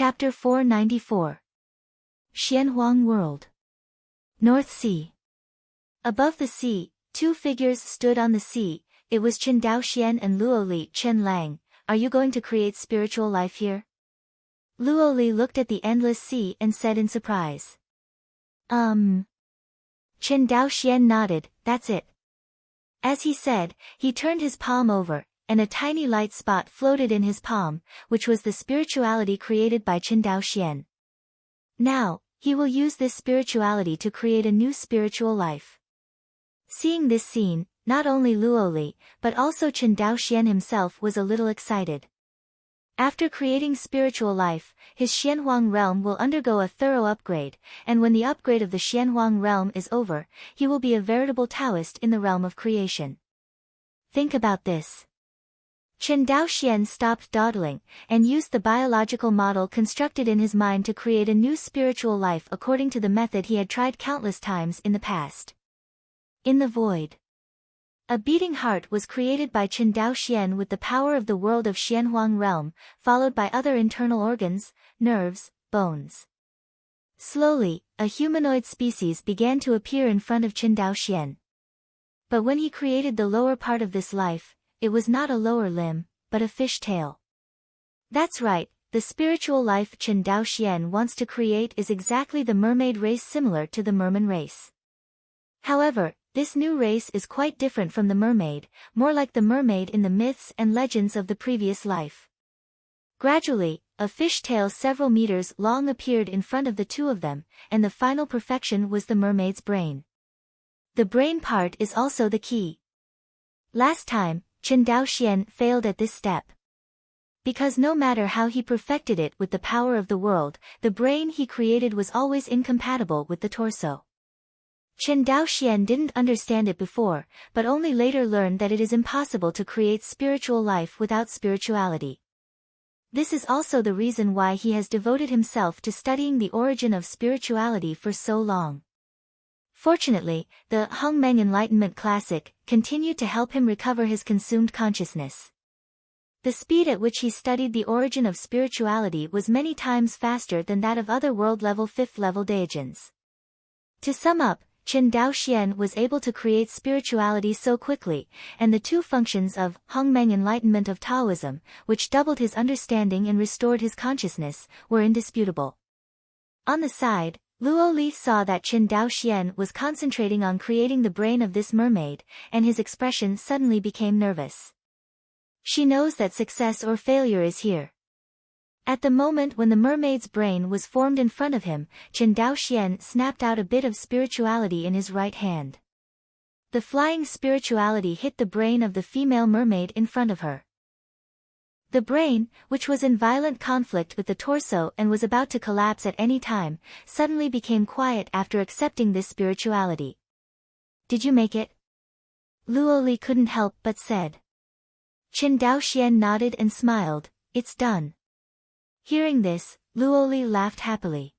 Chapter 494. Xianhuang World. North Sea. Above the sea, two figures stood on the sea. It was Chen Daoxian and Luoli Chen Lang. Are you going to create spiritual life here? Luoli looked at the endless sea and said in surprise. Chen Daoxian nodded, that's it. As he said, he turned his palm over, and a tiny light spot floated in his palm, which was the spirituality created by Chen Daoxian. Now, he will use this spirituality to create a new spiritual life. Seeing this scene, not only Luoli, but also Chen Daoxian himself was a little excited. After creating spiritual life, his Xianhuang realm will undergo a thorough upgrade, and when the upgrade of the Xianhuang realm is over, he will be a veritable Taoist in the realm of creation. Think about this. Chen Daoxian stopped dawdling, and used the biological model constructed in his mind to create a new spiritual life according to the method he had tried countless times in the past. In the void. A beating heart was created by Chen Daoxian with the power of the world of Xianhuang realm, followed by other internal organs, nerves, bones. Slowly, a humanoid species began to appear in front of Chen Daoxian. But when he created the lower part of this life, it was not a lower limb, but a fish tail. That's right, the spiritual life Chen Daoxian wants to create is exactly the mermaid race similar to the merman race. However, this new race is quite different from the mermaid, more like the mermaid in the myths and legends of the previous life. Gradually, a fish tail several meters long appeared in front of the two of them, and the final perfection was the mermaid's brain. The brain part is also the key. Last time, Chen Daoxian failed at this step. Because no matter how he perfected it with the power of the world, the brain he created was always incompatible with the torso. Chen Daoxian didn't understand it before, but only later learned that it is impossible to create spiritual life without spirituality. This is also the reason why he has devoted himself to studying the origin of spirituality for so long. Fortunately, the Hongmeng Enlightenment Classic continued to help him recover his consumed consciousness. The speed at which he studied the origin of spirituality was many times faster than that of other world-level 5th-level Daijins. To sum up, Chen Daoxian was able to create spirituality so quickly, and the two functions of Hongmeng Enlightenment of Taoism, which doubled his understanding and restored his consciousness, were indisputable. On the side, Luoli saw that Chen Daoxian was concentrating on creating the brain of this mermaid, and his expression suddenly became nervous. She knows that success or failure is here. At the moment when the mermaid's brain was formed in front of him, Chen Daoxian snapped out a bit of spirituality in his right hand. The flying spirituality hit the brain of the female mermaid in front of her. The brain, which was in violent conflict with the torso and was about to collapse at any time, suddenly became quiet after accepting this spirituality. Did you make it? Luoli couldn't help but said. Chen Daoxian nodded and smiled, it's done. Hearing this, Luoli laughed happily.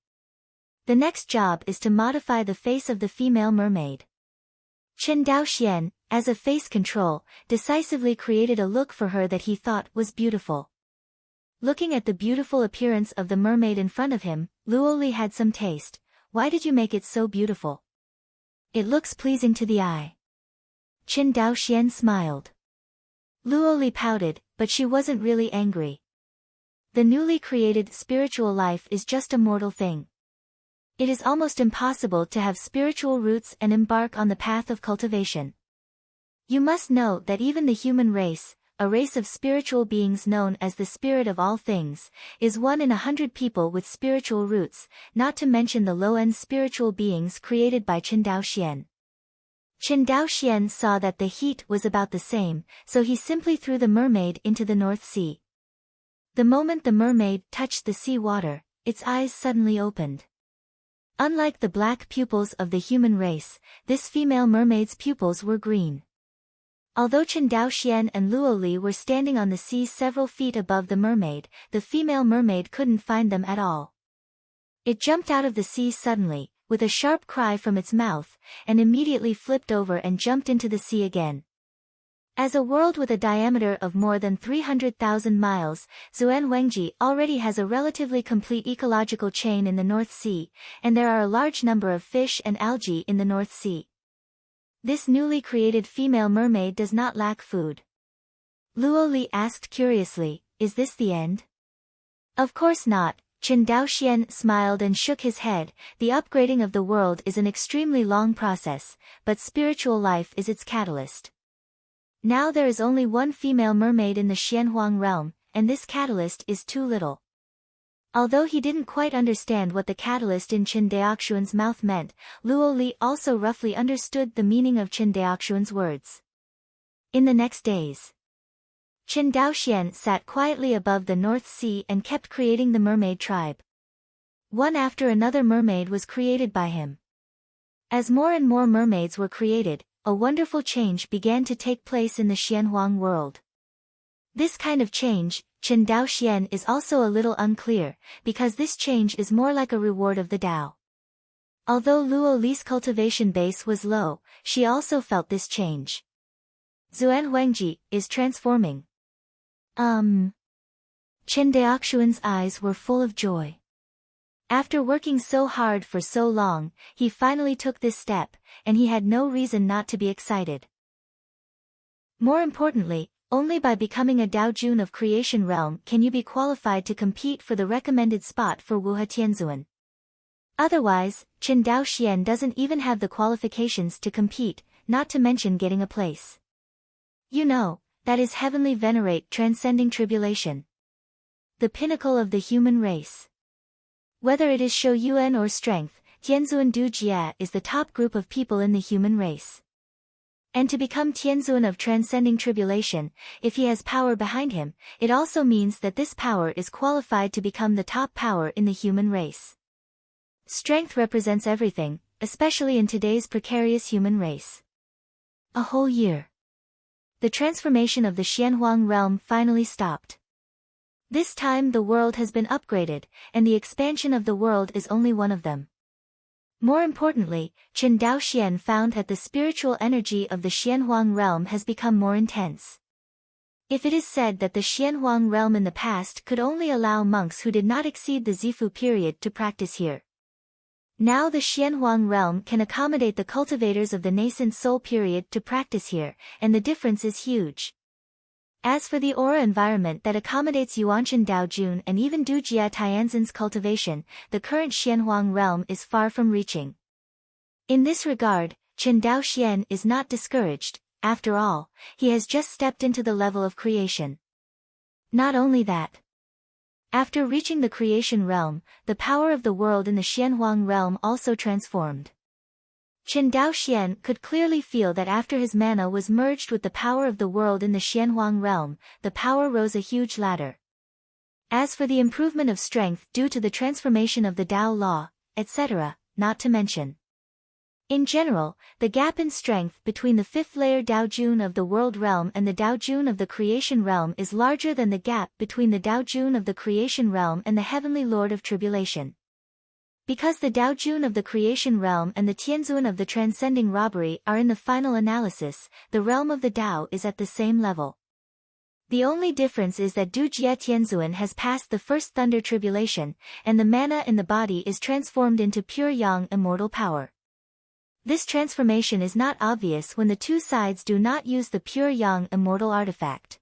The next job is to modify the face of the female mermaid. Chen Daoxian, as a face control, decisively created a look for her that he thought was beautiful. Looking at the beautiful appearance of the mermaid in front of him, Luoli had some taste. Why did you make it so beautiful? It looks pleasing to the eye. Chen Daoxian smiled. Luoli pouted, but she wasn't really angry. The newly created spiritual life is just a mortal thing. It is almost impossible to have spiritual roots and embark on the path of cultivation. You must know that even the human race, a race of spiritual beings known as the spirit of all things, is 1 in 100 people with spiritual roots, not to mention the low-end spiritual beings created by Chen Daoxian. Chen Daoxian saw that the heat was about the same, so he simply threw the mermaid into the North Sea. The moment the mermaid touched the sea water, its eyes suddenly opened. Unlike the black pupils of the human race, this female mermaid's pupils were green. Although Chen Daoxian and Luoli were standing on the sea several feet above the mermaid, the female mermaid couldn't find them at all. It jumped out of the sea suddenly, with a sharp cry from its mouth, and immediately flipped over and jumped into the sea again. As a world with a diameter of more than 300,000 miles, Zhuan Wengji already has a relatively complete ecological chain in the North Sea, and there are a large number of fish and algae in the North Sea. This newly created female mermaid does not lack food. Luo Li asked curiously, "Is this the end?" "Of course not," Qin Daoxian smiled and shook his head. "The upgrading of the world is an extremely long process, but spiritual life is its catalyst. Now there is only one female mermaid in the Xianhuang realm, and this catalyst is too little." Although he didn't quite understand what the catalyst in Qin Daoxuan's mouth meant, Luo Li also roughly understood the meaning of Qin Daoxuan's words. In the next days, Qin Daoxian sat quietly above the North Sea and kept creating the mermaid tribe. One after another mermaid was created by him. As more and more mermaids were created, a wonderful change began to take place in the Xianhuang world. This kind of change, Qin Daoxian is also a little unclear, because this change is more like a reward of the Tao. Although Luo Li's cultivation base was low, she also felt this change. Zhuan Wengji is transforming. Qin Daoxuan's eyes were full of joy. After working so hard for so long, he finally took this step, and he had no reason not to be excited. More importantly, only by becoming a Daojun of Creation Realm can you be qualified to compete for the recommended spot for Wuhe Tianzuan. Otherwise, Qin Daoxian doesn't even have the qualifications to compete, not to mention getting a place. You know, that is heavenly venerate transcending tribulation. The pinnacle of the human race. Whether it is Shou Yuan or strength, Tianzuan Du Jia is the top group of people in the human race. And to become Tianzuan of transcending tribulation, if he has power behind him, it also means that this power is qualified to become the top power in the human race. Strength represents everything, especially in today's precarious human race. A whole year. The transformation of the Xianhuang realm finally stopped. This time the world has been upgraded, and the expansion of the world is only one of them. More importantly, Qin Daoxian found that the spiritual energy of the Xianhuang realm has become more intense. If it is said that the Xianhuang realm in the past could only allow monks who did not exceed the Zifu period to practice here, now the Xianhuang realm can accommodate the cultivators of the nascent soul period to practice here, and the difference is huge. As for the aura environment that accommodates Yuanchen Daojun and even Dujia Tianzan's cultivation, the current Xianhuang realm is far from reaching. In this regard, Qin Daoxian is not discouraged. After all, he has just stepped into the level of creation. Not only that, after reaching the creation realm, the power of the world in the Xianhuang realm also transformed. Qin Daoxian could clearly feel that after his mana was merged with the power of the world in the Xianhuang realm, the power rose a huge ladder. As for the improvement of strength due to the transformation of the Tao law, etc., not to mention. In general, the gap in strength between the fifth layer Daojun of the world realm and the Daojun of the creation realm is larger than the gap between the Daojun of the creation realm and the heavenly lord of tribulation. Because the Daojun of the creation realm and the Tianzuan of the transcending robbery are in the final analysis, the realm of the Tao is at the same level. The only difference is that Dujia Tianzuan has passed the first thunder tribulation, and the mana in the body is transformed into pure yang immortal power. This transformation is not obvious when the two sides do not use the pure yang immortal artifact.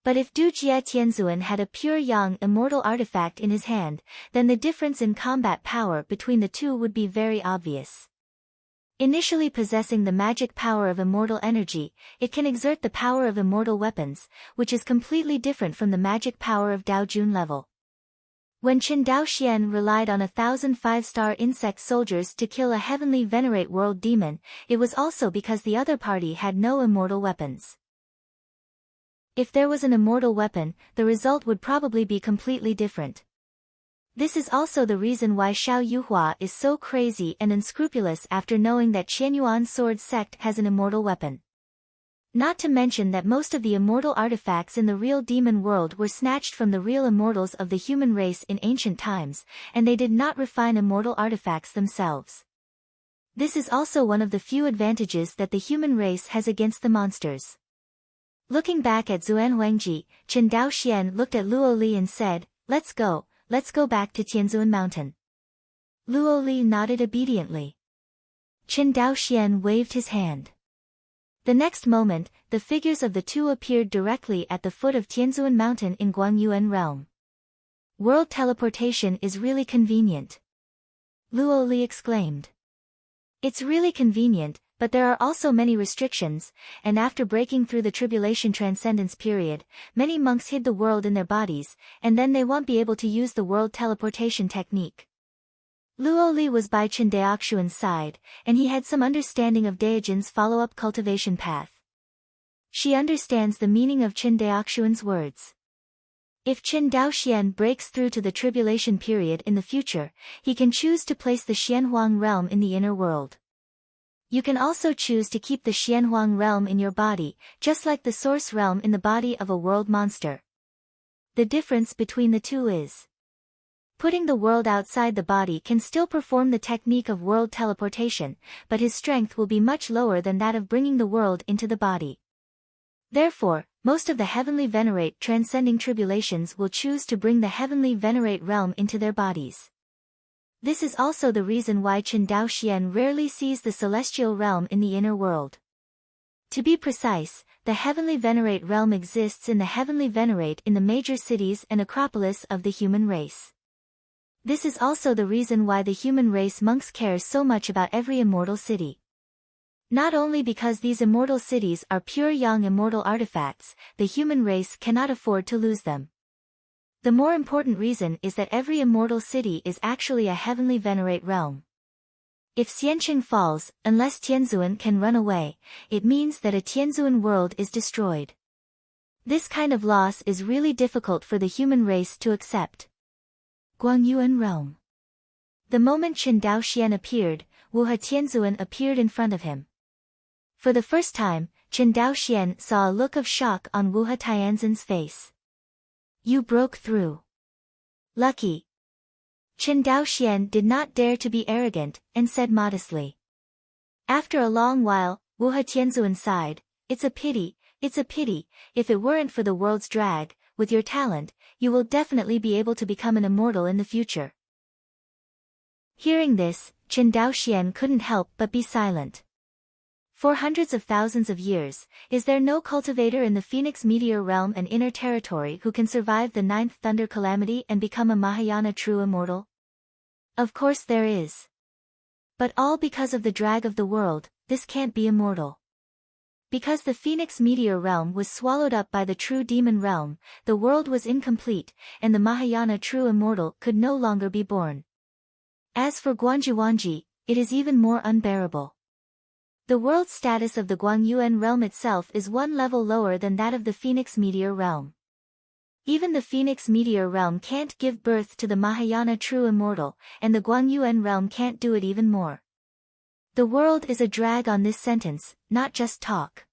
But if Dujia Tianzuan had a pure yang immortal artifact in his hand, then the difference in combat power between the two would be very obvious. Initially possessing the magic power of immortal energy, it can exert the power of immortal weapons, which is completely different from the magic power of Daojun level. When Qin Daoxian relied on 1,000 5-star insect soldiers to kill a heavenly venerate world demon, it was also because the other party had no immortal weapons. If there was an immortal weapon, the result would probably be completely different. This is also the reason why Xiao Yuhua is so crazy and unscrupulous after knowing that Qianyuan sword sect has an immortal weapon. Not to mention that most of the immortal artifacts in the real demon world were snatched from the real immortals of the human race in ancient times, and they did not refine immortal artifacts themselves. This is also one of the few advantages that the human race has against the monsters. Looking back at Zuan Huangji, Chen Daoxian looked at Luo Li and said, let's go back to Tianzuan Mountain. Luo Li nodded obediently. Chen Daoxian waved his hand. The next moment, the figures of the two appeared directly at the foot of Tianzuan Mountain in Guangyuan realm. World teleportation is really convenient. Luo Li exclaimed. It's really convenient, but there are also many restrictions, and after breaking through the tribulation transcendence period, many monks hid the world in their bodies, and then they won't be able to use the world teleportation technique. Luo Li was by Chen Daoxuan's side, and he had some understanding of Daojin's follow-up cultivation path. She understands the meaning of Chen Daoxuan's words. If Chen Daoxian breaks through to the tribulation period in the future, he can choose to place the Xianhuang realm in the inner world. You can also choose to keep the Xianhuang realm in your body, just like the source realm in the body of a world monster. The difference between the two is putting the world outside the body can still perform the technique of world teleportation, but his strength will be much lower than that of bringing the world into the body. Therefore, most of the heavenly venerate transcending tribulations will choose to bring the heavenly venerate realm into their bodies. This is also the reason why Chen Daoxian rarely sees the celestial realm in the inner world. To be precise, the heavenly venerate realm exists in the heavenly venerate in the major cities and acropolis of the human race. This is also the reason why the human race monks care so much about every immortal city. Not only because these immortal cities are pure young immortal artifacts, the human race cannot afford to lose them. The more important reason is that every immortal city is actually a heavenly venerate realm. If Xianqing falls, unless Tianzuan can run away, it means that a Tianzuan world is destroyed. This kind of loss is really difficult for the human race to accept. Guangyuan realm. The moment Chen Daoxian appeared, Wuhe Tianzuan appeared in front of him. For the first time, Chen Daoxian saw a look of shock on Wuhe Tianzuan's face. You broke through. Lucky. Chen Daoxian did not dare to be arrogant, and said modestly. After a long while, Wuhe Tianzuan sighed, it's a pity, if it weren't for the world's drag, with your talent, you will definitely be able to become an immortal in the future. Hearing this, Chen Daoxian couldn't help but be silent. For hundreds of thousands of years, is there no cultivator in the Phoenix meteor realm and inner territory who can survive the 9th thunder calamity and become a Mahayana true immortal? Of course there is. But all because of the drag of the world, this can't be immortal. Because the Phoenix meteor realm was swallowed up by the true demon realm, the world was incomplete, and the Mahayana true immortal could no longer be born. As for Guanjuanji, it is even more unbearable. The world status of the Guangyuan realm itself is one level lower than that of the Phoenix meteor realm. Even the Phoenix meteor realm can't give birth to the Mahayana true immortal, and the Guangyuan realm can't do it even more. The world is a drag on this sentence, not just talk.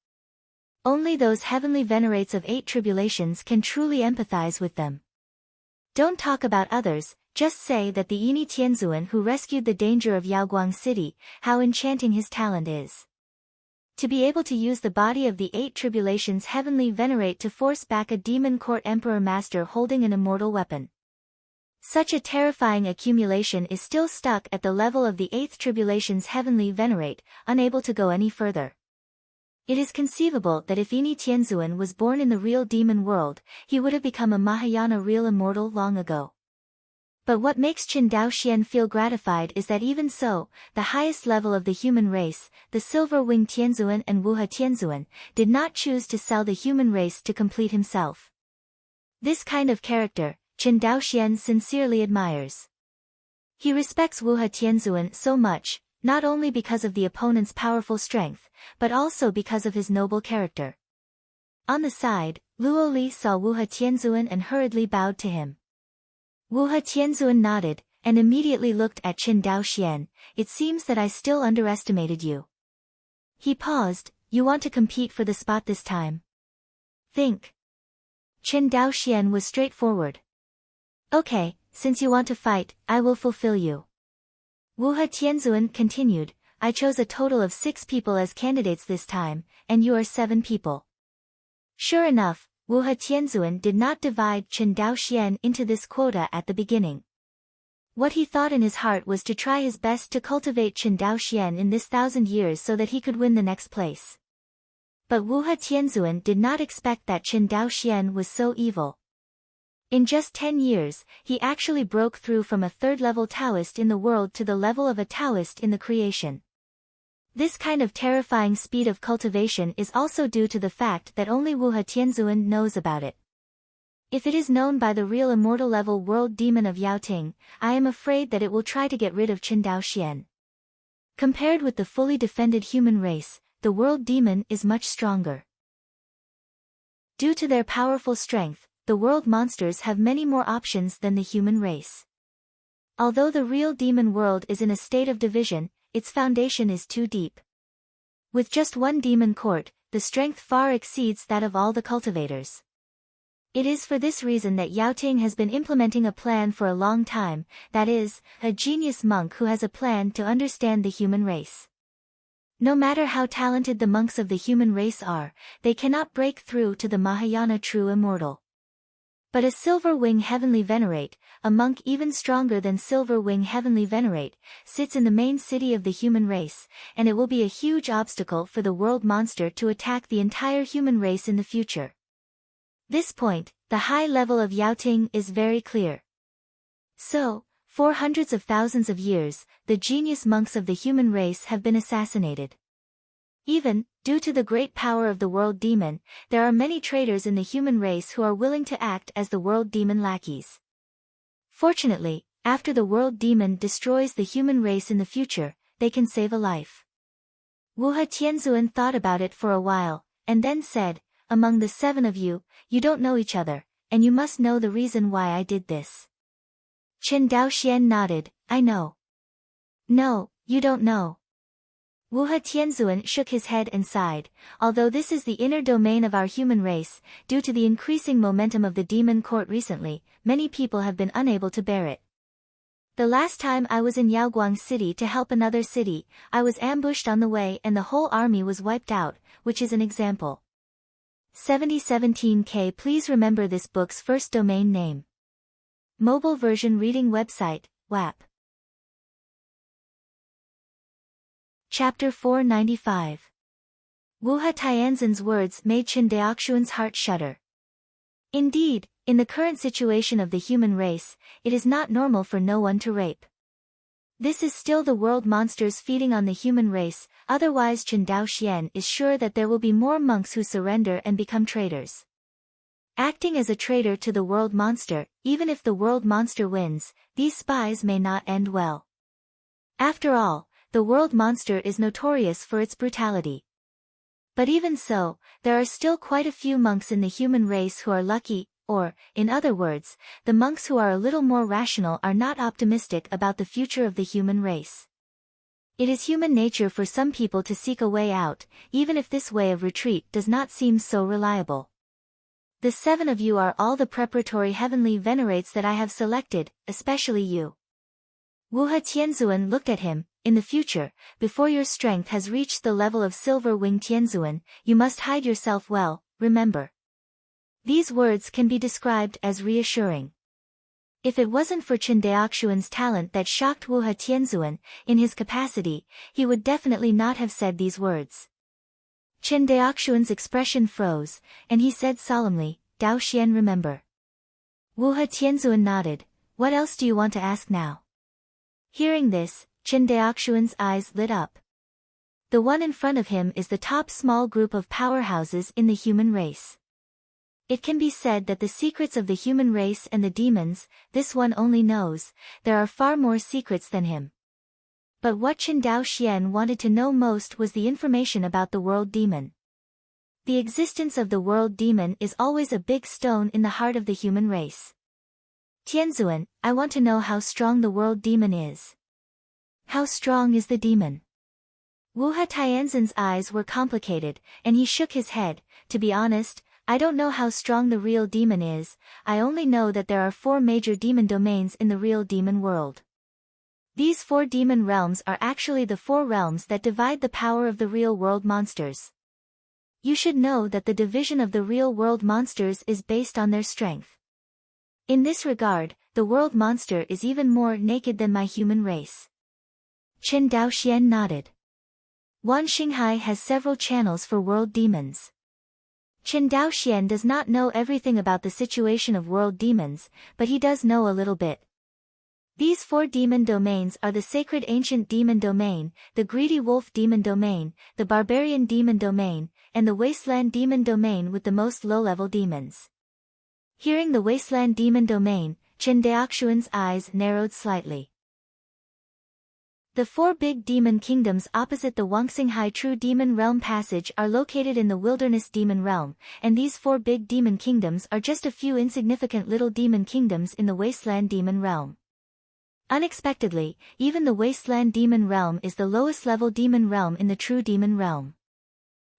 Only those heavenly venerates of 8 tribulations can truly empathize with them. Don't talk about others, just say that the Yini Tianzuan who rescued the danger of Yaoguang City, how enchanting his talent is. To be able to use the body of the 8 tribulations heavenly venerate to force back a demon court emperor master holding an immortal weapon. Such a terrifying accumulation is still stuck at the level of the 8th tribulation's heavenly venerate, unable to go any further. It is conceivable that if Yini Tianzuan was born in the real demon world, he would have become a Mahayana real immortal long ago. But what makes Chen Daoxian feel gratified is that even so, the highest level of the human race, the Silver-Winged Tianzuan and Wuhe Tianzuan, did not choose to sell the human race to complete himself. This kind of character, Chen Daoxian sincerely admires. He respects Wuhe Tianzuan so much, not only because of the opponent's powerful strength, but also because of his noble character. On the side, Luo Li saw Wuhe Tianzuan and hurriedly bowed to him. Wuhe Tianzuan nodded, and immediately looked at Chen Daoxian. It seems that I still underestimated you. He paused. You want to compete for the spot this time? Think. Chen Daoxian was straightforward. Okay, since you want to fight, I will fulfill you. Wuhe Tianzuan continued, I chose a total of 6 people as candidates this time, and you are 7 people. Sure enough, Wu He Tianzuan did not divide Chen Daoxian into this quota at the beginning. What he thought in his heart was to try his best to cultivate Chen Daoxian in this 1,000 years so that he could win the next place. But Wu He Tianzuan did not expect that Chen Daoxian was so evil. In just 10 years, he actually broke through from a third-level Taoist in the world to the level of a Taoist in the creation. This kind of terrifying speed of cultivation is also due to the fact that only Wu He Tianzuan knows about it. If it is known by the real immortal level world demon of Yaoting, I am afraid that it will try to get rid of Chen Daoxian. Compared with the fully defended human race, the world demon is much stronger. Due to their powerful strength, the world monsters have many more options than the human race. Although the real demon world is in a state of division, its foundation is too deep. With just one demon court, the strength far exceeds that of all the cultivators. It is for this reason that Yaoting has been implementing a plan for a long time, that is, a genius monk who has a plan to understand the human race. No matter how talented the monks of the human race are, they cannot break through to the Mahayana true immortal. But a Silver Wing Heavenly Venerate, a monk even stronger than Silver Wing Heavenly Venerate, sits in the main city of the human race, and it will be a huge obstacle for the world monster to attack the entire human race in the future. This point, the high level of Yaoting is very clear. So, for hundreds of thousands of years, the genius monks of the human race have been assassinated. Even, due to the great power of the world demon, there are many traitors in the human race who are willing to act as the world demon lackeys. Fortunately, after the world demon destroys the human race in the future, they can save a life. Wu He Tianzuan thought about it for a while, and then said, "Among the 7 of you, you don't know each other, and you must know the reason why I did this." Chen Daoxian nodded, "I know." "No, you don't know." Wu He Tianzuan shook his head and sighed. Although this is the inner domain of our human race, due to the increasing momentum of the demon court recently, many people have been unable to bear it. The last time I was in Yaoguang City to help another city, I was ambushed on the way and the whole army was wiped out, which is an example. 7017K. Please remember this book's first domain name. Mobile version reading website, WAP. Chapter 495. Wu He Tianzuan's words made Chen Daoxian's heart shudder. Indeed, in the current situation of the human race, it is not normal for no one to rape. This is still the world monsters feeding on the human race, otherwise Chen Daoxian is sure that there will be more monks who surrender and become traitors. Acting as a traitor to the world monster, even if the world monster wins, these spies may not end well. After all, the world monster is notorious for its brutality. But even so, there are still quite a few monks in the human race who are lucky, or, in other words, the monks who are a little more rational are not optimistic about the future of the human race. It is human nature for some people to seek a way out, even if this way of retreat does not seem so reliable. The 7 of you are all the preparatory heavenly venerates that I have selected, especially you. Wu He Tianzuan looked at him. In the future, before your strength has reached the level of Silver Wing Tianzuan, you must hide yourself well, remember. These words can be described as reassuring. If it wasn't for Chen Daoxian's talent that shocked Wu He Tianzuan, in his capacity, he would definitely not have said these words. Chen Daoxian's expression froze, and he said solemnly, "Daoxian, remember." Wu He Tianzuan nodded. "What else do you want to ask now?" Hearing this, Chen Daoxian's eyes lit up. The one in front of him is the top small group of powerhouses in the human race. It can be said that the secrets of the human race and the demons, this one only knows. There are far more secrets than him. But what Chen Daoxian wanted to know most was the information about the world demon. The existence of the world demon is always a big stone in the heart of the human race. "Tianzuan, I want to know how strong the world demon is." "How strong is the demon?" Wu He Tianzuan's eyes were complicated, and he shook his head. "To be honest, I don't know how strong the real demon is. I only know that there are 4 major demon domains in the real demon world. These 4 demon realms are actually the 4 realms that divide the power of the real world monsters. You should know that the division of the real world monsters is based on their strength. In this regard, the world monster is even more naked than my human race. Chen Daoxian nodded. Wan Xinghai has several channels for world demons. Chen Daoxian does not know everything about the situation of world demons, but he does know a little bit. These 4 demon domains are the Sacred Ancient Demon Domain, the Greedy Wolf Demon Domain, the Barbarian Demon Domain, and the Wasteland Demon Domain with the most low-level demons. Hearing the Wasteland Demon Domain, Chen Daoxian's eyes narrowed slightly. The 4 big demon kingdoms opposite the Wangxinghai True Demon Realm Passage are located in the Wilderness Demon Realm, and these 4 big demon kingdoms are just a few insignificant little demon kingdoms in the Wasteland Demon Realm. Unexpectedly, even the Wasteland Demon Realm is the lowest level demon realm in the True Demon Realm.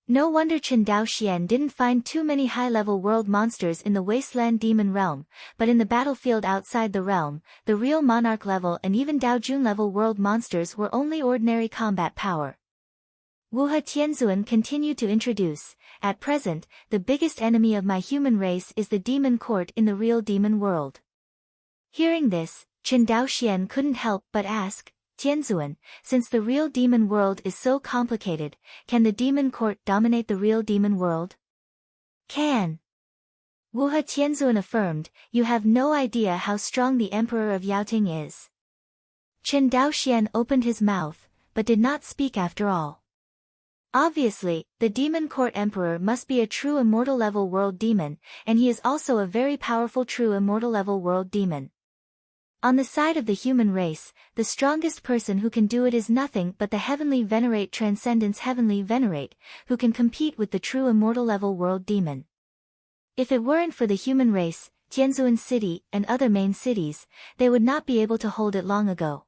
No wonder Chen Daoxian didn't find too many high-level world monsters in the Wasteland Demon Realm, but in the battlefield outside the realm, the real Monarch level and even Daojun level world monsters were only ordinary combat power. Wuhe Tianzuan continued to introduce, at present, the biggest enemy of my human race is the demon court in the real demon world. Hearing this, Chen Daoxian couldn't help but ask, Tianzuan, since the real demon world is so complicated, can the demon court dominate the real demon world? Can. Wuhe Tianzuan affirmed, you have no idea how strong the Emperor of Yaoting is. Chen Daoxian opened his mouth, but did not speak after all. Obviously, the demon court emperor must be a true immortal level world demon, and he is also a very powerful true immortal level world demon. On the side of the human race, the strongest person who can do it is nothing but the Heavenly Venerate Transcendence Heavenly Venerate, who can compete with the true immortal level world demon. If it weren't for the human race, Tianzuan City, and other main cities, they would not be able to hold it long ago.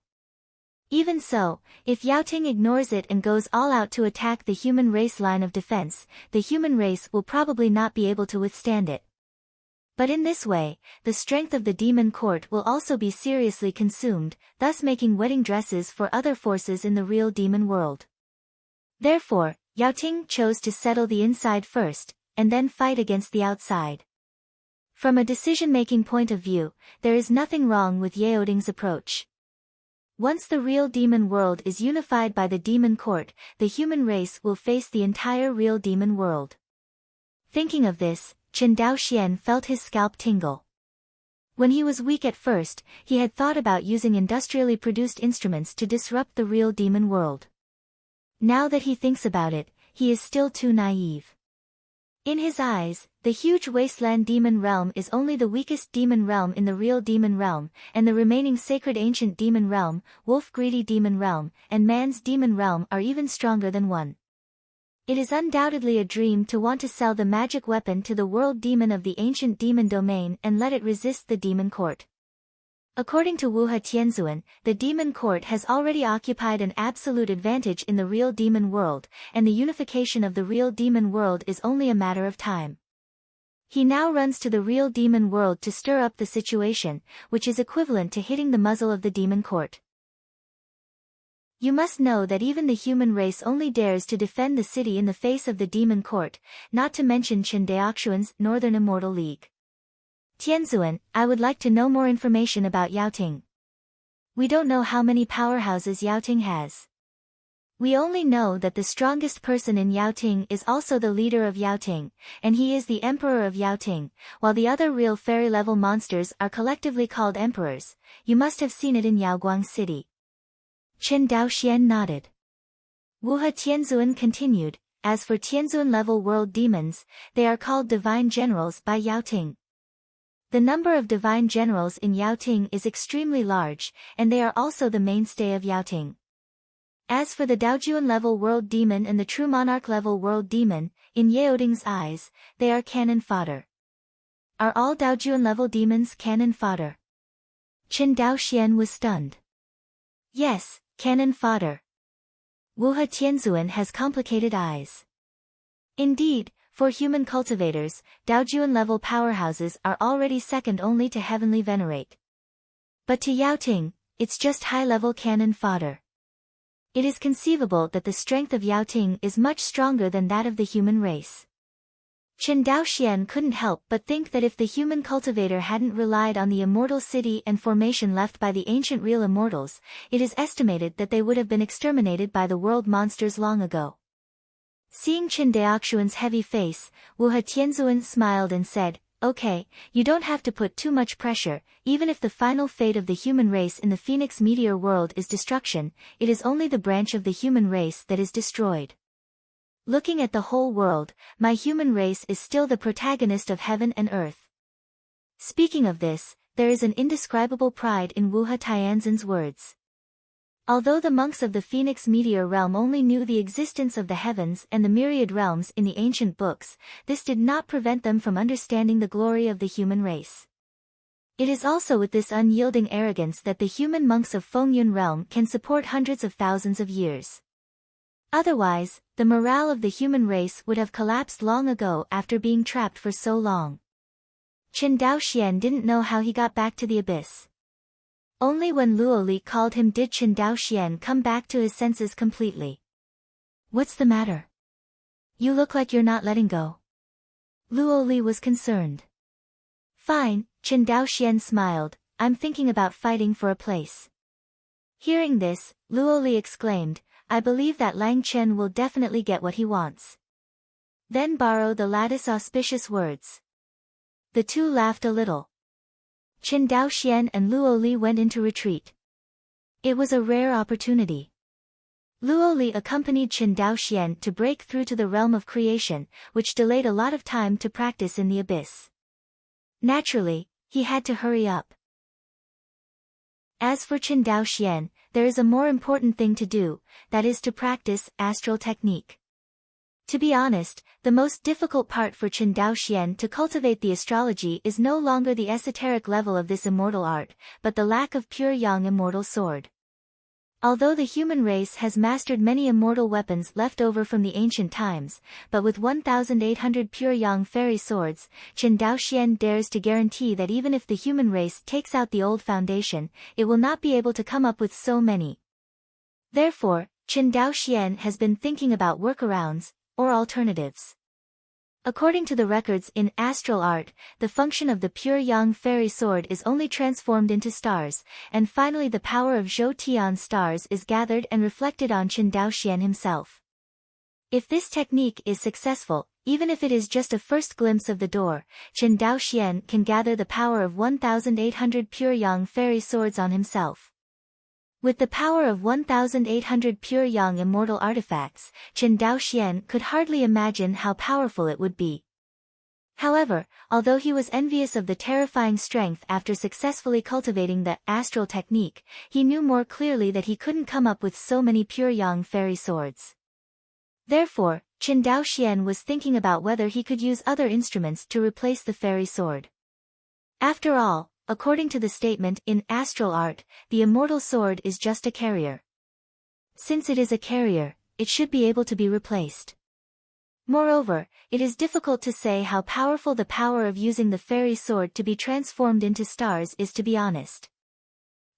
Even so, if Yaoting ignores it and goes all out to attack the human race line of defense, the human race will probably not be able to withstand it. But in this way, the strength of the demon court will also be seriously consumed, thus making wedding dresses for other forces in the real demon world. Therefore, Yaoting chose to settle the inside first, and then fight against the outside. From a decision-making point of view, there is nothing wrong with Yaoting's approach. Once the real demon world is unified by the demon court, the human race will face the entire real demon world. Thinking of this, Chen Daoxian felt his scalp tingle. When he was weak at first, he had thought about using industrially produced instruments to disrupt the real demon world. Now that he thinks about it, he is still too naive. In his eyes, the huge wasteland demon realm is only the weakest demon realm in the real demon realm, and the remaining sacred ancient demon realm, wolf greedy demon realm, and man's demon realm are even stronger than one. It is undoubtedly a dream to want to sell the magic weapon to the world demon of the ancient demon domain and let it resist the demon court. According to Wuhe Tianzuan, the demon court has already occupied an absolute advantage in the real demon world, and the unification of the real demon world is only a matter of time. He now runs to the real demon world to stir up the situation, which is equivalent to hitting the muzzle of the demon court. You must know that even the human race only dares to defend the city in the face of the demon court, not to mention Chen Daoxian's Northern Immortal League. Tianzuan, I would like to know more information about Yaoting. We don't know how many powerhouses Yaoting has. We only know that the strongest person in Yaoting is also the leader of Yaoting, and he is the emperor of Yaoting, while the other real fairy-level monsters are collectively called emperors. You must have seen it in Yaoguang City. Chen Daoxian nodded. Wuhe Tianzuan continued, as for Tianzuan-level world demons, they are called divine generals by Yaoting. The number of divine generals in Yaoting is extremely large, and they are also the mainstay of Yaoting. As for the Daojuan-level world demon and the true monarch-level world demon, in Yaoting's eyes, they are cannon fodder. Are all Daojuan-level demons cannon fodder? Chen Daoxian was stunned. Yes, cannon fodder. Wuhe Tianzuan has complicated eyes. Indeed, for human cultivators, Daojuan-level powerhouses are already second only to Heavenly Venerate. But to Yaoting, it's just high-level cannon fodder. It is conceivable that the strength of Yaoting is much stronger than that of the human race. Chen Daoxian couldn't help but think that if the human cultivator hadn't relied on the immortal city and formation left by the ancient real immortals, it is estimated that they would have been exterminated by the world monsters long ago. Seeing Chen Daoxian's heavy face, Wu He Tianzuan smiled and said, "Okay, you don't have to put too much pressure. Even if the final fate of the human race in the Phoenix meteor world is destruction, it is only the branch of the human race that is destroyed. Looking at the whole world, my human race is still the protagonist of heaven and earth." Speaking of this, there is an indescribable pride in Wu He Tianzun's words. Although the monks of the Phoenix meteor realm only knew the existence of the heavens and the myriad realms in the ancient books, this did not prevent them from understanding the glory of the human race. It is also with this unyielding arrogance that the human monks of Fengyun realm can support hundreds of thousands of years. Otherwise, the morale of the human race would have collapsed long ago after being trapped for so long. Chen Daoxian didn't know how he got back to the abyss. Only when Luo Li called him did Chen Daoxian come back to his senses completely. "What's the matter? You look like you're not letting go." Luo Li was concerned. "Fine," Chen Daoxian smiled, "I'm thinking about fighting for a place." Hearing this, Luo Li exclaimed, "I believe that Lang Chen will definitely get what he wants. Then borrow the lattice auspicious words." The two laughed a little. Chen Daoxian and Luo Li went into retreat. It was a rare opportunity. Luo Li accompanied Chen Daoxian to break through to the realm of creation, which delayed a lot of time to practice in the abyss. Naturally, he had to hurry up. As for Chen Daoxian, there is a more important thing to do, that is to practice astral technique. To be honest, the most difficult part for Chen Daoxian to cultivate the astrology is no longer the esoteric level of this immortal art, but the lack of pure yang immortal sword. Although the human race has mastered many immortal weapons left over from the ancient times, but with 1,800 pure yang fairy swords, Chen Daoxian dares to guarantee that even if the human race takes out the old foundation, it will not be able to come up with so many. Therefore, Chen Daoxian has been thinking about workarounds, or alternatives. According to the records in astral art, the function of the pure yang fairy sword is only transformed into stars, and finally the power of Zhou Tian's stars is gathered and reflected on Chen Daoxian himself. If this technique is successful, even if it is just a first glimpse of the door, Chen Daoxian can gather the power of 1,800 pure yang fairy swords on himself. With the power of 1,800 pure yang immortal artifacts, Chen Daoxian could hardly imagine how powerful it would be. However, although he was envious of the terrifying strength after successfully cultivating the astral technique, he knew more clearly that he couldn't come up with so many pure yang fairy swords. Therefore, Chen Daoxian was thinking about whether he could use other instruments to replace the fairy sword. After all, according to the statement in astral art, the immortal sword is just a carrier. Since it is a carrier, it should be able to be replaced. Moreover, it is difficult to say how powerful the power of using the fairy sword to be transformed into stars is, to be honest.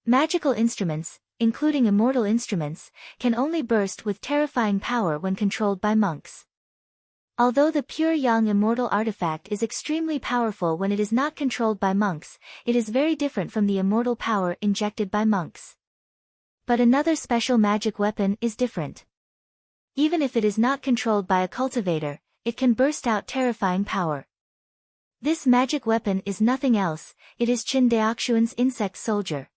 Magical instruments, including immortal instruments, can only burst with terrifying power when controlled by monks. Although the pure yang immortal artifact is extremely powerful when it is not controlled by monks, it is very different from the immortal power injected by monks. But another special magic weapon is different. Even if it is not controlled by a cultivator, it can burst out terrifying power. This magic weapon is nothing else, it is Chen Daoxian's insect soldier.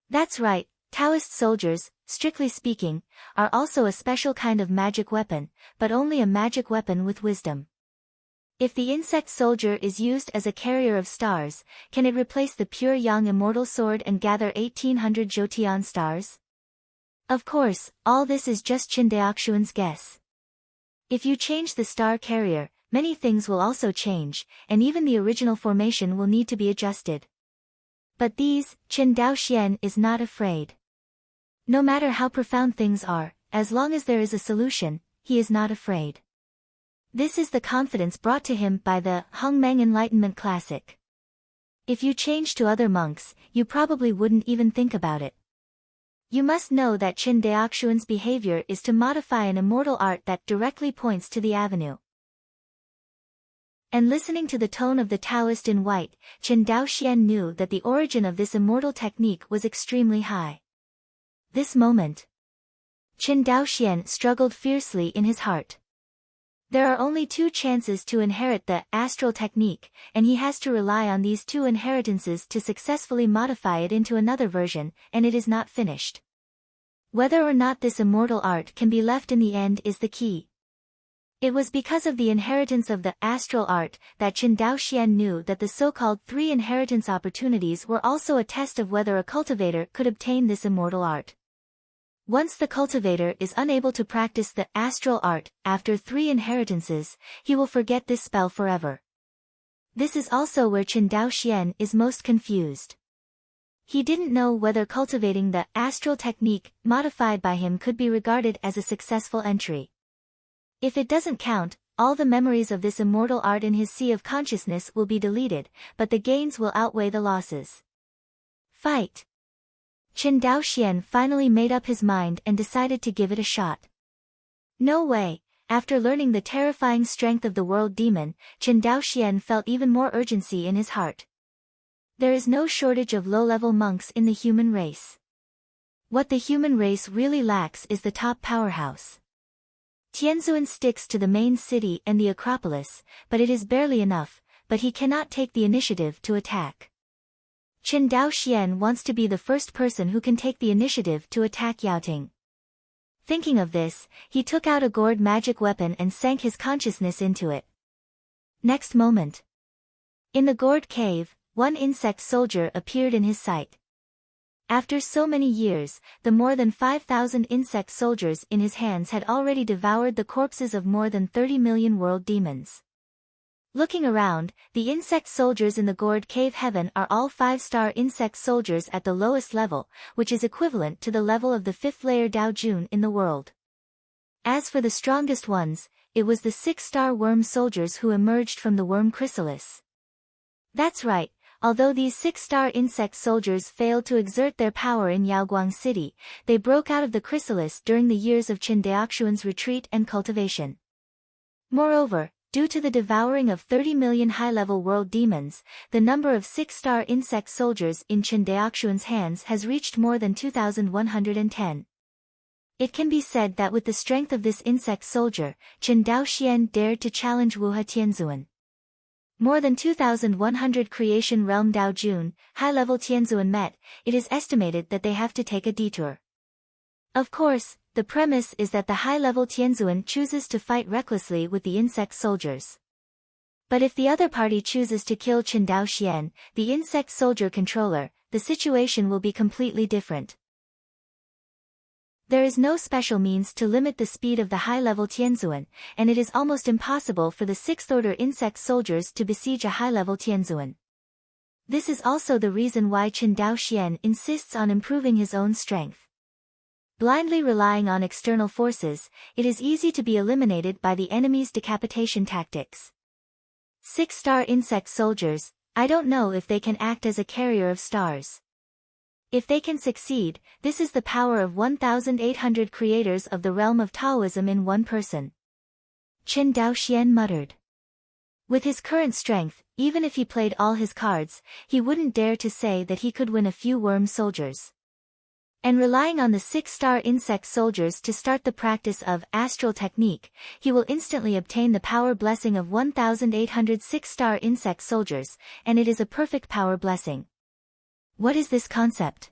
That's right, Taoist soldiers, strictly speaking, are also a special kind of magic weapon, but only a magic weapon with wisdom. If the insect soldier is used as a carrier of stars, can it replace the pure yang immortal sword and gather 1,800 Zhoutian stars? Of course, all this is just Chen Daoxian's guess. If you change the star carrier, many things will also change, and even the original formation will need to be adjusted. But these, Chen Daoxian is not afraid. No matter how profound things are, as long as there is a solution, he is not afraid. This is the confidence brought to him by the Hongmeng Enlightenment Classic. If you change to other monks, you probably wouldn't even think about it. You must know that Chen Daoxuan's behavior is to modify an immortal art that directly points to the avenue. And listening to the tone of the Taoist in white, Chen Daoxian knew that the origin of this immortal technique was extremely high. This moment, Chen Daoxian struggled fiercely in his heart. There are only 2 chances to inherit the astral technique, and he has to rely on these 2 inheritances to successfully modify it into another version, and it is not finished. Whether or not this immortal art can be left in the end is the key. It was because of the inheritance of the astral art that Chen Daoxian knew that the so-called 3 inheritance opportunities were also a test of whether a cultivator could obtain this immortal art. Once the cultivator is unable to practice the astral art after 3 inheritances, he will forget this spell forever. This is also where Chen Daoxian is most confused. He didn't know whether cultivating the astral technique modified by him could be regarded as a successful entry. If it doesn't count, all the memories of this immortal art in his sea of consciousness will be deleted, but the gains will outweigh the losses. Fight! Chen Daoxian finally made up his mind and decided to give it a shot. No way! After learning the terrifying strength of the world demon, Chen Daoxian felt even more urgency in his heart. There is no shortage of low-level monks in the human race. What the human race really lacks is the top powerhouse. Tianzuan sticks to the main city and the Acropolis, but it is barely enough, but he cannot take the initiative to attack. Chen Daoxian wants to be the first person who can take the initiative to attack Yaoting. Thinking of this, he took out a gourd magic weapon and sank his consciousness into it. Next moment, in the gourd cave, 1 insect soldier appeared in his sight. After so many years, the more than 5,000 insect soldiers in his hands had already devoured the corpses of more than 30 million world demons. Looking around, the insect soldiers in the gourd cave heaven are all 5-star insect soldiers at the lowest level, which is equivalent to the level of the 5th layer Dao Jun in the world. As for the strongest ones, it was the 6-star worm soldiers who emerged from the worm chrysalis. That's right, although these 6-star insect soldiers failed to exert their power in Yaoguang City, they broke out of the chrysalis during the years of Chen Daoxuan's retreat and cultivation. Moreover, due to the devouring of 30 million high-level world demons, the number of 6-star insect soldiers in Chen Daoxuan's hands has reached more than 2,110. It can be said that with the strength of this insect soldier, Chen Daoxian dared to challenge Wuhe Tianzuan. More than 2,100 creation realm Dao Jun, high-level Tianzuan met, it is estimated that they have to take a detour. Of course, the premise is that the high-level Tianzuan chooses to fight recklessly with the insect soldiers. But if the other party chooses to kill Chen Daoxian, the insect soldier controller, the situation will be completely different. There is no special means to limit the speed of the high-level Tianzuan, and it is almost impossible for the 6th-order insect soldiers to besiege a high-level Tianzuan. This is also the reason why Chen Daoxian insists on improving his own strength. Blindly relying on external forces, it is easy to be eliminated by the enemy's decapitation tactics. 6-star insect soldiers, I don't know if they can act as a carrier of stars. If they can succeed, this is the power of 1,800 creators of the realm of Taoism in one person. Chen Daoxian muttered. With his current strength, even if he played all his cards, he wouldn't dare to say that he could win a few worm soldiers. And relying on the 6-star insect soldiers to start the practice of astral technique, he will instantly obtain the power blessing of 1,800 6-star insect soldiers, and it is a perfect power blessing. What is this concept?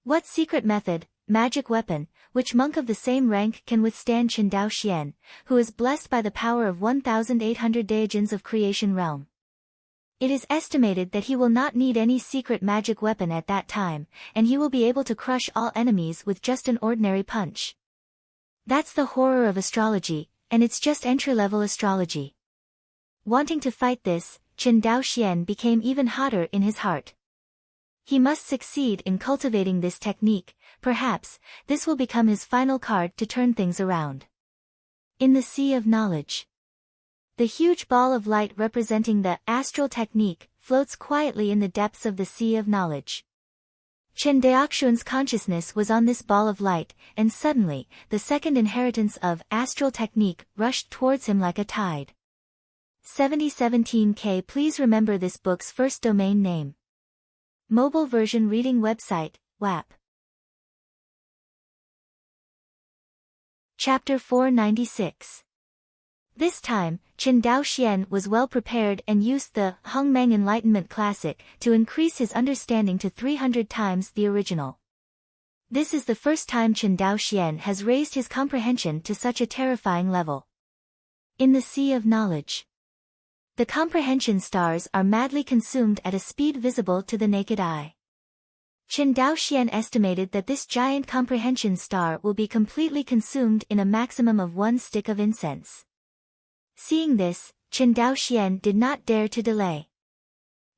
What secret method, magic weapon, which monk of the same rank can withstand Chen Daoxian, who is blessed by the power of 1,800 Daijins of creation realm? It is estimated that he will not need any secret magic weapon at that time, and he will be able to crush all enemies with just an ordinary punch. That's the horror of astrology, and it's just entry-level astrology. Wanting to fight this, Chen Daoxian became even hotter in his heart. He must succeed in cultivating this technique, perhaps, this will become his final card to turn things around. In the Sea of Knowledge. The huge ball of light representing the astral technique floats quietly in the depths of the Sea of Knowledge. Chen Daoxuan's consciousness was on this ball of light, and suddenly, the second inheritance of astral technique rushed towards him like a tide. 7017K. Please remember this book's first domain name. Mobile version reading website, WAP. Chapter 496. This time, Chen Daoxian was well prepared and used the Hongmeng Enlightenment Classic to increase his understanding to 300 times the original. This is the first time Chen Daoxian has raised his comprehension to such a terrifying level. In the sea of knowledge, the comprehension stars are madly consumed at a speed visible to the naked eye. Chen Daoxian estimated that this giant comprehension star will be completely consumed in a maximum of 1 stick of incense. Seeing this, Chen Daoxian did not dare to delay.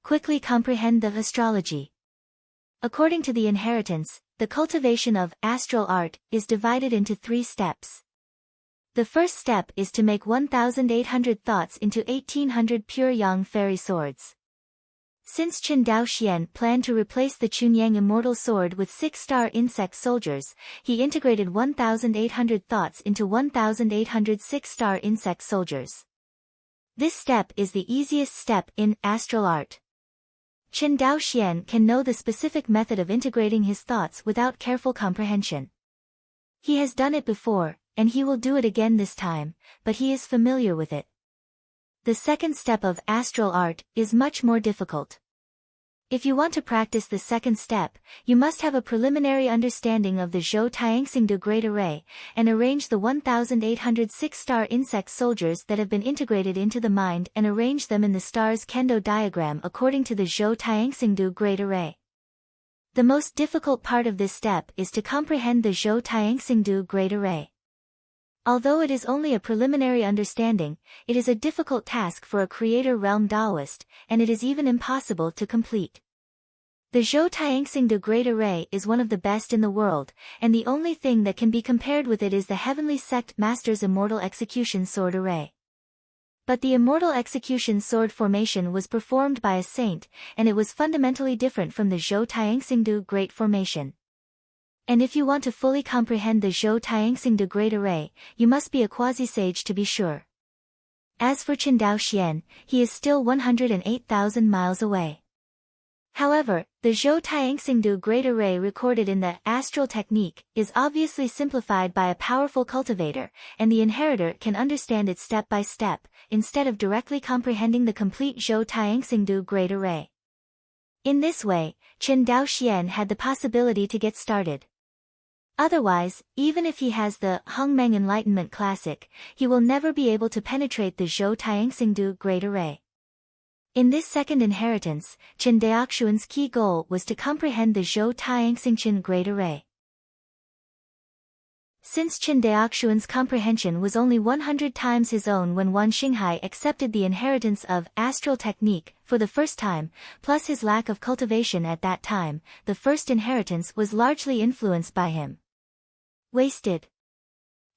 Quickly comprehend the astrology. According to the inheritance, the cultivation of astral art is divided into 3 steps. The first step is to make 1,800 thoughts into 1,800 pure yang fairy swords. Since Chen Daoxian planned to replace the Chunyang immortal sword with 6-star insect soldiers, he integrated 1,800 thoughts into 1,800 6-star insect soldiers. This step is the easiest step in astral art. Chen Daoxian can know the specific method of integrating his thoughts without careful comprehension. He has done it before, and he will do it again this time, but he is familiar with it. The second step of astral art is much more difficult. If you want to practice the second step, you must have a preliminary understanding of the Zhou Taiyangxingdu Great Array, and arrange the 1,800 6-star insect soldiers that have been integrated into the mind and arrange them in the star's kendo diagram according to the Zhou Taiyangxingdu Great Array. The most difficult part of this step is to comprehend the Zhou Taiyangxingdu Great Array. Although it is only a preliminary understanding, it is a difficult task for a creator realm Taoist, and it is even impossible to complete. The Zhou Taiyangxingdu Great Array is one of the best in the world, and the only thing that can be compared with it is the Heavenly Sect Master's Immortal Execution Sword Array. But the Immortal Execution Sword formation was performed by a saint, and it was fundamentally different from the Zhou Taiyangxingdu Great Formation. And if you want to fully comprehend the Zhou Taiyangxingdu Great Array, you must be a quasi-sage to be sure. As for Chen Daoxian, he is still 108,000 miles away. However, the Zhou Taiyangxingdu Great Array recorded in the Astral Technique is obviously simplified by a powerful cultivator, and the inheritor can understand it step by step, instead of directly comprehending the complete Zhou Taiyangxingdu Great Array. In this way, Chen Daoxian had the possibility to get started. Otherwise, even if he has the Hongmeng Enlightenment Classic, he will never be able to penetrate the Zhou Taiyangxingdu Great Array. In this second inheritance, Chen Daoxuan's key goal was to comprehend the Zhou Taiyangxingchen Great Array. Since Chen Daoxuan's comprehension was only 100 times his own when Wan Xinghai accepted the inheritance of astral technique for the first time, plus his lack of cultivation at that time, the first inheritance was largely influenced by him. Wasted.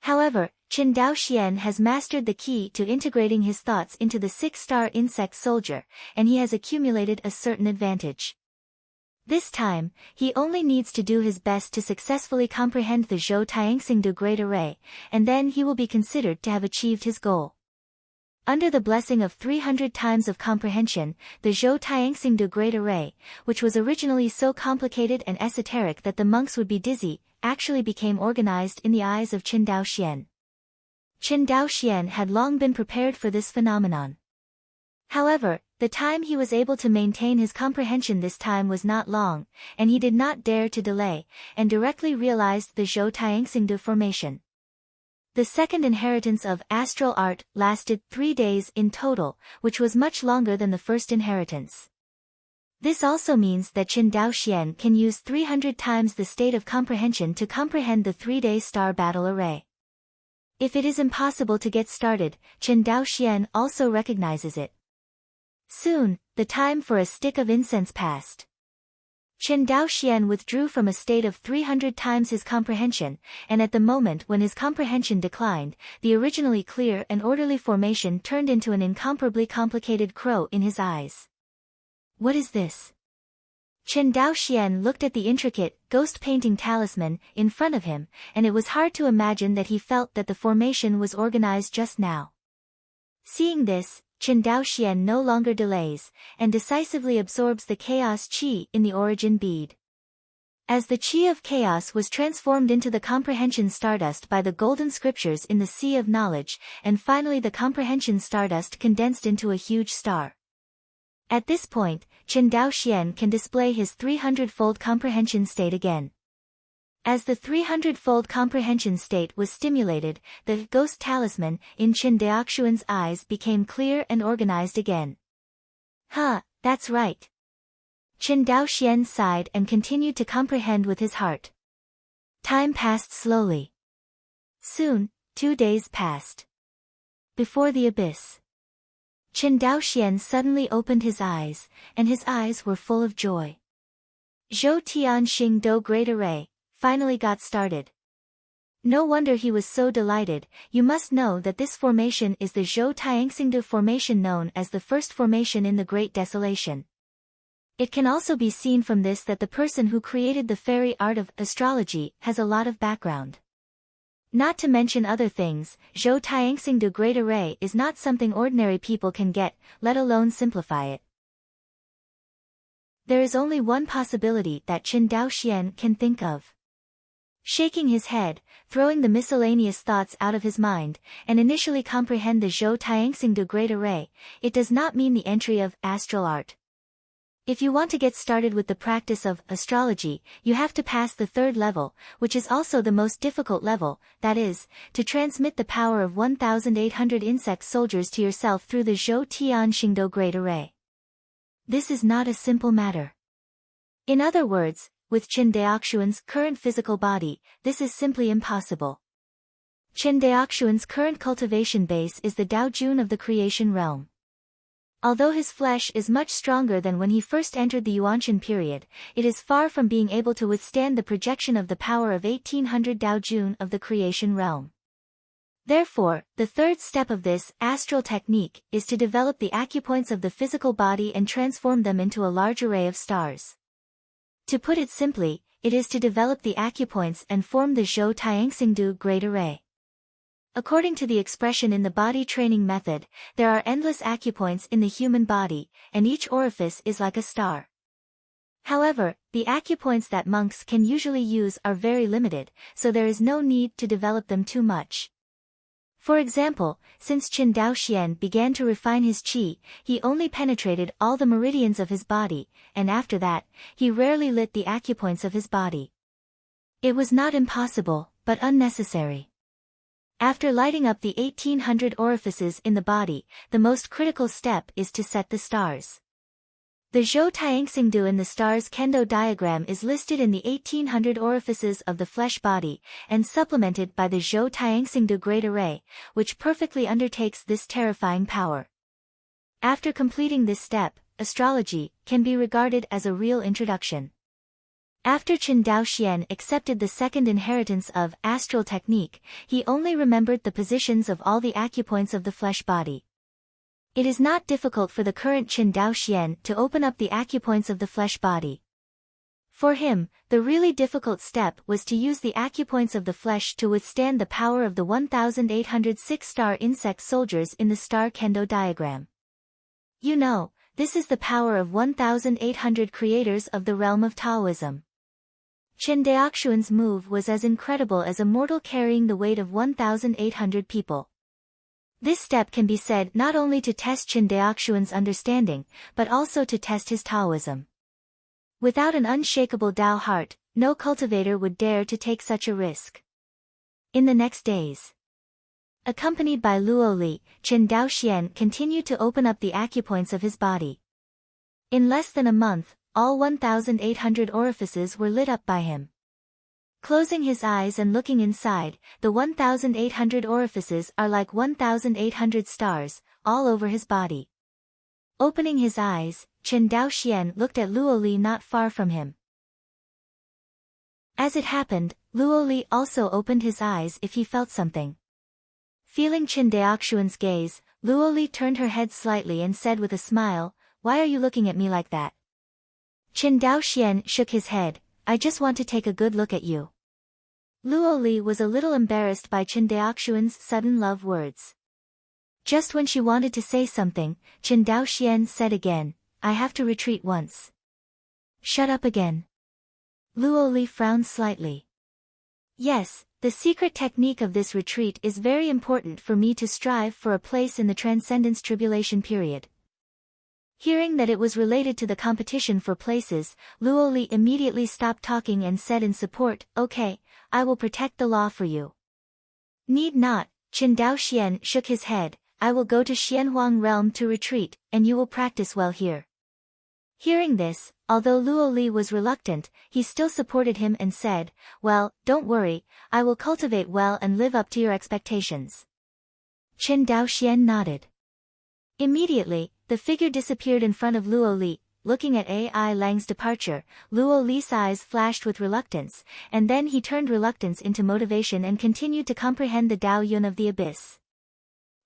However, Chen Daoxian has mastered the key to integrating his thoughts into the 6-star insect soldier, and he has accumulated a certain advantage. This time, he only needs to do his best to successfully comprehend the Zhou Taiyangxingdu Great Array, and then he will be considered to have achieved his goal. Under the blessing of 300 times of comprehension, the Zhou Taiyangxingdu Great Array, which was originally so complicated and esoteric that the monks would be dizzy, actually became organized in the eyes of Chen Daoxian. Chen Daoxian had long been prepared for this phenomenon. However, the time he was able to maintain his comprehension this time was not long, and he did not dare to delay, and directly realized the Zhou Taiyangxingdu formation. The second inheritance of astral art lasted 3 days in total, which was much longer than the first inheritance. This also means that Chen Daoxian can use 300 times the state of comprehension to comprehend the 3-day star battle array. If it is impossible to get started, Chen Daoxian also recognizes it. Soon, the time for a stick of incense passed. Chen Daoxian withdrew from a state of 300 times his comprehension, and at the moment when his comprehension declined, the originally clear and orderly formation turned into an incomparably complicated crow in his eyes. What is this? Chen Daoxian looked at the intricate, ghost-painting talisman in front of him, and it was hard to imagine that he felt that the formation was organized just now. Seeing this, Chen Daoxian no longer delays, and decisively absorbs the chaos qi in the origin bead. As the qi of chaos was transformed into the Comprehension stardust by the golden scriptures in the Sea of Knowledge, and finally the Comprehension stardust condensed into a huge star. At this point, Chen Daoxian can display his 300-fold comprehension state again. As the 300-fold comprehension state was stimulated, the ghost talisman in Chen Daoxian's eyes became clear and organized again. Huh, that's right. Chen Daoxian sighed and continued to comprehend with his heart. Time passed slowly. Soon, 2 days passed. Before the abyss. Chen Daoxian suddenly opened his eyes, and his eyes were full of joy. Zhou Tian Xing Do Great Array finally got started. No wonder he was so delighted. You must know that this formation is the Zhou Tianxingde formation, known as the first formation in the Great Desolation. It can also be seen from this that the person who created the fairy art of astrology has a lot of background. Not to mention other things, Zhou Tianxingde Great Array is not something ordinary people can get, let alone simplify it. There is only one possibility that Chen Daoxian can think of. Shaking his head, throwing the miscellaneous thoughts out of his mind, and initially comprehend the Zhou Tianxingde Great Array, it does not mean the entry of astral art. If you want to get started with the practice of astrology, you have to pass the 3rd level, which is also the most difficult level, that is, to transmit the power of 1,800 insect soldiers to yourself through the Zhou Tian Xingdo Great Array. This is not a simple matter. In other words, with Chen Daoxian's current physical body, this is simply impossible. Chen Daoxian's current cultivation base is the Daojun of the creation realm. Although his flesh is much stronger than when he first entered the Yuanshan period, it is far from being able to withstand the projection of the power of 1800 Daojun of the creation realm. Therefore, the 3rd step of this astral technique is to develop the acupoints of the physical body and transform them into a large array of stars. To put it simply, it is to develop the acupoints and form the Zhou Tianxingde Great Array. According to the expression in the body training method, there are endless acupoints in the human body, and each orifice is like a star. However, the acupoints that monks can usually use are very limited, so there is no need to develop them too much. For example, since Chen Daoxian began to refine his qi, he only penetrated all the meridians of his body, and after that, he rarely lit the acupoints of his body. It was not impossible, but unnecessary. After lighting up the 1800 orifices in the body, the most critical step is to set the stars. The Zhou Tianxingde in the stars kendo diagram is listed in the 1800 orifices of the flesh body, and supplemented by the Zhou Tianxingde Great Array, which perfectly undertakes this terrifying power. After completing this step, astrology can be regarded as a real introduction. After Chen Daoxian accepted the 2nd inheritance of astral technique, he only remembered the positions of all the acupoints of the flesh body. It is not difficult for the current Chen Daoxian to open up the acupoints of the flesh body. For him, the really difficult step was to use the acupoints of the flesh to withstand the power of the 1,806 star insect soldiers in the star kendo diagram. You know, this is the power of 1,800 creators of the realm of Taoism. Chen Daoxian's move was as incredible as a mortal carrying the weight of 1,800 people. This step can be said not only to test Chen Daoxian's understanding, but also to test his Taoism. Without an unshakable Tao heart, no cultivator would dare to take such a risk. In the next days, accompanied by Luo Li, Chen Daoxian continued to open up the acupoints of his body. In less than a month, all 1,800 orifices were lit up by him. Closing his eyes and looking inside, the 1,800 orifices are like 1,800 stars, all over his body. Opening his eyes, Chen Daoxian looked at Luo Li not far from him. As it happened, Luo Li also opened his eyes if he felt something. Feeling Chen Daoxian's gaze, Luo Li turned her head slightly and said with a smile, "Why are you looking at me like that?" Qin Daoxian shook his head. I just want to take a good look at you. Luo Li was a little embarrassed by Qin Daoxuan's sudden love words. Just when she wanted to say something, Qin Daoxian said again, I have to retreat once. Shut up again. Luo Li frowned slightly. Yes, the secret technique of this retreat is very important for me to strive for a place in the Transcendence Tribulation period. Hearing that it was related to the competition for places, Luo Li immediately stopped talking and said in support, Okay, I will protect the law for you. Need not, Qin Daoxian shook his head, I will go to Xianhuang realm to retreat, and you will practice well here. Hearing this, although Luo Li was reluctant, he still supported him and said, Well, don't worry, I will cultivate well and live up to your expectations. Qin Daoxian nodded. Immediately, the figure disappeared in front of Luo Li. Looking at Ai Lang's departure, Luo Li's eyes flashed with reluctance, and then he turned reluctance into motivation and continued to comprehend the Dao Yun of the abyss.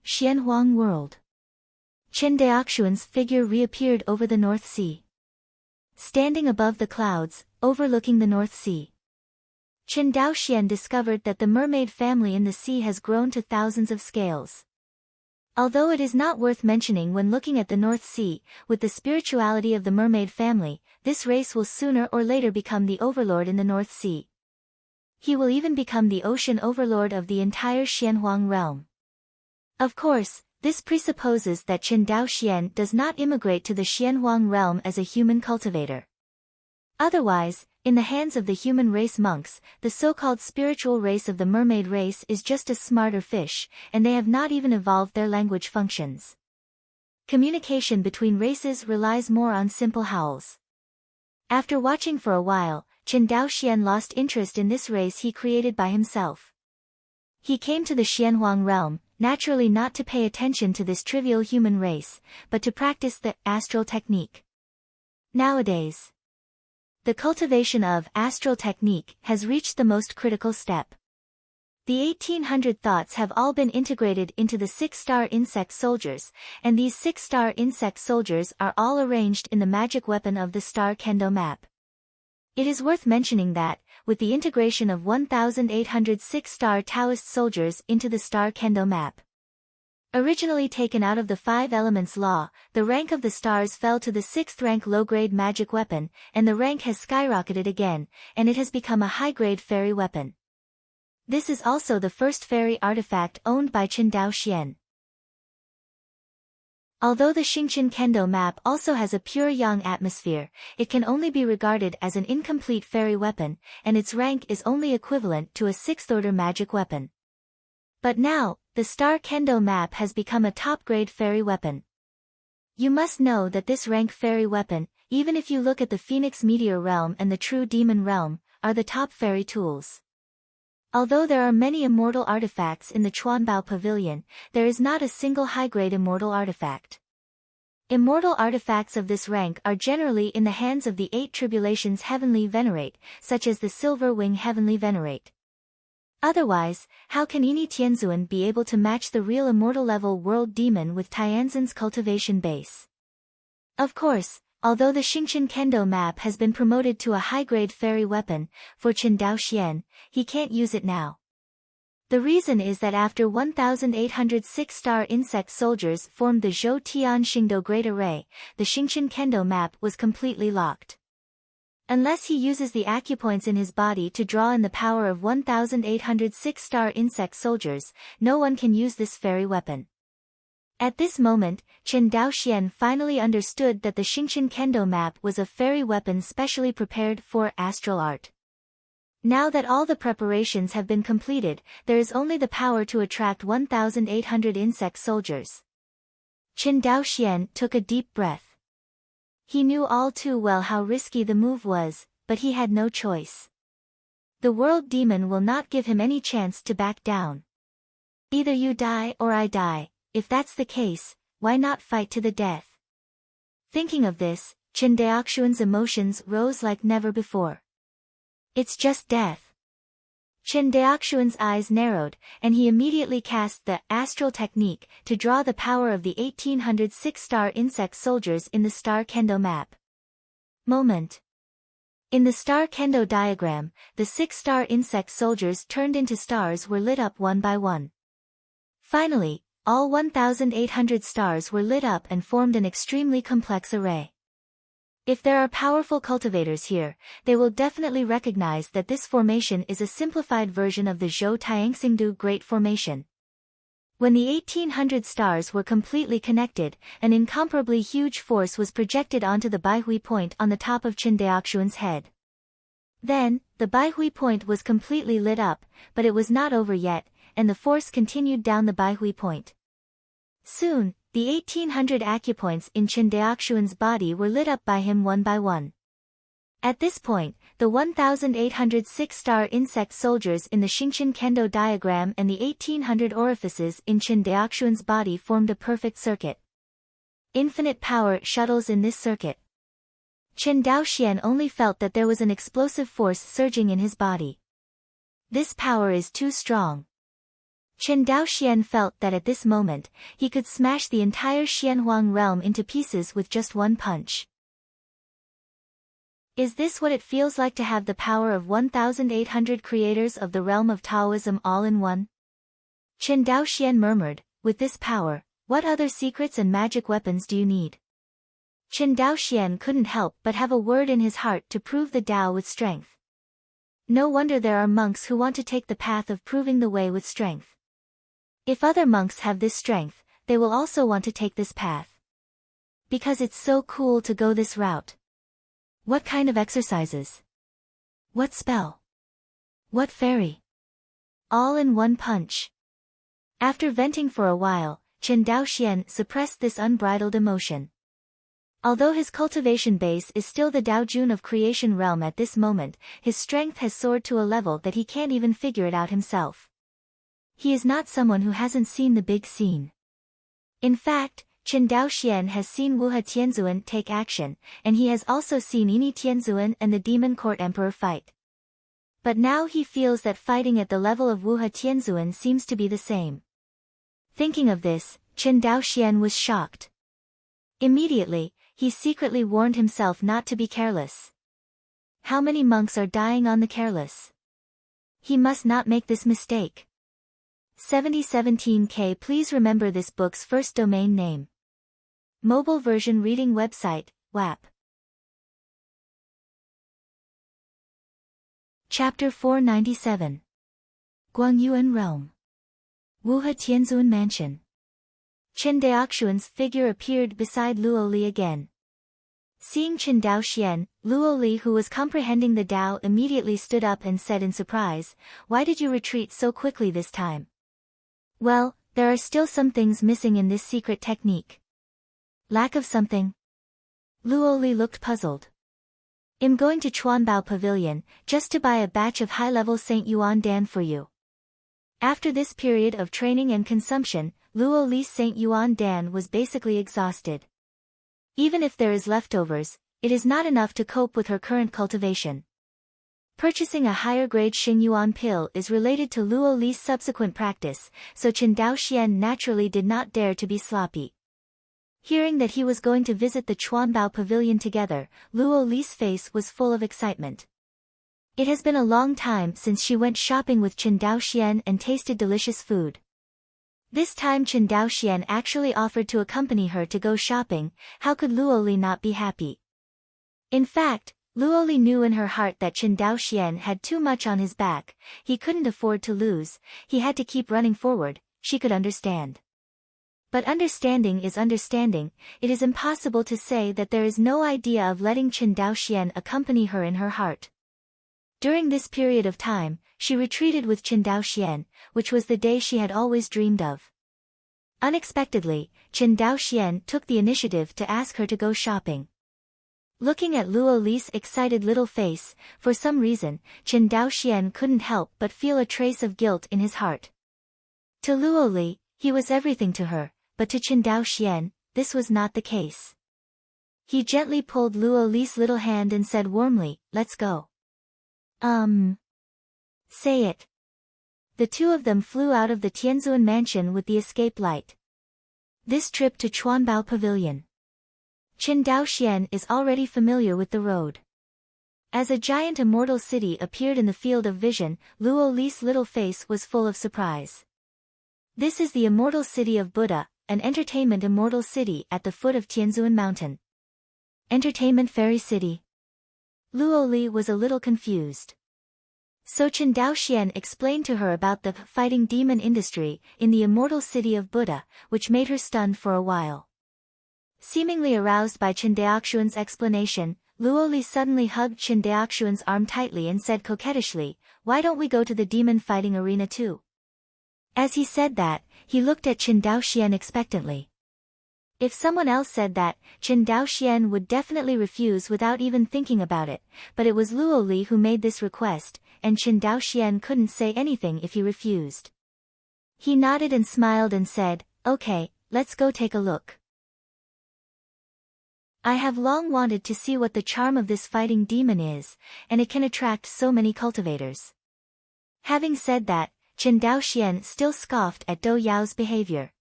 Xianhuang world. Qin Daoxuan's figure reappeared over the North Sea. Standing above the clouds, overlooking the North Sea, Qin Daoxian discovered that the mermaid family in the sea has grown to thousands of scales. Although it is not worth mentioning when looking at the North Sea, with the spirituality of the mermaid family, this race will sooner or later become the overlord in the North Sea. He will even become the ocean overlord of the entire Xianhuang realm. Of course, this presupposes that Qin Daoxian does not immigrate to the Xianhuang realm as a human cultivator. Otherwise, in the hands of the human race monks, the so-called spiritual race of the mermaid race is just a smarter fish, and they have not even evolved their language functions. Communication between races relies more on simple howls. After watching for a while, Qin Daoxian lost interest in this race he created by himself. He came to the Xianhuang realm, naturally not to pay attention to this trivial human race, but to practice the astral technique. Nowadays, the cultivation of astral technique has reached the most critical step. The 1800 thoughts have all been integrated into the 6-star insect soldiers, and these 6-star insect soldiers are all arranged in the magic weapon of the star kendo map. It is worth mentioning that, with the integration of 1,800 6-star Taoist soldiers into the star kendo map, originally taken out of the 5 elements law, the rank of the stars fell to the 6th rank low-grade magic weapon, and the rank has skyrocketed again, and it has become a high-grade fairy weapon. This is also the first fairy artifact owned by Qin Daoxian. Although the Xingqian Kendo map also has a pure yang atmosphere, it can only be regarded as an incomplete fairy weapon, and its rank is only equivalent to a 6th-order magic weapon. But now, the Star Kendo map has become a top-grade fairy weapon. You must know that this rank fairy weapon, even if you look at the Phoenix Meteor Realm and the True Demon Realm, are the top fairy tools. Although there are many immortal artifacts in the Chuanbao Pavilion, there is not a single high-grade immortal artifact. Immortal artifacts of this rank are generally in the hands of the 8 Tribulations Heavenly Venerate, such as the Silver Wing Heavenly Venerate. Otherwise, how can Ini Tianzuan be able to match the real immortal level World Demon with Tianzan's cultivation base? Of course, although the Xingqian Kendo map has been promoted to a high-grade fairy weapon, for Qin Daoxian, he can't use it now. The reason is that after 1,800 6-star insect soldiers formed the Zhou Tian Xingdou Great Array, the Xingqian Kendo map was completely locked. Unless he uses the acupoints in his body to draw in the power of 1,800 6-star insect soldiers, no one can use this fairy weapon. At this moment, Qin Daoxian finally understood that the Xingqian Kendo map was a fairy weapon specially prepared for astral art. Now that all the preparations have been completed, there is only the power to attract 1,800 insect soldiers. Qin Daoxian took a deep breath. He knew all too well how risky the move was, but he had no choice. The World Demon will not give him any chance to back down. Either you die or I die. If that's the case, why not fight to the death? Thinking of this, Qin Daoxuan's emotions rose like never before. It's just death. Qin Daoxuan's eyes narrowed, and he immediately cast the astral technique to draw the power of the 1,800 6-star insect soldiers in the Star Kendo map. Moment. In the star kendo diagram, the 6-star insect soldiers turned into stars were lit up one by one. Finally, all 1,800 stars were lit up and formed an extremely complex array. If there are powerful cultivators here, they will definitely recognize that this formation is a simplified version of the Zhou Tianxingdu Great Formation. When the 1,800 stars were completely connected, an incomparably huge force was projected onto the Baihui point on the top of Qin Daoxuan's head. Then, the Baihui point was completely lit up, but it was not over yet, and the force continued down the Baihui point. Soon, the 1,800 acupoints in Qin Daoxuan's body were lit up by him one by one. At this point, the 1,806 star insect soldiers in the Xingqian Kendo diagram and the 1,800 orifices in Qin Daoxuan's body formed a perfect circuit. Infinite power shuttles in this circuit. Qin Daoxian only felt that there was an explosive force surging in his body. This power is too strong. Qin Daoxian felt that at this moment, he could smash the entire Xianhuang realm into pieces with just one punch. Is this what it feels like to have the power of 1,800 creators of the realm of Taoism all in one? Qin Daoxian murmured, with this power, what other secrets and magic weapons do you need? Qin Daoxian couldn't help but have a word in his heart to prove the Tao with strength. No wonder there are monks who want to take the path of proving the way with strength. If other monks have this strength, they will also want to take this path. Because it's so cool to go this route. What kind of exercises? What spell? What fairy? All in one punch. After venting for a while, Qin Daoxian suppressed this unbridled emotion. Although his cultivation base is still the Daojun of creation realm at this moment, his strength has soared to a level that he can't even figure it out himself. He is not someone who hasn't seen the big scene. In fact, Qin Daoxian has seen Wuhe Tianzuan take action, and he has also seen Yini Tianzuan and the Demon Court Emperor fight. But now he feels that fighting at the level of Wuhe Tianzuan seems to be the same. Thinking of this, Qin Daoxian was shocked. Immediately, he secretly warned himself not to be careless. How many monks are dying on the careless? He must not make this mistake. 7017K. Please remember this book's first domain name. Mobile version reading website, WAP. Chapter 497. Guangyuan Realm. Wuhe Tianzuan Mansion. Qin Daoxuan's figure appeared beside Luo Li again. Seeing Qin Daoxian, Luo Li, who was comprehending the Tao, immediately stood up and said in surprise, "Why did you retreat so quickly this time?" "Well, there are still some things missing in this secret technique." "Lack of something?" Luo Li looked puzzled. "I'm going to Chuanbao Pavilion, just to buy a batch of high-level St. Yuan Dan for you." After this period of training and consumption, Luo Li's St. Yuan Dan was basically exhausted. Even if there is leftovers, it is not enough to cope with her current cultivation. Purchasing a higher-grade Xingyuan pill is related to Luo Li's subsequent practice, so Qin Daoxian naturally did not dare to be sloppy. Hearing that he was going to visit the Chuanbao Pavilion together, Luo Li's face was full of excitement. It has been a long time since she went shopping with Qin Daoxian and tasted delicious food. This time Qin Daoxian actually offered to accompany her to go shopping. How could Luo Li not be happy? In fact, Luo Li knew in her heart that Qin Daoxian had too much on his back, he couldn't afford to lose, he had to keep running forward. She could understand. But understanding is understanding, it is impossible to say that there is no idea of letting Qin Daoxian accompany her in her heart. During this period of time, she retreated with Qin Daoxian, which was the day she had always dreamed of. Unexpectedly, Qin Daoxian took the initiative to ask her to go shopping. Looking at Luo Li's excited little face, for some reason, Qin Daoxian couldn't help but feel a trace of guilt in his heart. To Luo Li, he was everything to her, but to Qin Daoxian, this was not the case. He gently pulled Luo Li's little hand and said warmly, "Let's go." Say it. The two of them flew out of the Tianzuan mansion with the escape light. This trip to Chuanbao Pavilion. Qin Daoxian is already familiar with the road. As a giant immortal city appeared in the field of vision, Luo Li's little face was full of surprise. This is the immortal city of Buddha, an entertainment immortal city at the foot of Tianzuan Mountain. Entertainment Fairy City. Luo Li was a little confused. So Qin Daoxian explained to her about the fighting demon industry in the immortal city of Buddha, which made her stunned for a while. Seemingly aroused by Qin Daoxian's explanation, Luo Li suddenly hugged Qin Daoxian's arm tightly and said coquettishly, "Why don't we go to the demon fighting arena too?" As he said that, he looked at Qin Daoxian expectantly. If someone else said that, Qin Daoxian would definitely refuse without even thinking about it, but it was Luo Li who made this request, and Qin Daoxian couldn't say anything if he refused. He nodded and smiled and said, "Okay, let's go take a look. I have long wanted to see what the charm of this fighting demon is, and it can attract so many cultivators." Having said that, Qin Daoxian still scoffed at Dou Yao's behavior.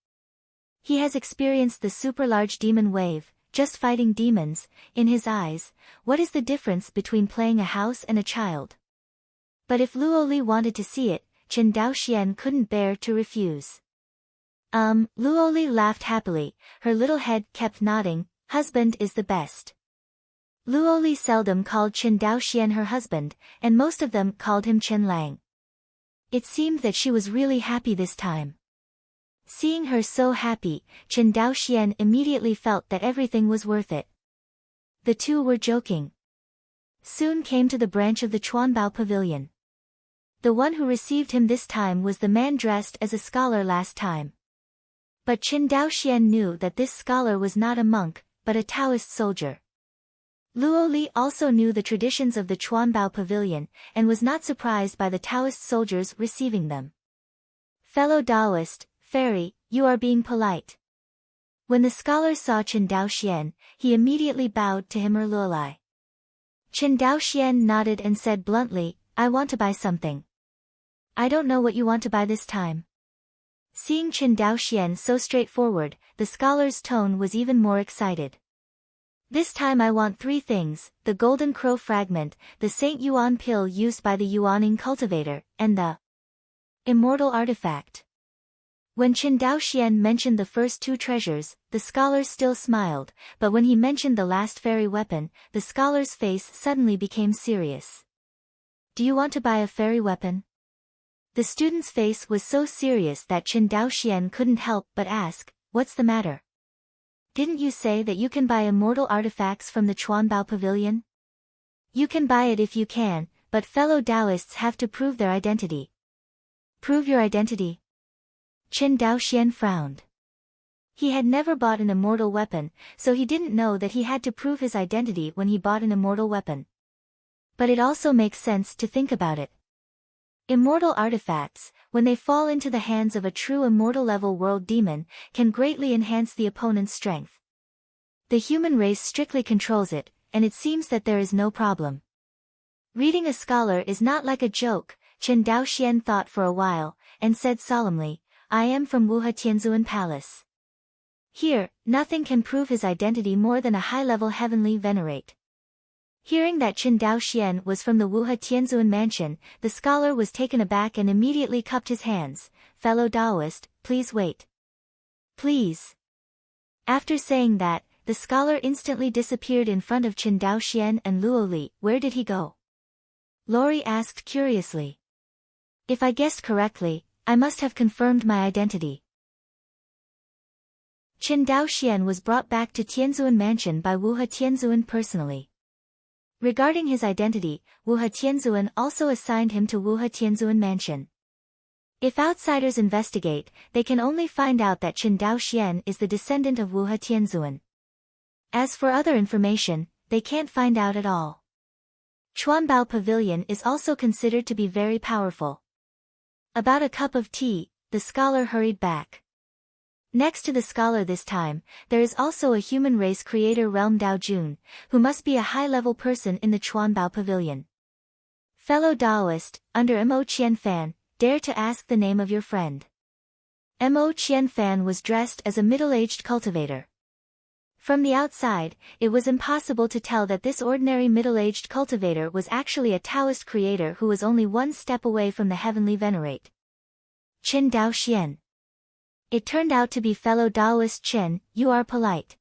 He has experienced the super-large demon wave, just fighting demons. In his eyes, what is the difference between playing a house and a child? But if Luo Li wanted to see it, Qin Daoxian couldn't bear to refuse. Luo Li laughed happily, her little head kept nodding. Husband is the best. Luo Li seldom called Qin Daoxian her husband, and most of them called him Chen Lang. It seemed that she was really happy this time. Seeing her so happy, Qin Daoxian immediately felt that everything was worth it. The two were joking. Soon came to the branch of the Chuanbao Pavilion. The one who received him this time was the man dressed as a scholar last time. But Qin Daoxian knew that this scholar was not a monk, but a Taoist soldier. Luo Li also knew the traditions of the Chuanbao Pavilion, and was not surprised by the Taoist soldiers receiving them. "Fellow Taoist, fairy, you are being polite." When the scholar saw Qin Daoxian, he immediately bowed to him. Luolai. Qin Daoxian nodded and said bluntly, "I want to buy something." "I don't know what you want to buy this time." Seeing Qin Daoxian so straightforward, the scholar's tone was even more excited. "This time I want 3 things, the golden crow fragment, the Saint Yuan pill used by the Yuaning cultivator, and the immortal artifact." When Qin Daoxian mentioned the first 2 treasures, the scholar still smiled, but when he mentioned the last fairy weapon, the scholar's face suddenly became serious. "Do you want to buy a fairy weapon?" The student's face was so serious that Qin Daoxian couldn't help but ask, "What's the matter? Didn't you say that you can buy immortal artifacts from the Chuanbao Pavilion?" "You can buy it if you can, but fellow Taoists have to prove their identity." "Prove your identity?" Qin Daoxian frowned. He had never bought an immortal weapon, so he didn't know that he had to prove his identity when he bought an immortal weapon. But it also makes sense to think about it. Immortal artifacts, when they fall into the hands of a true immortal-level world demon, can greatly enhance the opponent's strength. The human race strictly controls it, and it seems that there is no problem. Reading a scholar is not like a joke, Qin Daoxian thought for a while, and said solemnly, "I am from Wuhe Tianzuan Palace. Here, nothing can prove his identity more than a high-level heavenly venerate." Hearing that Qin Daoxian was from the Wuhe Tianzuan mansion, the scholar was taken aback and immediately cupped his hands. "Fellow Taoist, please wait. Please." After saying that, the scholar instantly disappeared in front of Qin Daoxian and Luo Li. "Where did he go?" Lori asked curiously. "If I guessed correctly, I must have confirmed my identity." Qin Daoxian was brought back to Tianzuan mansion by Wuhe Tianzuan personally. Regarding his identity, Wuhe Tianzuan also assigned him to Wuhe Tianzuan mansion. If outsiders investigate, they can only find out that Qin Daoxian is the descendant of Wuhe Tianzuan. As for other information, they can't find out at all. Chuanbao Pavilion is also considered to be very powerful. About a cup of tea, the scholar hurried back. Next to the scholar this time, there is also a human race creator Realm Dao Jun, who must be a high-level person in the Chuanbao Pavilion. "Fellow Taoist, under Mo Qianfan, dare to ask the name of your friend." Mo Qianfan was dressed as a middle-aged cultivator. From the outside, it was impossible to tell that this ordinary middle-aged cultivator was actually a Taoist creator who was only one step away from the heavenly venerate. Qin Dao Xian. It turned out to be fellow Taoist Chen. You are polite.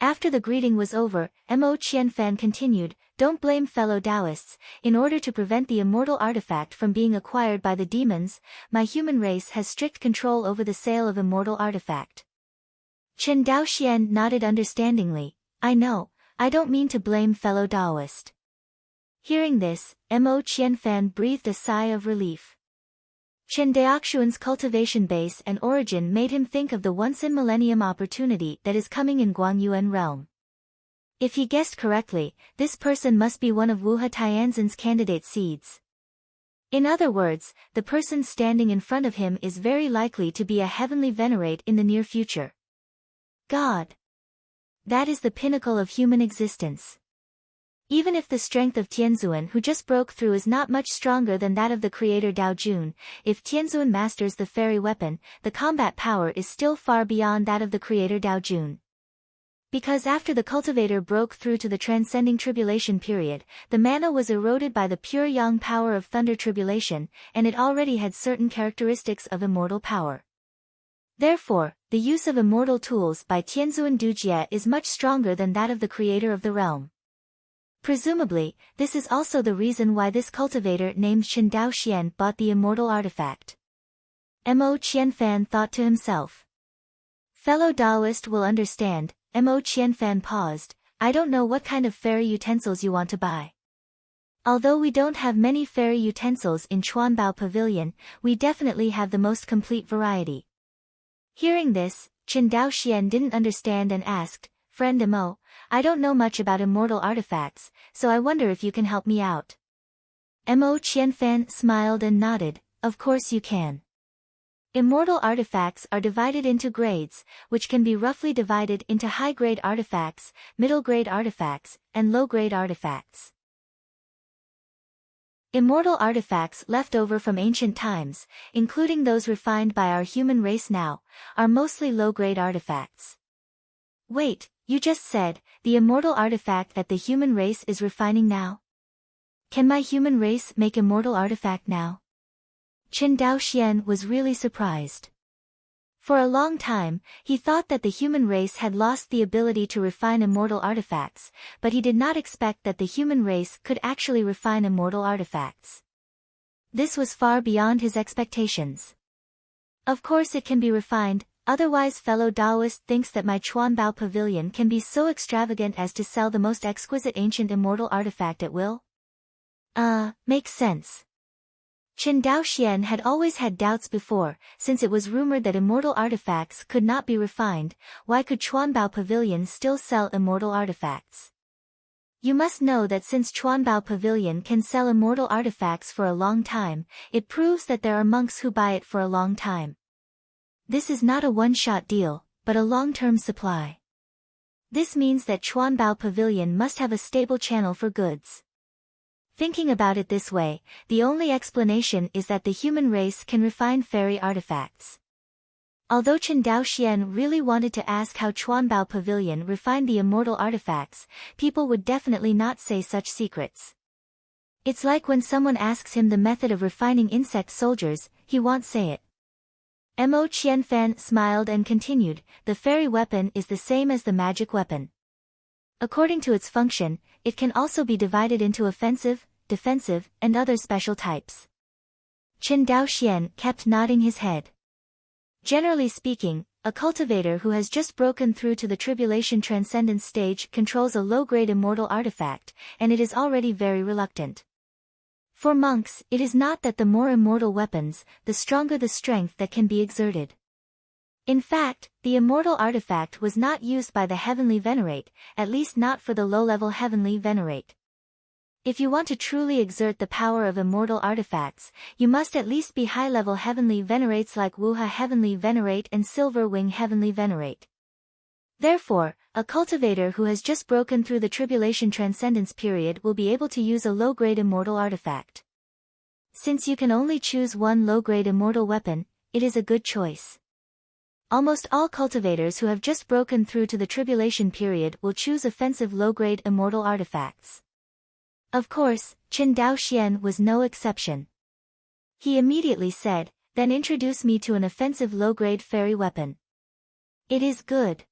After the greeting was over, Mo Qianfan continued, don't blame fellow Taoists. In order to prevent the immortal artifact from being acquired by the demons, my human race has strict control over the sale of immortal artifact. Chen Daoxian nodded understandingly. I know, I don't mean to blame fellow Taoist. Hearing this, Mo Qianfan breathed a sigh of relief. Chen Daoxuan's cultivation base and origin made him think of the once-in-millennium opportunity that is coming in Guangyuan realm. If he guessed correctly, this person must be one of Wuha Tianzhen's candidate seeds. In other words, the person standing in front of him is very likely to be a heavenly venerate in the near future. God. That is the pinnacle of human existence. Even if the strength of Tianzuan who just broke through is not much stronger than that of the creator Dao Jun, if Tianzuan masters the fairy weapon, the combat power is still far beyond that of the creator Dao Jun. Because after the cultivator broke through to the transcending tribulation period, the mana was eroded by the pure yang power of thunder tribulation, and it already had certain characteristics of immortal power. Therefore, the use of immortal tools by Tianzuan Dujie is much stronger than that of the creator of the realm. Presumably, this is also the reason why this cultivator named Qin Daoxian bought the immortal artifact. Mo Qianfan thought to himself. Fellow Taoist will understand. Mo Qianfan paused. I don't know what kind of fairy utensils you want to buy. Although we don't have many fairy utensils in Chuanbao Pavilion, we definitely have the most complete variety. Hearing this, Qin Daoxian didn't understand and asked, Friend Mo, I don't know much about immortal artifacts, so I wonder if you can help me out. Mo Qianfan smiled and nodded, of course you can. Immortal artifacts are divided into grades, which can be roughly divided into high-grade artifacts, middle-grade artifacts, and low-grade artifacts. Immortal artifacts left over from ancient times, including those refined by our human race now, are mostly low-grade artifacts. Wait, you just said, the immortal artifact that the human race is refining now? Can my human race make immortal artifact now? Qin Daoxian was really surprised. For a long time, he thought that the human race had lost the ability to refine immortal artifacts, but he did not expect that the human race could actually refine immortal artifacts. This was far beyond his expectations. Of course it can be refined, otherwise fellow Taoist thinks that my Chuanbao Pavilion can be so extravagant as to sell the most exquisite ancient immortal artifact at will? Makes sense. Qin Daoxian had always had doubts before, since it was rumored that immortal artifacts could not be refined. Why could Chuanbao Pavilion still sell immortal artifacts? You must know that since Chuanbao Pavilion can sell immortal artifacts for a long time, it proves that there are monks who buy it for a long time. This is not a one-shot deal, but a long-term supply. This means that Chuanbao Pavilion must have a stable channel for goods. Thinking about it this way, the only explanation is that the human race can refine fairy artifacts. Although Qin Daoxian really wanted to ask how Chuanbao Pavilion refined the immortal artifacts, people would definitely not say such secrets. It's like when someone asks him the method of refining insect soldiers, he won't say it. Mo Qianfan smiled and continued, the fairy weapon is the same as the magic weapon. According to its function, it can also be divided into offensive, defensive, and other special types. Qin Daoxian kept nodding his head. Generally speaking, a cultivator who has just broken through to the tribulation transcendence stage controls a low-grade immortal artifact, and it is already very reluctant. For monks, it is not that the more immortal weapons, the stronger the strength that can be exerted. In fact, the immortal artifact was not used by the heavenly venerate, at least not for the low-level heavenly venerate. If you want to truly exert the power of immortal artifacts, you must at least be high-level heavenly venerates like Wuha Heavenly Venerate and Silver Wing Heavenly Venerate. Therefore, a cultivator who has just broken through the tribulation transcendence period will be able to use a low-grade immortal artifact. Since you can only choose one low-grade immortal weapon, it is a good choice. Almost all cultivators who have just broken through to the tribulation period will choose offensive low-grade immortal artifacts. Of course, Qin Daoxian was no exception. He immediately said, "Then introduce me to an offensive low-grade fairy weapon." "It is good."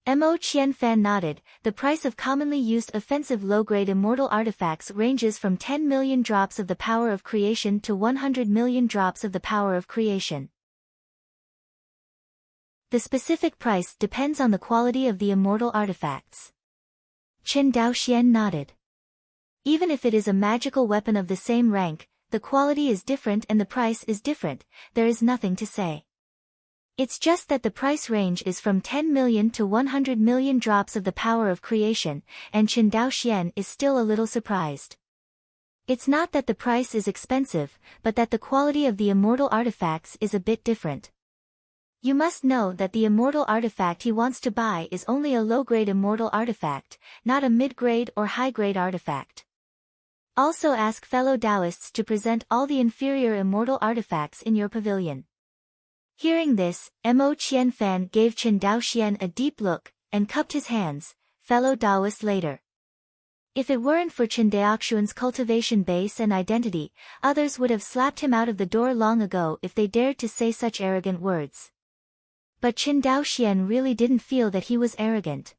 Mo Qianfan nodded. The price of commonly used offensive low-grade immortal artifacts ranges from 10 million drops of the power of creation to 100 million drops of the power of creation. The specific price depends on the quality of the immortal artifacts. Qin Daoxian nodded. Even if it is a magical weapon of the same rank, the quality is different and the price is different, there is nothing to say. It's just that the price range is from 10 million to 100 million drops of the power of creation, and Qin Daoxian is still a little surprised. It's not that the price is expensive, but that the quality of the immortal artifacts is a bit different. You must know that the immortal artifact he wants to buy is only a low-grade immortal artifact, not a mid-grade or high-grade artifact. Also ask fellow Taoists to present all the inferior immortal artifacts in your pavilion. Hearing this, Mo Qianfan gave Qin Daoxian a deep look, and cupped his hands. Fellow Taoist later. If it weren't for Qin Daoxian's cultivation base and identity, others would have slapped him out of the door long ago if they dared to say such arrogant words. But Qin Daoxian really didn't feel that he was arrogant.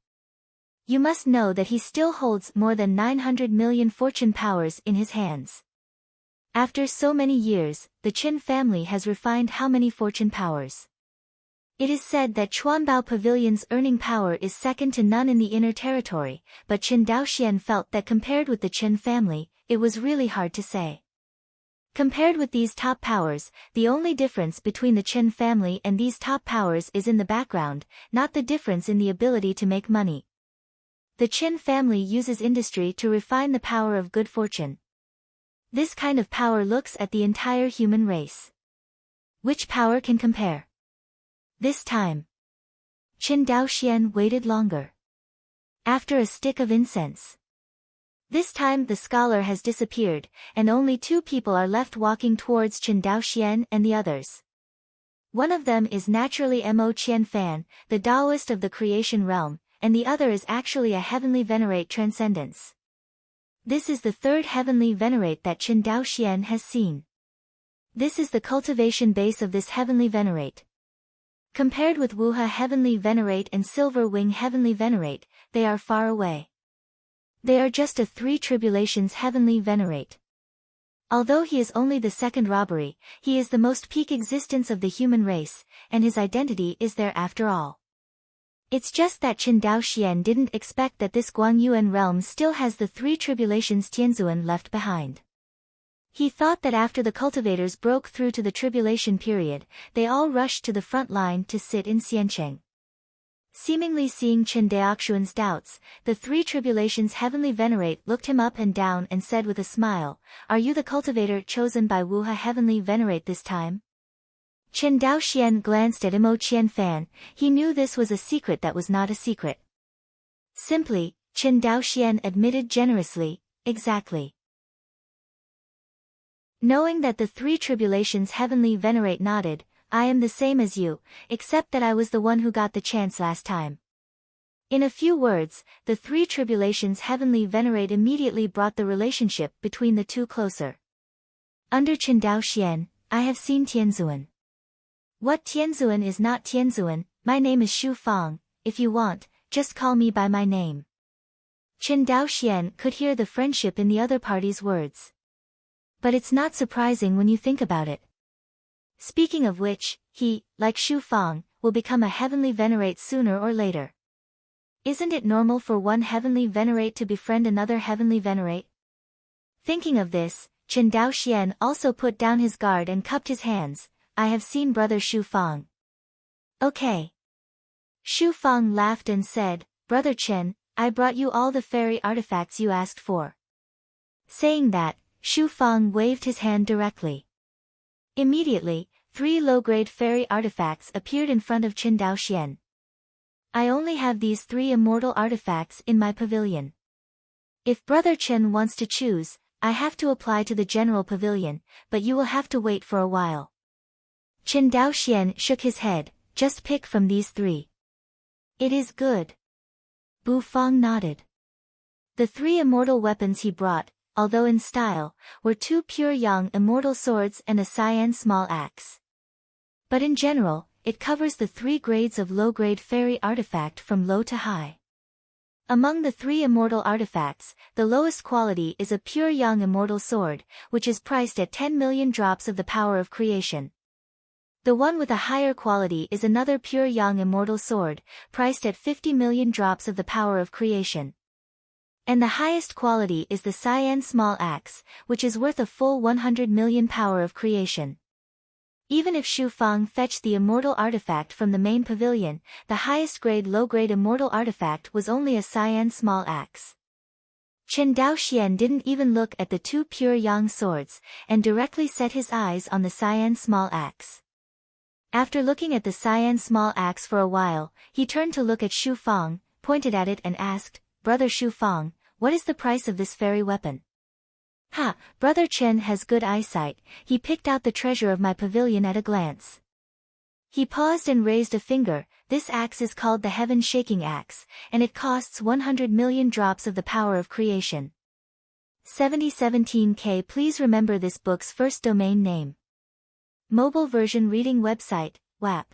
You must know that he still holds more than 900 million fortune powers in his hands. After so many years, the Qin family has refined how many fortune powers. It is said that Chuanbao Pavilion's earning power is second to none in the inner territory, but Qin Daoxian felt that compared with the Qin family, it was really hard to say. Compared with these top powers, the only difference between the Qin family and these top powers is in the background, not the difference in the ability to make money. The Qin family uses industry to refine the power of good fortune. This kind of power looks at the entire human race. Which power can compare? This time, Qin Daoxian waited longer. After a stick of incense. This time the scholar has disappeared, and only two people are left walking towards Qin Daoxian and the others. One of them is naturally Mo Qianfan, the Taoist of the creation realm, and the other is actually a heavenly venerate transcendence. This is the third heavenly venerate that Qin Daoxian has seen. This is the cultivation base of this heavenly venerate. Compared with Wuha heavenly venerate and Silver Wing heavenly venerate, they are far away. They are just a three tribulations heavenly venerate. Although he is only the second robbery, he is the most peak existence of the human race, and his identity is there after all. It's just that Qin Daoxian didn't expect that this Guangyuan realm still has the three tribulations Tianzuan left behind. He thought that after the cultivators broke through to the tribulation period, they all rushed to the front line to sit in Xiancheng. Seemingly seeing Qin Daoxian's doubts, the three tribulations heavenly venerate looked him up and down and said with a smile, "Are you the cultivator chosen by Wuha heavenly venerate this time?" Qin Daoxian glanced at Mo Qianfan. He knew this was a secret that was not a secret. Simply, Qin Daoxian admitted generously, "Exactly." Knowing that the three tribulations heavenly venerate nodded, "I am the same as you, except that I was the one who got the chance last time." In a few words, the three tribulations heavenly venerate immediately brought the relationship between the two closer. Under Qin Daoxian, I have seen Tianzuan. What Tianzuan is not Tianzuan, my name is Shu Fang, if you want, just call me by my name. Qin Daoxian could hear the friendship in the other party's words. But it's not surprising when you think about it. Speaking of which, he, like Shu Fang, will become a heavenly venerate sooner or later. Isn't it normal for one heavenly venerate to befriend another heavenly venerate? Thinking of this, Qin Daoxian also put down his guard and cupped his hands. "I have seen brother Shu Fang." "Okay." Shu Fang laughed and said, "Brother Qin, I brought you all the fairy artifacts you asked for." Saying that, Shu Fang waved his hand directly. Immediately, three low-grade fairy artifacts appeared in front of Qin Daoxian. "I only have these three immortal artifacts in my pavilion. If Brother Qin wants to choose, I have to apply to the general pavilion, but you will have to wait for a while." Qin Daoxian shook his head. just pick from these three. It is good. Bu Fang nodded. The three immortal weapons he brought, although in style, were two pure young immortal swords and a cyan small axe. But in general, it covers the three grades of low-grade fairy artifact from low to high. Among the three immortal artifacts, the lowest quality is a pure young immortal sword, which is priced at 10 million drops of the power of creation. The one with a higher quality is another pure young immortal sword, priced at 50 million drops of the power of creation. And the highest quality is the cyan small axe, which is worth a full 100 million power of creation. Even if Xu Fang fetched the immortal artifact from the main pavilion, the highest grade low-grade immortal artifact was only a cyan small axe. Chen Daoxian didn't even look at the two pure yang swords, and directly set his eyes on the cyan small axe. After looking at the cyan small axe for a while, he turned to look at Xu Fang, pointed at it and asked, "Brother Xu Fang, what is the price of this fairy weapon?" "Ha, Brother Chen has good eyesight, he picked out the treasure of my pavilion at a glance." He paused and raised a finger. "This axe is called the Heaven-Shaking Axe, and it costs 100 million drops of the power of creation. 7017K. Please remember this book's first domain name. Mobile version reading website, WAP.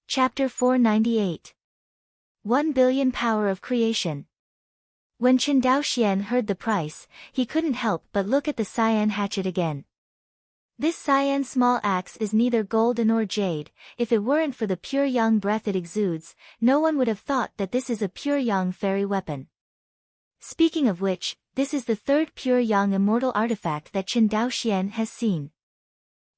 Chapter 498. 1 billion power of creation. When Chen Daoxian heard the price, he couldn't help but look at the cyan hatchet again. This cyan small axe is neither gold nor jade. If it weren't for the pure yang breath it exudes, no one would have thought that this is a pure yang fairy weapon. Speaking of which, this is the third pure yang immortal artifact that Chen Daoxian has seen.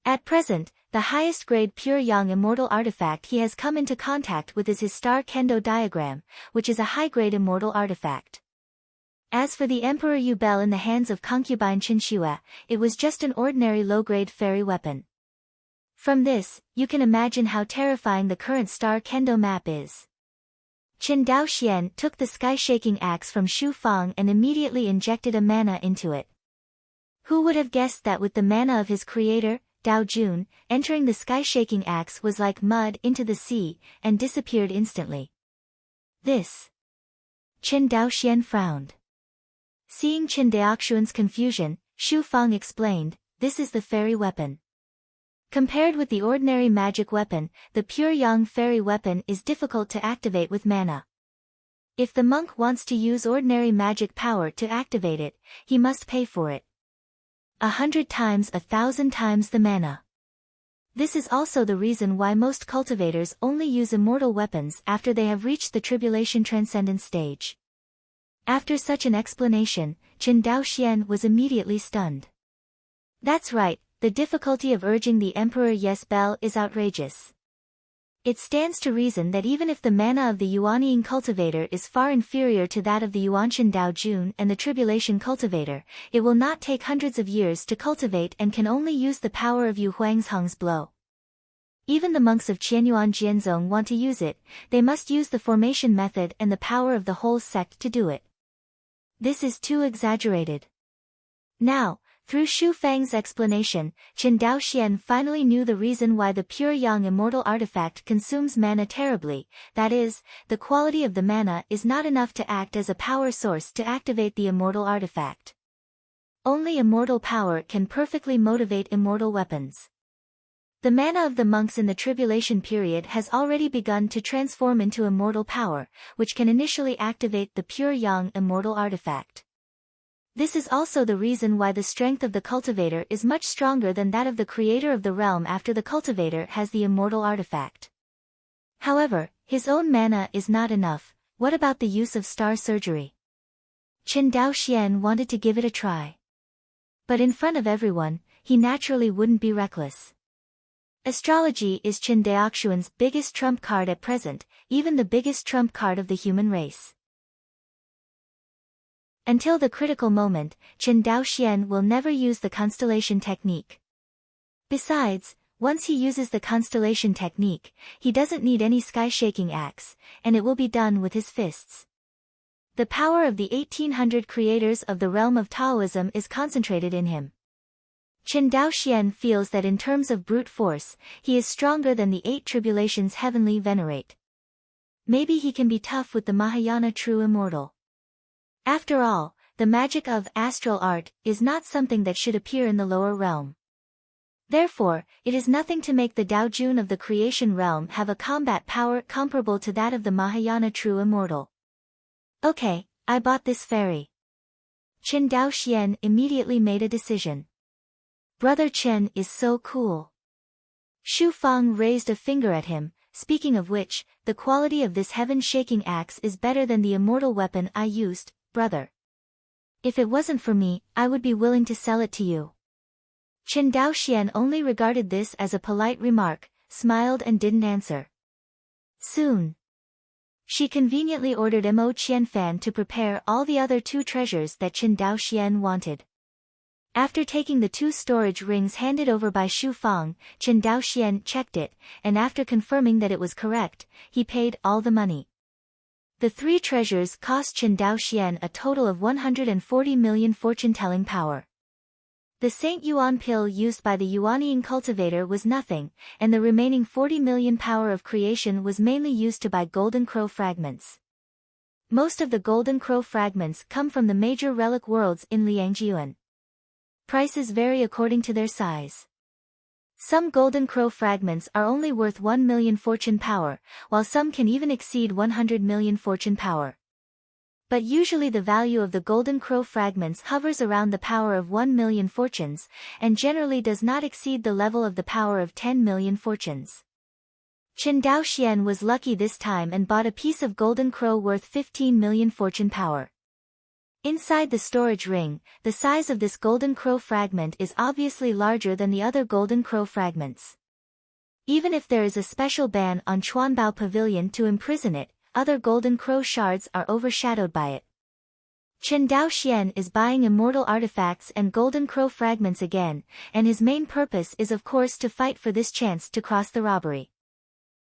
At present, the highest grade pure yang immortal artifact he has come into contact with is his star kendo diagram, which is a high-grade immortal artifact. As for the Emperor Yu Bell in the hands of concubine Qin Xue, it was just an ordinary low-grade fairy weapon. From this, you can imagine how terrifying the current star kendo map is. Chen Daoxian took the sky-shaking axe from Xu Fang and immediately injected a mana into it. Who would have guessed that with the mana of his creator, Dao Jun, entering the sky-shaking axe was like mud into the sea, and disappeared instantly. This. Chen Daoxian frowned. Seeing Chen Daoxuan's confusion, Xu Fang explained, "This is the fairy weapon. Compared with the ordinary magic weapon, the pure yang fairy weapon is difficult to activate with mana. If the monk wants to use ordinary magic power to activate it, he must pay for it. 100 times 1,000 times the mana. This is also the reason why most cultivators only use immortal weapons after they have reached the tribulation transcendence stage." After such an explanation, Chen Daoxian was immediately stunned. That's right, the difficulty of urging the Emperor Yes Bell is outrageous. It stands to reason that even if the mana of the Yuanying cultivator is far inferior to that of the Yuanshan Dao Jun and the Tribulation cultivator, it will not take hundreds of years to cultivate and can only use the power of Yu Huangzheng's blow. Even the monks of Qianyuan Jianzong want to use it, they must use the formation method and the power of the whole sect to do it. This is too exaggerated. Now, through Xu Fang's explanation, Chen Daoxian finally knew the reason why the pure yang immortal artifact consumes mana terribly, that is, the quality of the mana is not enough to act as a power source to activate the immortal artifact. Only immortal power can perfectly motivate immortal weapons. The mana of the monks in the tribulation period has already begun to transform into immortal power, which can initially activate the pure yang immortal artifact. This is also the reason why the strength of the cultivator is much stronger than that of the creator of the realm after the cultivator has the immortal artifact. However, his own mana is not enough. What about the use of star surgery? Chen Daoxian wanted to give it a try. But in front of everyone, he naturally wouldn't be reckless. Astrology is Chen Daoxuan's biggest trump card at present, even the biggest trump card of the human race. Until the critical moment, Chen Daoxian will never use the constellation technique. Besides, once he uses the constellation technique, he doesn't need any sky-shaking axe, and it will be done with his fists. The power of the 1800 creators of the realm of Taoism is concentrated in him. Chen Daoxian feels that in terms of brute force, he is stronger than the 8 tribulations heavenly venerate. Maybe he can be tough with the Mahayana true immortal. After all, the magic of astral art is not something that should appear in the lower realm. Therefore, it is nothing to make the Daojun of the creation realm have a combat power comparable to that of the Mahayana true immortal. Okay, I bought this fairy. Chen Daoxian immediately made a decision. Brother Chen is so cool. Xu Fang raised a finger at him, speaking of which, the quality of this heaven-shaking axe is better than the immortal weapon I used, brother. If it wasn't for me, I would be willing to sell it to you. Chen Daoxian only regarded this as a polite remark, smiled and didn't answer. Soon, she conveniently ordered Mo Qianfan to prepare all the other 2 treasures that Chen Daoxian wanted. After taking the 2 storage rings handed over by Xu Fang, Chen Daoxian checked it, and after confirming that it was correct, he paid all the money. The 3 treasures cost Chen Daoxian a total of 140 million fortune-telling power. The Saint Yuan pill used by the Yuanying cultivator was nothing, and the remaining 40 million power of creation was mainly used to buy golden crow fragments. Most of the golden crow fragments come from the major relic worlds in Liangjiuan. Prices vary according to their size. Some golden crow fragments are only worth 1 million fortune power, while some can even exceed 100 million fortune power. But usually the value of the golden crow fragments hovers around the power of 1 million fortunes, and generally does not exceed the level of the power of 10 million fortunes. Chen Daoxian was lucky this time and bought a piece of golden crow worth 15 million fortune power. Inside the storage ring, the size of this golden crow fragment is obviously larger than the other golden crow fragments. Even if there is a special ban on Chuanbao Pavilion to imprison it, other golden crow shards are overshadowed by it. Chen Daoxian is buying immortal artifacts and golden crow fragments again, and his main purpose is of course to fight for this chance to cross the robbery.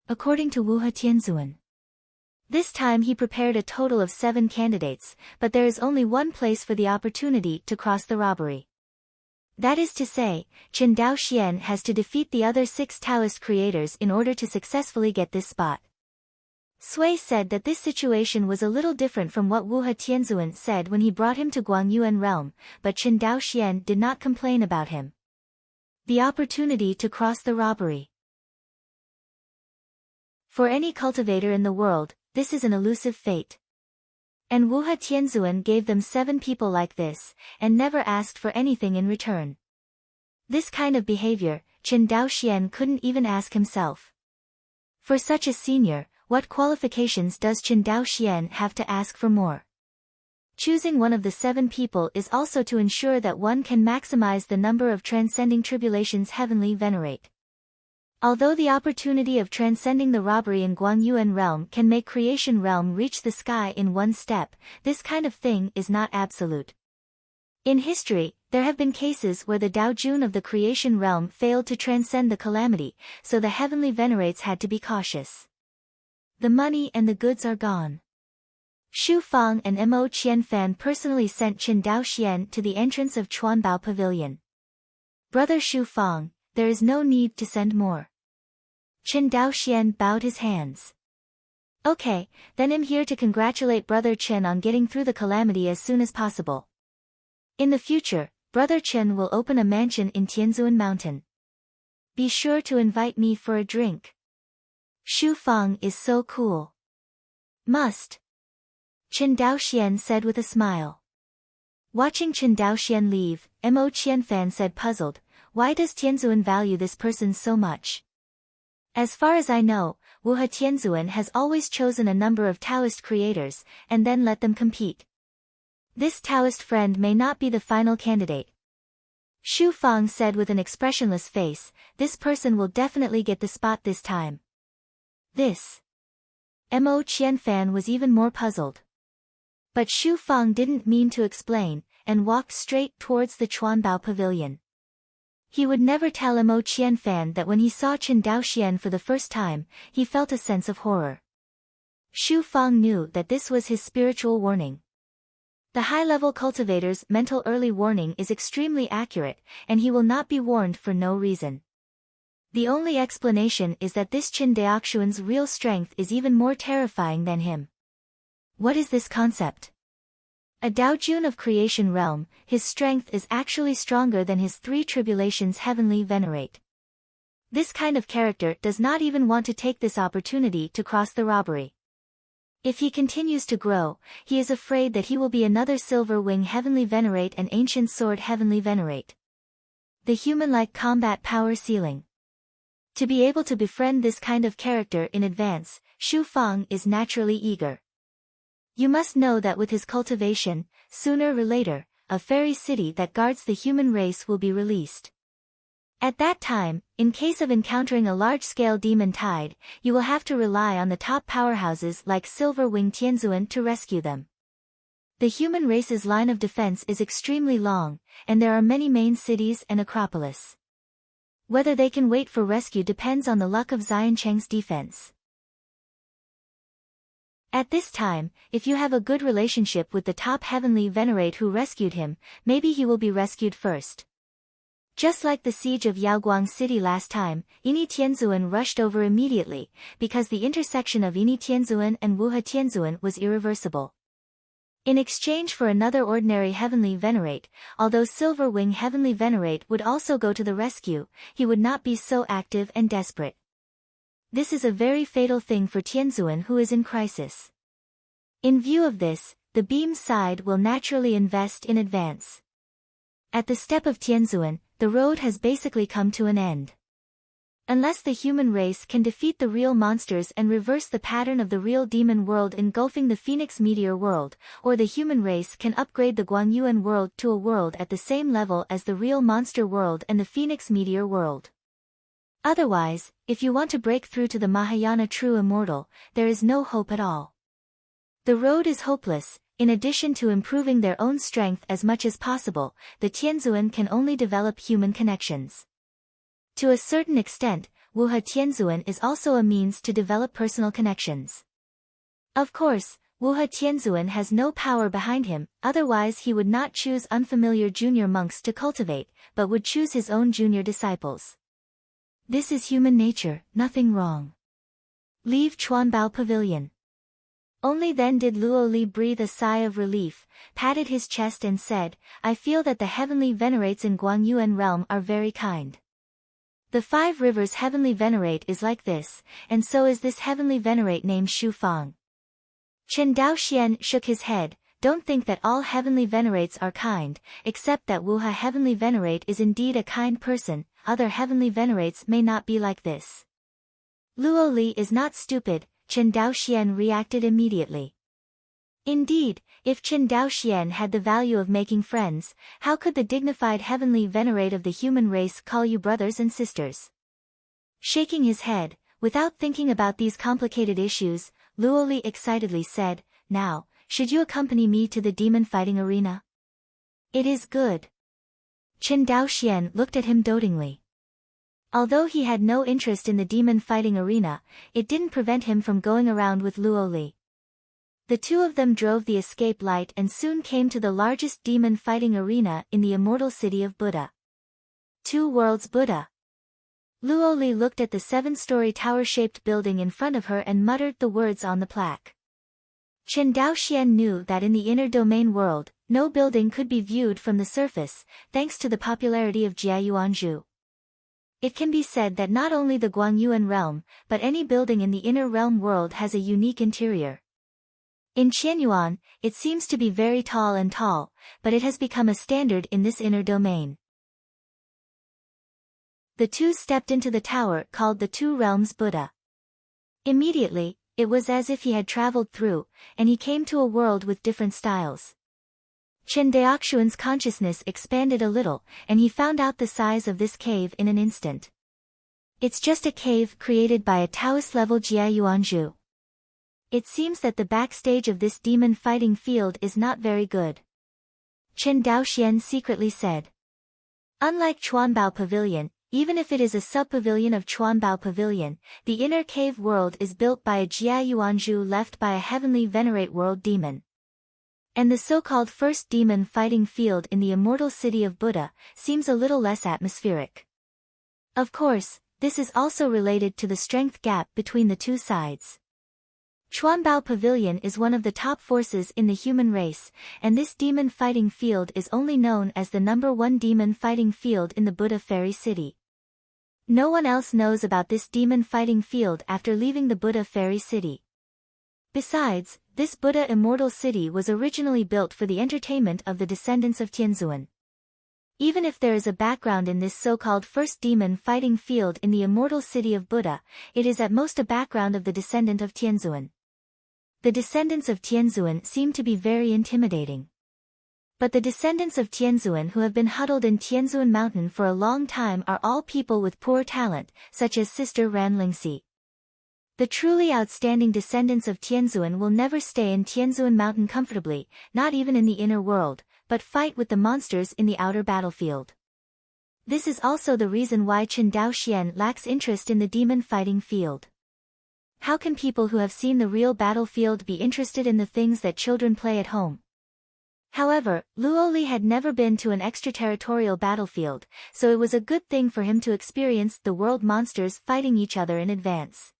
According to Wu Tianzuan, this time he prepared a total of 7 candidates, but there is only one place for the opportunity to cross the robbery. That is to say, Chen Daoxian has to defeat the other 6 Taoist creators in order to successfully get this spot. Sui said that this situation was a little different from what Wu Tianzuan said when he brought him to Guangyuan realm, but Chen Daoxian did not complain about him. The opportunity to cross the robbery. For any cultivator in the world, this is an elusive fate. And Wu Tianzuan gave them 7 people like this, and never asked for anything in return. This kind of behavior, Chen Daoxian couldn't even ask himself. For such a senior, what qualifications does Chen Daoxian have to ask for more? Choosing one of the 7 people is also to ensure that one can maximize the number of transcending tribulations heavenly venerate. Although the opportunity of transcending the robbery in Guangyuan realm can make creation realm reach the sky in one step, this kind of thing is not absolute. In history, there have been cases where the Daojun of the creation realm failed to transcend the calamity, so the heavenly venerates had to be cautious. The money and the goods are gone. Xu Fang and Mo Qianfan personally sent Chen Daoxian to the entrance of Chuanbao Pavilion. Brother Xu Fang, there is no need to send more. Chen Daoxian bowed his hands. Okay, then I'm here to congratulate Brother Chen on getting through the calamity as soon as possible. In the future, Brother Chen will open a mansion in Tianzuan Mountain. Be sure to invite me for a drink. Xu Fang is so cool. Must. Chen Daoxian said with a smile. Watching Chen Daoxian leave, Mo Qianfan said puzzled, why does Tianzuan value this person so much? As far as I know, Wu Tianzuan has always chosen a number of Taoist creators, and then let them compete. This Taoist friend may not be the final candidate. Xu Fang said with an expressionless face, this person will definitely get the spot this time. This. Mo Qianfan was even more puzzled. But Xu Fang didn't mean to explain, and walked straight towards the Chuanbao Pavilion. He would never tell Mo Qianfan that when he saw Chen Daoxian for the first time, he felt a sense of horror. Xu Fang knew that this was his spiritual warning. The high-level cultivator's mental early warning is extremely accurate, and he will not be warned for no reason. The only explanation is that this Qin Daoxuan's real strength is even more terrifying than him. What is this concept? A Daojun of creation realm, his strength is actually stronger than his three tribulations heavenly venerate. This kind of character does not even want to take this opportunity to cross the robbery. If he continues to grow, he is afraid that he will be another Silver Wing Heavenly Venerate and Ancient Sword Heavenly Venerate. The human-like combat power ceiling. To be able to befriend this kind of character in advance, Xu Fang is naturally eager. You must know that with his cultivation, sooner or later, a fairy city that guards the human race will be released. At that time, in case of encountering a large-scale demon tide, you will have to rely on the top powerhouses like Silver Wing Tianzuan to rescue them. The human race's line of defense is extremely long, and there are many main cities and acropolis. Whether they can wait for rescue depends on the luck of Xiancheng's defense. At this time, if you have a good relationship with the top heavenly venerate who rescued him, maybe he will be rescued first. Just like the siege of Yaoguang City last time, Yini Tianzuan rushed over immediately, because the intersection of Yini Tianzuan and Wuhe Tianzuan was irreversible. In exchange for another ordinary heavenly venerate, although Silver Wing Heavenly Venerate would also go to the rescue, he would not be so active and desperate. This is a very fatal thing for Tianzuan who is in crisis. In view of this, the beam side will naturally invest in advance. At the step of Tianzuan, the road has basically come to an end. Unless the human race can defeat the real monsters and reverse the pattern of the real demon world engulfing the Phoenix Meteor world, or the human race can upgrade the Guangyuan world to a world at the same level as the real monster world and the Phoenix Meteor world. Otherwise, if you want to break through to the Mahayana true immortal, there is no hope at all. The road is hopeless. In addition to improving their own strength as much as possible, the Tianzuan can only develop human connections. To a certain extent, Wuhe Tianzuan is also a means to develop personal connections. Of course, Wuhe Tianzuan has no power behind him, otherwise he would not choose unfamiliar junior monks to cultivate, but would choose his own junior disciples. This is human nature, nothing wrong. Leave Chuanbao Pavilion. Only then did Luo Li breathe a sigh of relief, patted his chest and said, I feel that the heavenly venerates in Guangyuan realm are very kind. The Five Rivers heavenly venerate is like this, and so is this heavenly venerate named Xu Fang. Chen Daoxian shook his head, don't think that all heavenly venerates are kind, except that Wuhe heavenly venerate is indeed a kind person, other heavenly venerates may not be like this. Luo Li is not stupid, Chen Daoxian reacted immediately. Indeed, if Chen Daoxian had the value of making friends, how could the dignified heavenly venerate of the human race call you brothers and sisters? Shaking his head, without thinking about these complicated issues, Luo Li excitedly said, Now, should you accompany me to the demon fighting arena? It is good. Chen Daoxian looked at him dotingly. Although he had no interest in the demon fighting arena, it didn't prevent him from going around with Luo Li. The two of them drove the escape light and soon came to the largest demon fighting arena in the immortal city of Buddha. Two Worlds Buddha. Luo Li looked at the 7-story tower-shaped building in front of her and muttered the words on the plaque. Chen Daoxian knew that in the inner domain world, no building could be viewed from the surface, thanks to the popularity of Jiayuanzhu. It can be said that not only the Guangyuan realm, but any building in the inner realm world has a unique interior. In Qianyuan, it seems to be very tall, but it has become a standard in this inner domain. The two stepped into the tower called the Two Realms Buddha. Immediately, it was as if he had traveled through, and he came to a world with different styles. Chen Daoxuan's consciousness expanded a little, and he found out the size of this cave in an instant. It's just a cave created by a Taoist-level Jiayuanzhu. It seems that the backstage of this demon fighting field is not very good. Chen Daoxian secretly said. Unlike Chuanbao Pavilion, even if it is a sub-pavilion of Chuanbao Pavilion, the inner cave world is built by a Jiayuanzhu left by a heavenly venerate world demon. And the so-called first demon fighting field in the immortal city of Buddha seems a little less atmospheric. Of course, this is also related to the strength gap between the two sides. Chuanbao Pavilion is one of the top forces in the human race, and this demon fighting field is only known as the #1 demon fighting field in the Buddha Fairy City. No one else knows about this demon fighting field after leaving the Buddha Fairy City. Besides, this Buddha Immortal City was originally built for the entertainment of the descendants of Tianzuan. Even if there is a background in this so-called first demon fighting field in the immortal city of Buddha, it is at most a background of the descendant of Tianzuan. The descendants of Tianzuan seem to be very intimidating. But the descendants of Tianzuan who have been huddled in Tianzuan Mountain for a long time are all people with poor talent, such as Sister Ran Lingxi. The truly outstanding descendants of Tianzuan will never stay in Tianzuan Mountain comfortably, not even in the inner world, but fight with the monsters in the outer battlefield. This is also the reason why Chen Daoxian lacks interest in the demon fighting field. How can people who have seen the real battlefield be interested in the things that children play at home? However, Luoli had never been to an extraterritorial battlefield, so it was a good thing for him to experience the world monsters fighting each other in advance.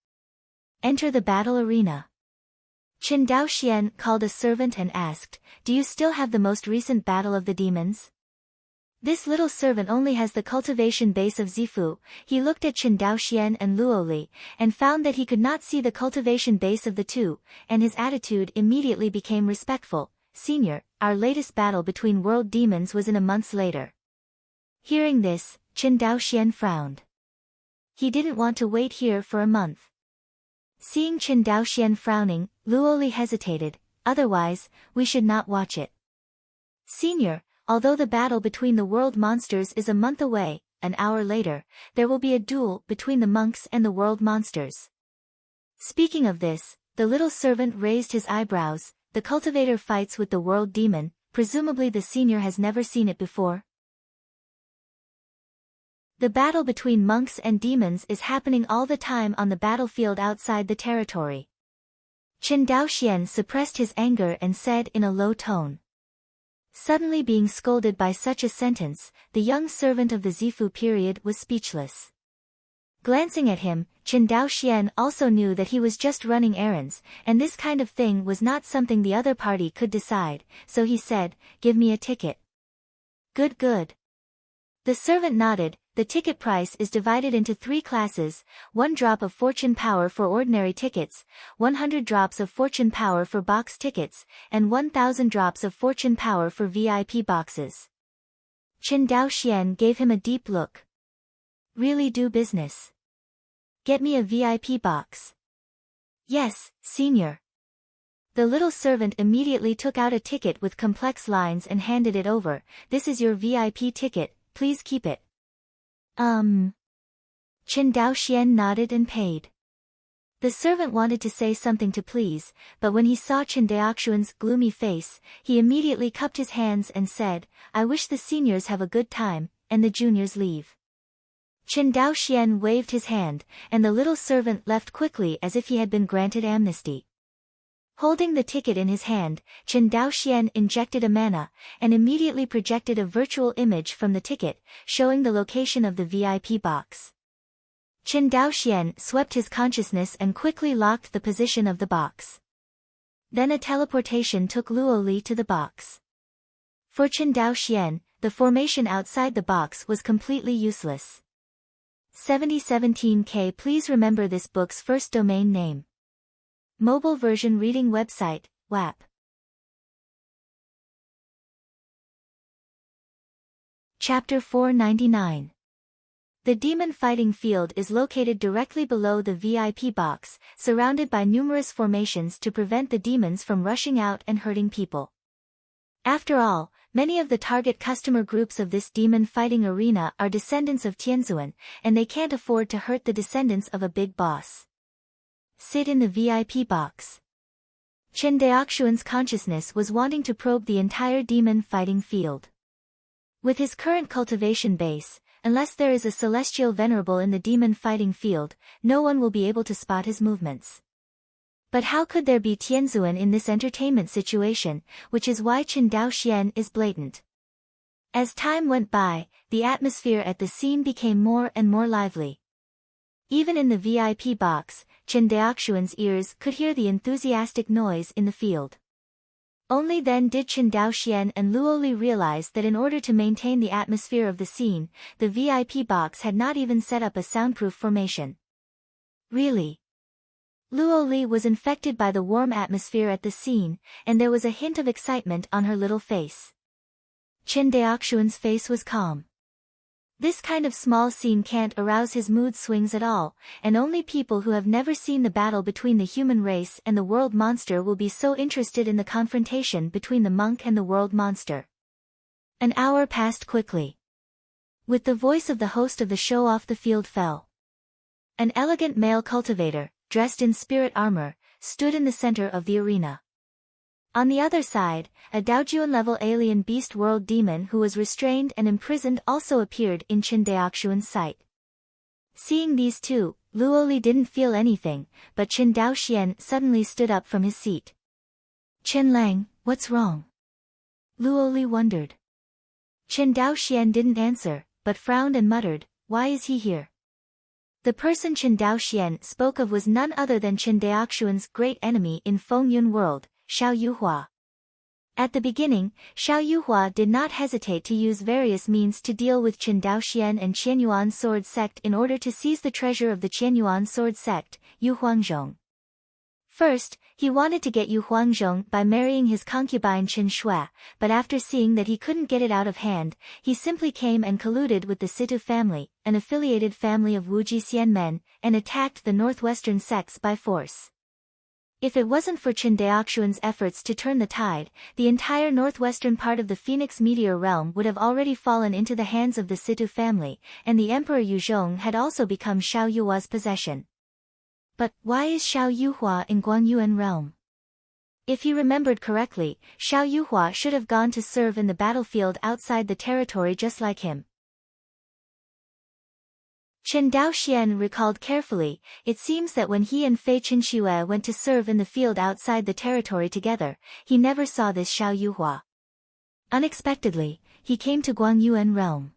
Enter the battle arena. Chen Daoxian called a servant and asked, "Do you still have the most recent battle of the demons?" This little servant only has the cultivation base of Zifu. He looked at Chen Daoxian and Luoli, and found that he could not see the cultivation base of the two, and his attitude immediately became respectful. "Senior, our latest battle between world demons was in a month later." Hearing this, Chen Daoxian frowned. He didn't want to wait here for a month. Seeing Chen Daoxian frowning, Luoli hesitated. "Otherwise, we should not watch it." "Senior, although the battle between the world monsters is a month away, an hour later, there will be a duel between the monks and the world monsters." Speaking of this, the little servant raised his eyebrows. "The cultivator fights with the world demon, presumably the senior has never seen it before." The battle between monks and demons is happening all the time on the battlefield outside the territory. Chen Daoxian suppressed his anger and said in a low tone. Suddenly being scolded by such a sentence, the young servant of the Zifu period was speechless. Glancing at him, Chen Daoxian also knew that he was just running errands, and this kind of thing was not something the other party could decide, so he said, "Give me a ticket." "Good, good." The servant nodded. The ticket price is divided into 3 classes, 1 drop of fortune power for ordinary tickets, 100 drops of fortune power for box tickets, and 1,000 drops of fortune power for VIP boxes. Chen Daoxian gave him a deep look. "Really do business. Get me a VIP box." "Yes, senior." The little servant immediately took out a ticket with complex lines and handed it over. "This is your VIP ticket, please keep it." Chen Daoxian nodded and paid. The servant wanted to say something to please, but when he saw Chen Daoxian's gloomy face, he immediately cupped his hands and said, "I wish the seniors have a good time, and the juniors leave." Chen Daoxian waved his hand, and the little servant left quickly as if he had been granted amnesty. Holding the ticket in his hand, Chen Daoxian injected a mana, and immediately projected a virtual image from the ticket, showing the location of the VIP box. Chen Daoxian swept his consciousness and quickly locked the position of the box. Then a teleportation took Luoli to the box. For Chen Daoxian, the formation outside the box was completely useless. 7017K. Please remember this book's first domain name. Mobile version reading website, WAP. Chapter 499. The demon fighting field is located directly below the VIP box, surrounded by numerous formations to prevent the demons from rushing out and hurting people. After all, many of the target customer groups of this demon fighting arena are descendants of Tianzuan, and they can't afford to hurt the descendants of a big boss. Sit in the VIP box. Chen Daoxian's consciousness was wanting to probe the entire demon fighting field. With his current cultivation base, unless there is a celestial venerable in the demon fighting field, no one will be able to spot his movements. But how could there be Tianzuan in this entertainment situation, which is why Qin Dao Xian is blatant. As time went by, the atmosphere at the scene became more and more lively. Even in the VIP box, Qin Daoxuan's ears could hear the enthusiastic noise in the field. Only then did Qin Dao Xian and Luoli realize that in order to maintain the atmosphere of the scene, the VIP box had not even set up a soundproof formation. Really? Luoli was infected by the warm atmosphere at the scene, and there was a hint of excitement on her little face. Qin Daoxuan's face was calm. This kind of small scene can't arouse his mood swings at all, and only people who have never seen the battle between the human race and the world monster will be so interested in the confrontation between the monk and the world monster. An hour passed quickly. With the voice of the host of the show off, the field fell. An elegant male cultivator, dressed in spirit armor, stood in the center of the arena. On the other side, a Daojuan-level alien beast world demon who was restrained and imprisoned also appeared in Qin Daoxuan's sight. Seeing these two, Luoli didn't feel anything, but Qin Dao Xian suddenly stood up from his seat. "Chen Lang, what's wrong?" Luoli wondered. Qin Dao Xian didn't answer, but frowned and muttered, "Why is he here?" The person Qin Dao Xian spoke of was none other than Qin Daoxuan's great enemy in Fengyun world, Xiao Yuhua. At the beginning, Xiao Yuhua did not hesitate to use various means to deal with Qin Dao Xian and Qianyuan sword sect in order to seize the treasure of the Qianyuan sword sect, Yu Huangzhong. First, he wanted to get Yu Huangzhong by marrying his concubine Qin Shui, but after seeing that he couldn't get it out of hand, he simply came and colluded with the Situ family, an affiliated family of Wujixian men, and attacked the northwestern sects by force. If it wasn't for Qin Daoxuan's efforts to turn the tide, the entire northwestern part of the Phoenix Meteor realm would have already fallen into the hands of the Situ family, and the Emperor Yuzhong had also become Xiao Yuhua's possession. But why is Xiao Yuhua in Guangyuan realm? If he remembered correctly, Xiao Yuhua should have gone to serve in the battlefield outside the territory just like him. Qin Dao Xian recalled carefully. It seems that when he and Fei Qinxue went to serve in the field outside the territory together, he never saw this Xiao Yuhua. Unexpectedly, he came to Guangyuan realm.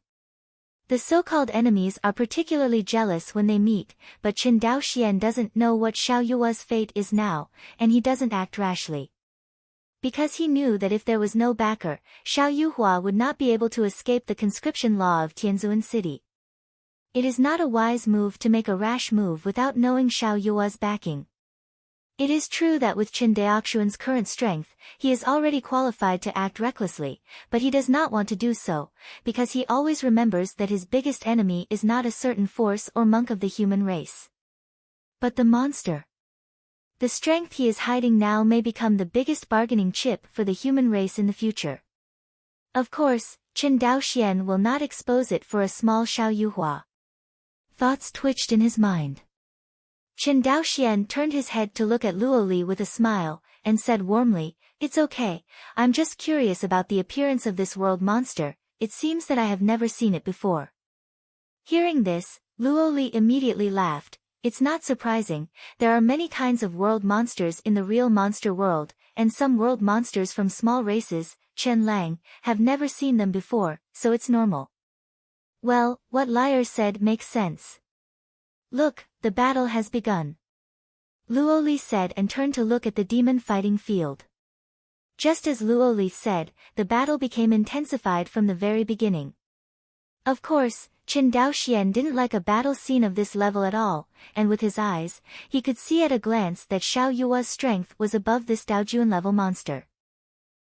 The so-called enemies are particularly jealous when they meet, but Qin Dao Xian doesn't know what Xiao Yuhua's fate is now, and he doesn't act rashly. Because he knew that if there was no backer, Xiao Yuhua would not be able to escape the conscription law of Tianzuan City. It is not a wise move to make a rash move without knowing Xiao Yuhua's backing. It is true that with Qin Daoxuan's current strength, he is already qualified to act recklessly, but he does not want to do so, because he always remembers that his biggest enemy is not a certain force or monk of the human race, but the monster. The strength he is hiding now may become the biggest bargaining chip for the human race in the future. Of course, Qin Dao Xian will not expose it for a small Xiao Yuhua. Thoughts twitched in his mind. Qin Dao Xian turned his head to look at Luoli with a smile, and said warmly, "It's okay, I'm just curious about the appearance of this world monster, it seems that I have never seen it before." Hearing this, Luoli immediately laughed. It's not surprising, there are many kinds of world monsters in the real monster world, and some world monsters from small races, Chen Lang, have never seen them before, so it's normal. Well, what Liar said makes sense. Look, the battle has begun, Luoli said and turned to look at the demon fighting field. Just as Luoli said, the battle became intensified from the very beginning. Of course, Qin Dao Xian didn't like a battle scene of this level at all, and with his eyes, he could see at a glance that Xiao Yuhua's strength was above this Daojuan level monster.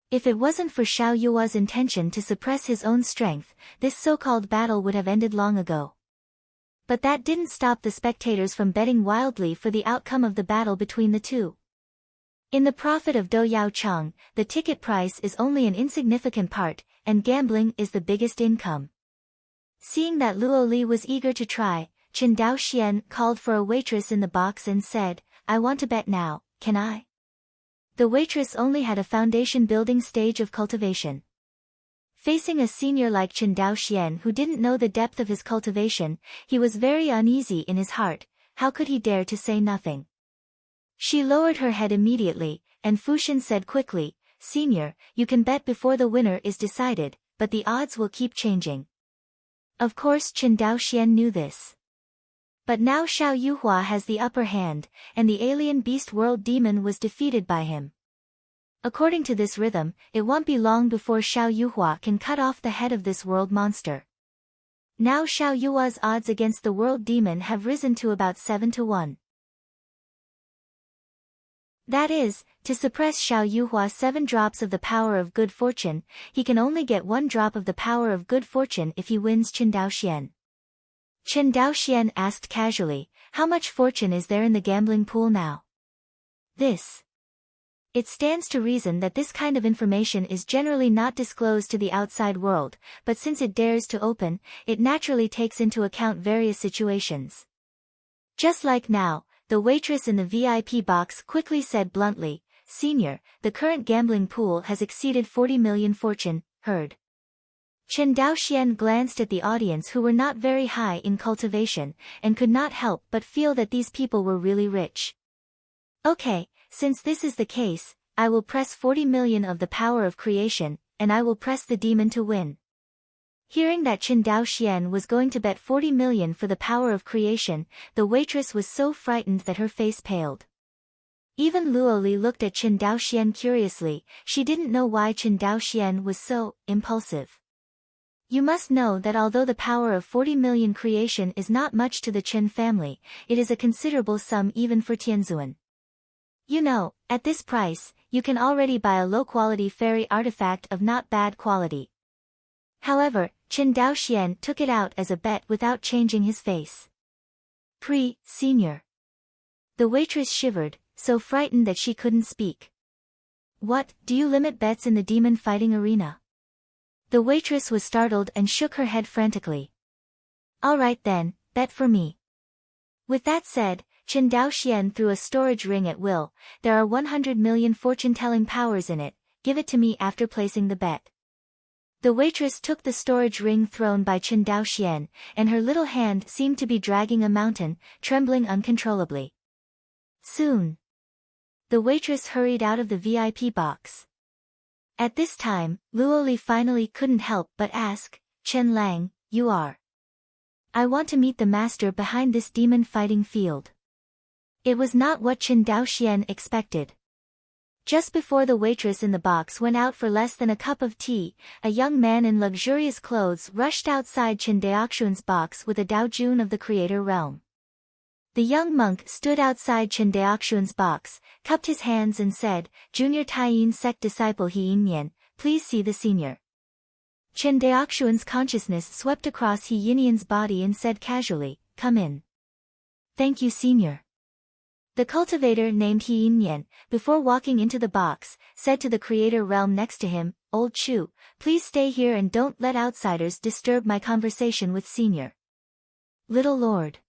If it wasn't for Xiao Yuhua's intention to suppress his own strength, this so-called battle would have ended long ago. But that didn't stop the spectators from betting wildly for the outcome of the battle between the two. In the profit of Do Yao Chang, the ticket price is only an insignificant part, and gambling is the biggest income. Seeing that Luoli was eager to try, Qin Dao Xian called for a waitress in the box and said, "I want to bet now, can I?" The waitress only had a foundation building stage of cultivation. Facing a senior like Qin Dao Xian who didn't know the depth of his cultivation, he was very uneasy in his heart. How could he dare to say nothing? She lowered her head immediately, and Fuxian said quickly, Senior, you can bet before the winner is decided, but the odds will keep changing. Of course Chen Daoxian knew this. But now Xiao Yuhua has the upper hand, and the alien beast world demon was defeated by him. According to this rhythm, it won't be long before Xiao Yuhua can cut off the head of this world monster. Now Xiao Yuhua's odds against the world demon have risen to about 7-1. That is, to suppress Xiao Yuhua 7 drops of the power of good fortune, he can only get 1 drop of the power of good fortune if he wins Chen Daoxian. Chen Daoxian asked casually, how much fortune is there in the gambling pool now? It stands to reason that this kind of information is generally not disclosed to the outside world, but since it dares to open, it naturally takes into account various situations. Just like now, the waitress in the VIP box quickly said bluntly, Senior, the current gambling pool has exceeded 40 million fortune, heard. Chen Daoxian glanced at the audience who were not very high in cultivation, and could not help but feel that these people were really rich. Okay, since this is the case, I will press 40 million of the power of creation, and I will press the demon to win. Hearing that Chen Daoxian was going to bet 40 million for the power of creation, the waitress was so frightened that her face paled. Even Luoli looked at Chen Daoxian curiously, she didn't know why Chen Daoxian was so impulsive. You must know that although the power of 40 million creation is not much to the Chen family, it is a considerable sum even for Tianzuan. You know, at this price, you can already buy a low-quality fairy artifact of not bad quality. However, Chen Daoxian took it out as a bet without changing his face. Senior. The waitress shivered, so frightened that she couldn't speak. What, do you limit bets in the demon fighting arena? The waitress was startled and shook her head frantically. All right then, bet for me. With that said, Chen Daoxian threw a storage ring at will. There are 100 million fortune-telling powers in it, give it to me after placing the bet. The waitress took the storage ring thrown by Chen Daoxian, and her little hand seemed to be dragging a mountain, trembling uncontrollably. Soon, the waitress hurried out of the VIP box. At this time, Luoli finally couldn't help but ask, Chen Lang, you are? I want to meet the master behind this demon fighting field. It was not what Chen Daoxian expected. Just before the waitress in the box went out for less than a cup of tea, a young man in luxurious clothes rushed outside Chen Daoxian's box with a Daojun of the Creator Realm. The young monk stood outside Chen Daoxian's box, cupped his hands and said, Junior Taiyin sect disciple He Yinyan, please see the senior. Chen Daoxian's consciousness swept across He Yinyan's body and said casually, come in. Thank you senior. The cultivator named He Yinyan, before walking into the box, said to the Creator Realm next to him, Old Chu, please stay here and don't let outsiders disturb my conversation with senior. Little Lord.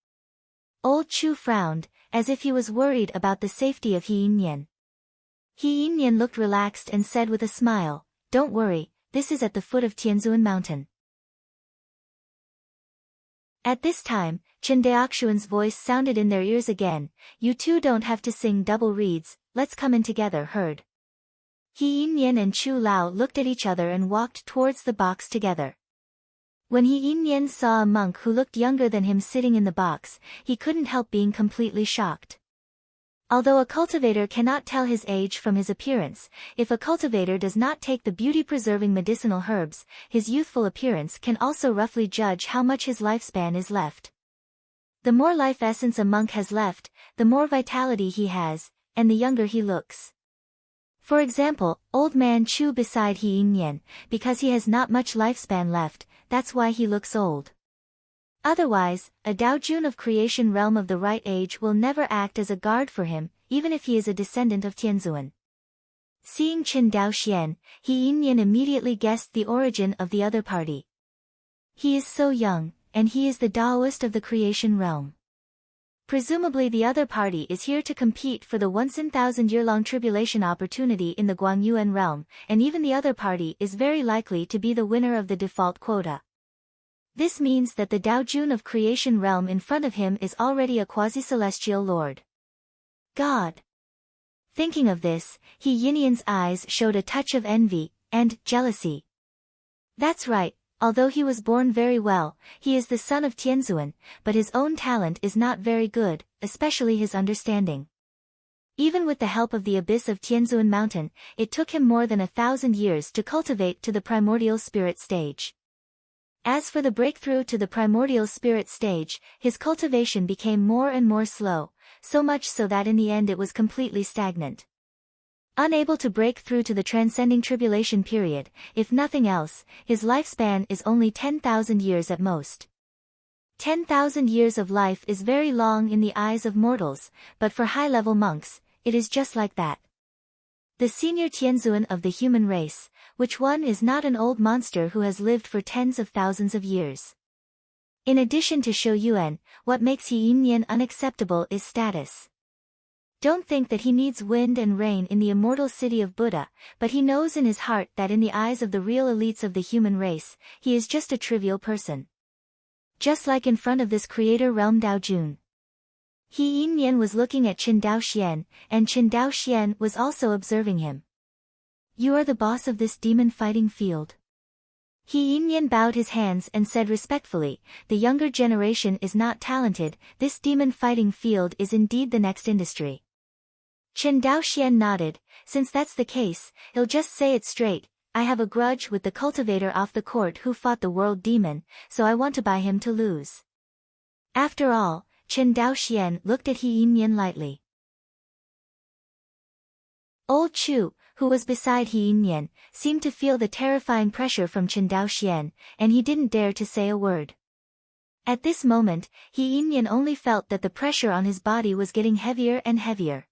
Old Chu frowned, as if he was worried about the safety of He Yinyan. He Yinyan looked relaxed and said with a smile, don't worry, this is at the foot of Tianzuan Mountain. At this time, Chen Daoxian's voice sounded in their ears again, you two don't have to sing double reeds, let's come in together heard. He Yinyan and Chu Lao looked at each other and walked towards the box together. When He Yinyan saw a monk who looked younger than him sitting in the box, he couldn't help being completely shocked. Although a cultivator cannot tell his age from his appearance, if a cultivator does not take the beauty-preserving medicinal herbs, his youthful appearance can also roughly judge how much his lifespan is left. The more life essence a monk has left, the more vitality he has, and the younger he looks. For example, old man Chu beside He Yinyan, because he has not much lifespan left, that's why he looks old. Otherwise, a Daojun of creation realm of the right age will never act as a guard for him, even if he is a descendant of Tianzuan. Seeing Chen Daoxian, He Yinyan immediately guessed the origin of the other party. He is so young, and he is the Daoist of the creation realm. Presumably the other party is here to compete for the once-in-thousand-year-long tribulation opportunity in the Guangyuan realm, and even the other party is very likely to be the winner of the default quota. This means that the Daojun of creation realm in front of him is already a quasi-celestial lord. God. Thinking of this, He Yinyan's eyes showed a touch of envy and jealousy. That's right, although he was born very well, he is the son of Tianzuan, but his own talent is not very good, especially his understanding. Even with the help of the abyss of Tianzuan Mountain, it took him more than 1,000 years to cultivate to the primordial spirit stage. As for the breakthrough to the primordial spirit stage, his cultivation became more and more slow, so much so that in the end it was completely stagnant. Unable to break through to the transcending tribulation period, if nothing else, his lifespan is only 10,000 years at most. 10,000 years of life is very long in the eyes of mortals, but for high-level monks, it is just like that. The senior Tianzuan of the human race, which one is not an old monster who has lived for tens of thousands of years. In addition to Shou Yuan, what makes He Yinyan unacceptable is status. Don't think that he needs wind and rain in the immortal city of Buddha, but he knows in his heart that in the eyes of the real elites of the human race, he is just a trivial person. Just like in front of this creator realm Dao Jun. He Yinyan was looking at Qin Dao Xian, and Qin Dao Xian was also observing him. You are the boss of this demon-fighting field. He Yinyan bowed his hands and said respectfully, the younger generation is not talented, this demon-fighting field is indeed the next industry. Qin Dao Xian nodded, since that's the case, he'll just say it straight, I have a grudge with the cultivator off the court who fought the world demon, so I want to buy him to lose. After all, Qin Dao Xian looked at He Yinyan lightly. Old Chu, who was beside He Yinyan, seemed to feel the terrifying pressure from Qin Dao Xian, and he didn't dare to say a word. At this moment, He Yinyan only felt that the pressure on his body was getting heavier and heavier.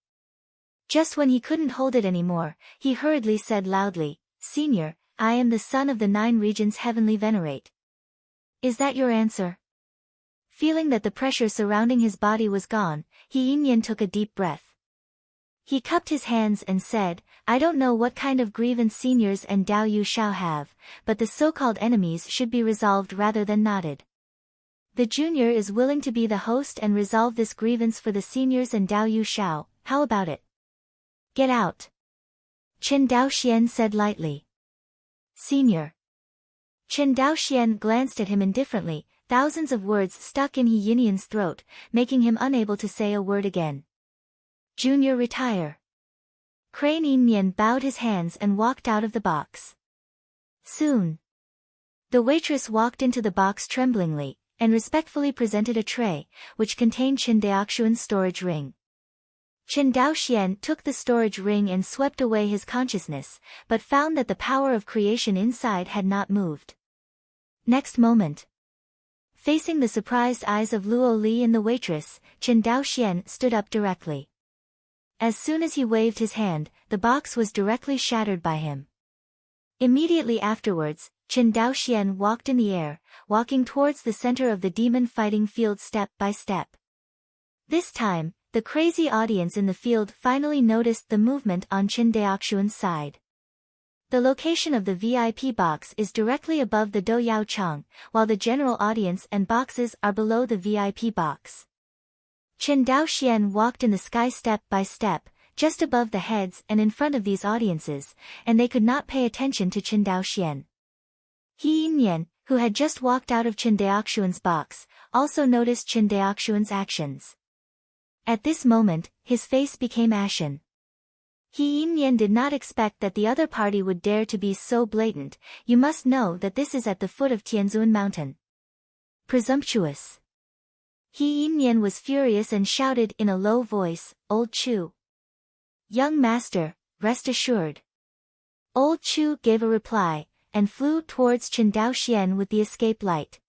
Just when he couldn't hold it anymore, he hurriedly said loudly, Senior, I am the son of the 9 regions heavenly venerate. Is that your answer? Feeling that the pressure surrounding his body was gone, He Yinyan took a deep breath. He cupped his hands and said, I don't know what kind of grievance seniors and Dao Yu Shao have, but the so-called enemies should be resolved rather than knotted. The junior is willing to be the host and resolve this grievance for the seniors and Dao Yu Shao, how about it? Get out. Qin Dao Xian said lightly. Senior. Qin Dao Xian glanced at him indifferently, thousands of words stuck in He Yinyan's throat, making him unable to say a word again. Junior retire. Crane Yinyan bowed his hands and walked out of the box. Soon. The waitress walked into the box tremblingly, and respectfully presented a tray, which contained Qin Daoxuan's storage ring. Qin Dao Xian took the storage ring and swept away his consciousness, but found that the power of creation inside had not moved. Next moment. Facing the surprised eyes of Luo Li and the waitress, Qin Dao Xian stood up directly. As soon as he waved his hand, the box was directly shattered by him. Immediately afterwards, Qin Dao Xian walked in the air, walking towards the center of the demon-fighting field step by step. This time, the crazy audience in the field finally noticed the movement on Qin Daoxuan's side. The location of the VIP box is directly above the Do Yao Chang, while the general audience and boxes are below the VIP box. Qin Dao Xian walked in the sky step by step, just above the heads and in front of these audiences, and they could not pay attention to Qin Dao Xian. He Yinyan, who had just walked out of Qin Daoxuan's box, also noticed Qin Daoxuan's actions. At this moment, his face became ashen. He Yinyan did not expect that the other party would dare to be so blatant. You must know that this is at the foot of Tianzuan Mountain. Presumptuous. He Yinyan was furious and shouted in a low voice, Old Chu. Young master, rest assured. Old Chu gave a reply, and flew towards Qin Dao Xian with the escape light.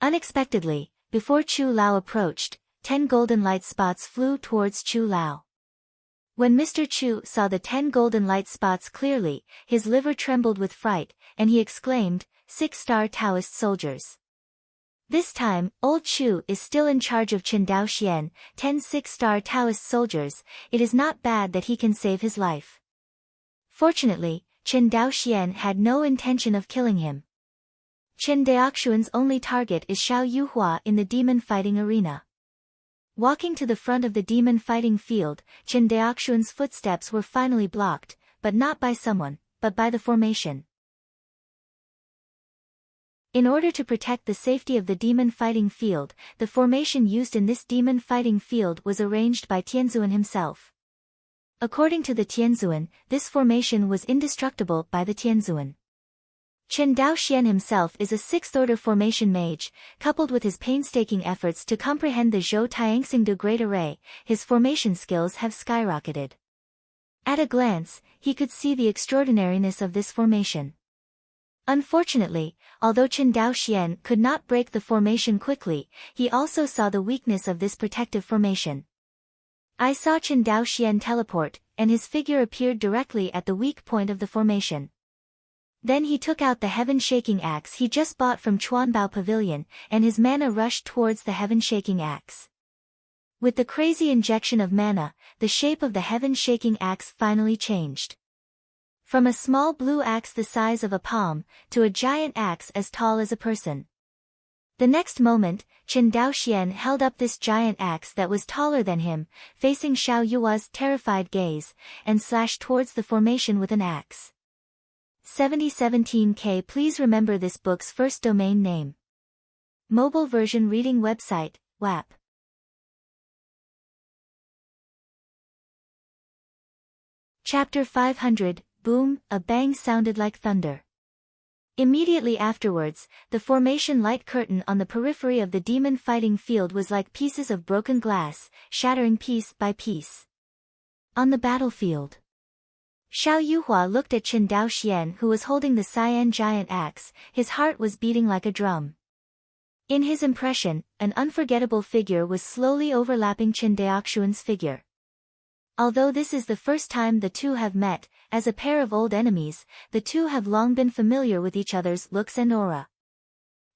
Unexpectedly, before Chu Lao approached, 10 golden light spots flew towards Chu Lao. When Mr. Chu saw the 10 golden light spots clearly, his liver trembled with fright, and he exclaimed, 6-star Taoist soldiers. This time, Old Chu is still in charge of Qin Dao Xian, 10 6-star Taoist soldiers. It is not bad that he can save his life. Fortunately, Qin Dao Xian had no intention of killing him. Qin Daoxuan's only target is Xiao Yuhua in the demon fighting arena. Walking to the front of the demon fighting field, Chen Daoxuan's footsteps were finally blocked, but not by someone, but by the formation. In order to protect the safety of the demon fighting field, the formation used in this demon fighting field was arranged by Tianzuan himself. According to the Tianzuan, this formation was indestructible by the Tianzuan. Chen Daoxian himself is a sixth-order formation mage. Coupled with his painstaking efforts to comprehend the Zhou Tianxingde Great Array, his formation skills have skyrocketed. At a glance, he could see the extraordinariness of this formation. Unfortunately, although Chen Daoxian could not break the formation quickly, he also saw the weakness of this protective formation. I saw Chen Daoxian teleport, and his figure appeared directly at the weak point of the formation. Then he took out the heaven-shaking axe he just bought from Chuanbao Pavilion, and his mana rushed towards the heaven-shaking axe. With the crazy injection of mana, the shape of the heaven-shaking axe finally changed. From a small blue axe the size of a palm, to a giant axe as tall as a person. The next moment, Chen Daoxian held up this giant axe that was taller than him, facing Xiao Yua's terrified gaze, and slashed towards the formation with an axe. 7017K. Please remember this book's first domain name. Mobile version reading website, WAP. Chapter 500, Boom, a bang sounded like thunder. Immediately afterwards, the formation light curtain on the periphery of the demon fighting field was like pieces of broken glass, shattering piece by piece. On the battlefield, Xiao Yuhua looked at Chen Daoxian, who was holding the cyan giant axe. His heart was beating like a drum. In his impression, an unforgettable figure was slowly overlapping Chen Daoxuan's figure. Although this is the first time the two have met, as a pair of old enemies, the two have long been familiar with each other's looks and aura.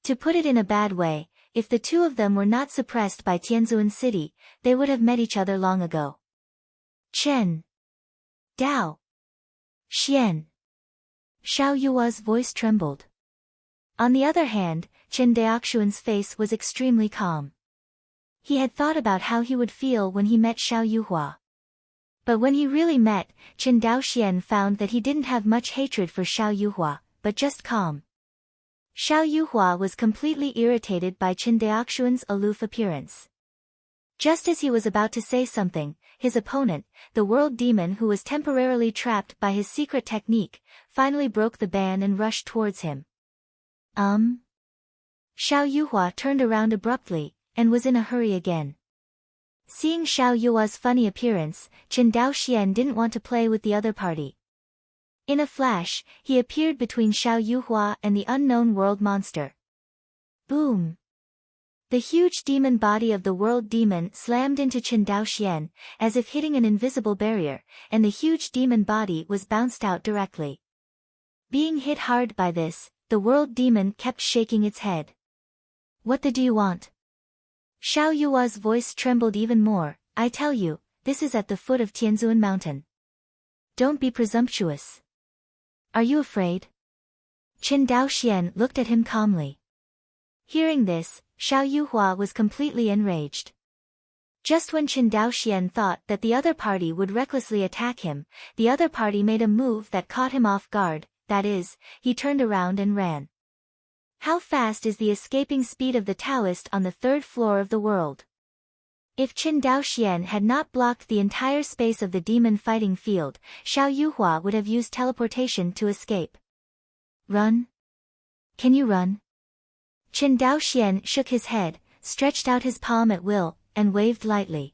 To put it in a bad way, if the two of them were not suppressed by Tianzuan City, they would have met each other long ago. Chen Dao Xian. Xiao Yua's voice trembled. On the other hand, Chen Daoxuan's face was extremely calm. He had thought about how he would feel when he met Xiao Yuhua. But when he really met, Chen Daoxian found that he didn't have much hatred for Xiao Yuhua, but just calm. Xiao Yuhua was completely irritated by Chen Daoxuan's aloof appearance. Just as he was about to say something, his opponent, the world demon who was temporarily trapped by his secret technique, finally broke the ban and rushed towards him. Xiao Yuhua turned around abruptly, and was in a hurry again. Seeing Xiao Yua's funny appearance, Chen Daoxian didn't want to play with the other party. In a flash, he appeared between Xiao Yuhua and the unknown world monster. Boom! The huge demon body of the world demon slammed into Chen Daoxian, as if hitting an invisible barrier, and the huge demon body was bounced out directly. Being hit hard by this, the world demon kept shaking its head. What do you want? Xiao Yua's voice trembled even more. I tell you, this is at the foot of Tianzuan Mountain. Don't be presumptuous. Are you afraid? Chen Daoxian looked at him calmly. Hearing this, Xiao Yuhua was completely enraged. Just when Chen Daoxian thought that the other party would recklessly attack him, the other party made a move that caught him off guard, that is, he turned around and ran. How fast is the escaping speed of the Taoist on the third floor of the world? If Chen Daoxian had not blocked the entire space of the demon fighting field, Xiao Yuhua would have used teleportation to escape. Run? Can you run? Chen Daoxian shook his head, stretched out his palm at will, and waved lightly.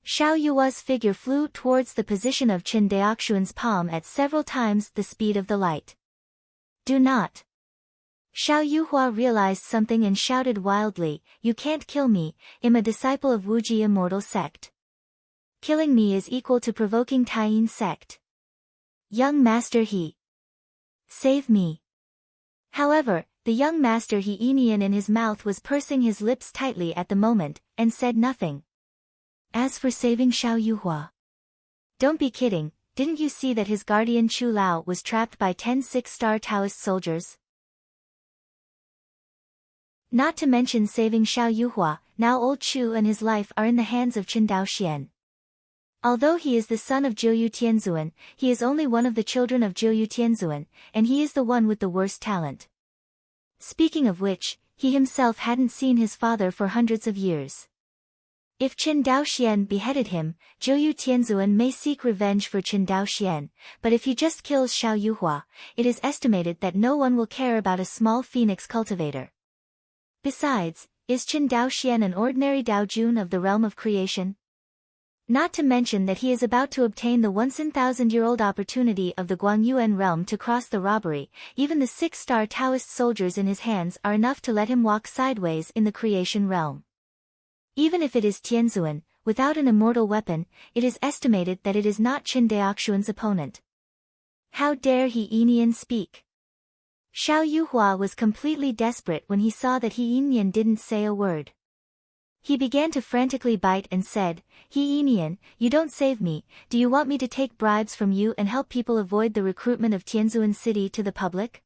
Xiao Yua's figure flew towards the position of Chen Daoxuan's palm at several times the speed of the light. Do not. Xiao Yuhua realized something and shouted wildly, You can't kill me, I'm a disciple of Wuji immortal sect. Killing me is equal to provoking Taiyin sect. Young master he. Save me. However, the young master he Enian in his mouth was pursing his lips tightly at the moment, and said nothing. As for saving Xiao Yuhua. Don't be kidding, didn't you see that his guardian Chu Lao was trapped by 10 six-star Taoist soldiers? Not to mention saving Xiao Yuhua, now old Chu and his life are in the hands of Qin Daoxian. Although he is the son of Jiuyu Tianzuan, he is only one of the children of Jiuyu Tianzuan, and he is the one with the worst talent. Speaking of which, he himself hadn't seen his father for hundreds of years. If Qin Daoxian beheaded him, Jiuyu Tianzuan may seek revenge for Qin Daoxian, but if he just kills Xiao Yuhua, it is estimated that no one will care about a small phoenix cultivator. Besides, is Qin Daoxian an ordinary Daojun of the realm of creation? Not to mention that he is about to obtain the once-in-thousand-year-old opportunity of the Guangyuan realm to cross the robbery. Even the 6-star Taoist soldiers in his hands are enough to let him walk sideways in the creation realm. Even if it is Tianzuan, without an immortal weapon, it is estimated that it is not Qin Daoxian's opponent. How dare he Yinyan speak? Xiao Yuhua was completely desperate when he saw that He Yinyan didn't say a word. He began to frantically bite and said, He Yinyan, you don't save me, do you want me to take bribes from you and help people avoid the recruitment of Tianzuan city to the public?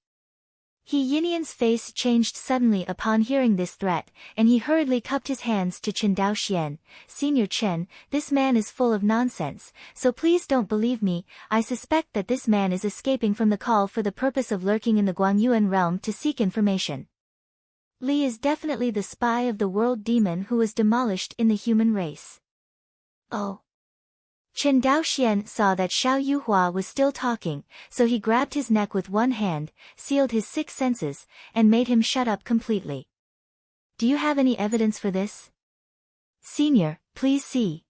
He Yinyan's face changed suddenly upon hearing this threat, and he hurriedly cupped his hands to Qin Daoxian. Senior Chen, this man is full of nonsense, so please don't believe me. I suspect that this man is escaping from the call for the purpose of lurking in the Guangyuan realm to seek information. Li is definitely the spy of the world demon who was demolished in the human race. Oh. Qin Daoxian saw that Xiao Yuhua was still talking, so he grabbed his neck with one hand, sealed his 6 senses, and made him shut up completely. Do you have any evidence for this? Senior, please see.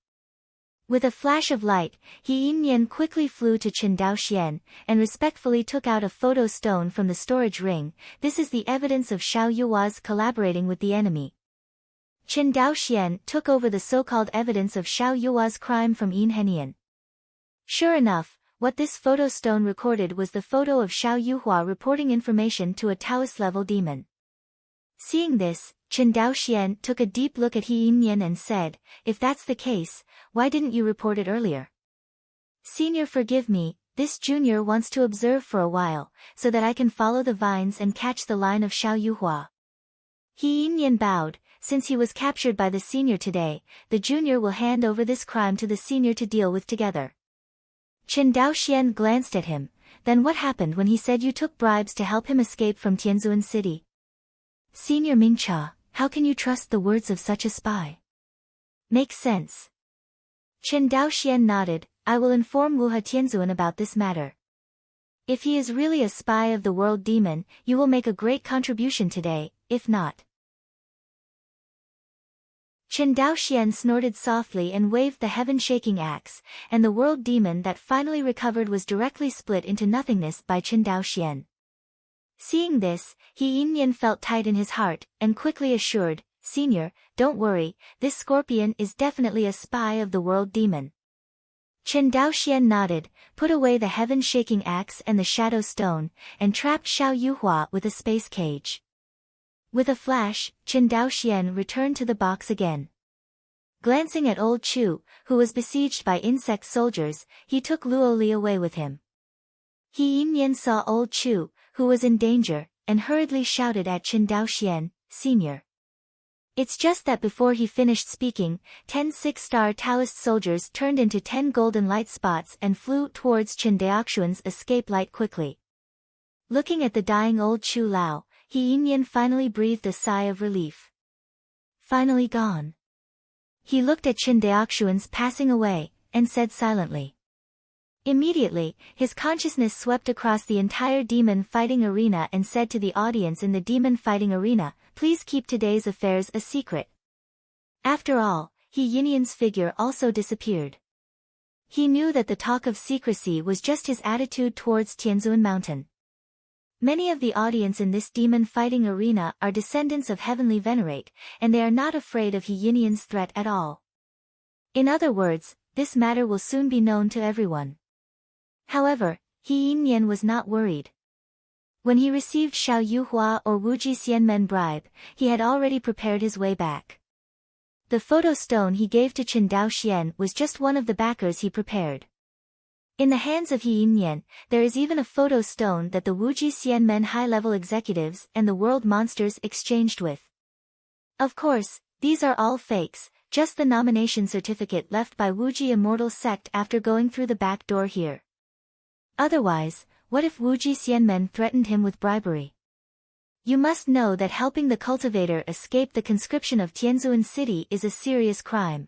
With a flash of light, He Yinyan quickly flew to Qin Daoxian, and respectfully took out a photo stone from the storage ring. This is the evidence of Xiao Yuhua's collaborating with the enemy. Qin Daoxian took over the so-called evidence of Xiao Yuhua's crime from Yin Henian. Sure enough, what this photo stone recorded was the photo of Xiao Yuhua reporting information to a Taoist-level demon. Seeing this, Qin Daoxian took a deep look at He Yinyan and said, if that's the case, why didn't you report it earlier? Senior, forgive me, this junior wants to observe for a while, so that I can follow the vines and catch the line of Xiao Yuhua. He Yinyan bowed. Since he was captured by the senior today, the junior will hand over this crime to the senior to deal with together. Qin Daoxian glanced at him. Then what happened when he said you took bribes to help him escape from Tianzuan city? Senior Mingcha, how can you trust the words of such a spy? Makes sense. Qin Daoxian nodded. I will inform Wuha Tianzuan about this matter. If he is really a spy of the world demon, you will make a great contribution today, if not. Qin Daoxian snorted softly and waved the heaven-shaking axe, and the world demon that finally recovered was directly split into nothingness by Qin Daoxian. Seeing this, He Yinyan felt tight in his heart, and quickly assured, Senior, don't worry, this scorpion is definitely a spy of the world demon. Qin Daoxian nodded, put away the heaven-shaking axe and the shadow stone, and trapped Xiao Yuhua with a space cage. With a flash, Qin Daoxian returned to the box again. Glancing at old Chu, who was besieged by insect soldiers, he took Luo Li away with him. He Yinyan saw old Chu, who was in danger, and hurriedly shouted at Qin Daoxian, Senior. It's just that before he finished speaking, 10 6-star Taoist soldiers turned into 10 golden light spots and flew towards Qin Daoxian's escape light quickly. Looking at the dying old Chu Lao, He Yinyan finally breathed a sigh of relief. Finally gone. He looked at Qin Daoxian's passing away, and said silently. Immediately, his consciousness swept across the entire demon fighting arena and said to the audience in the demon fighting arena, please keep today's affairs a secret. After all, He Yinyan's figure also disappeared. He knew that the talk of secrecy was just his attitude towards Tianzuan Mountain. Many of the audience in this demon fighting arena are descendants of Heavenly Venerate, and they are not afraid of He Yinyan's threat at all. In other words, this matter will soon be known to everyone. However, He Yinyan was not worried. When he received Xiao Yuhua or Wuji Xianmen bribe, he had already prepared his way back. The photo stone he gave to Qin Daoxian was just one of the backers he prepared. In the hands of He Yinyan, there is even a photo stone that the Wuji Xianmen high-level executives and the world monsters exchanged with. Of course, These are all fakes, just the nomination certificate left by Wuji Immortal Sect after going through the back door here. Otherwise, what if Wuji Xianmen threatened him with bribery? You must know that helping the cultivator escape the conscription of Tianzhuan City is a serious crime.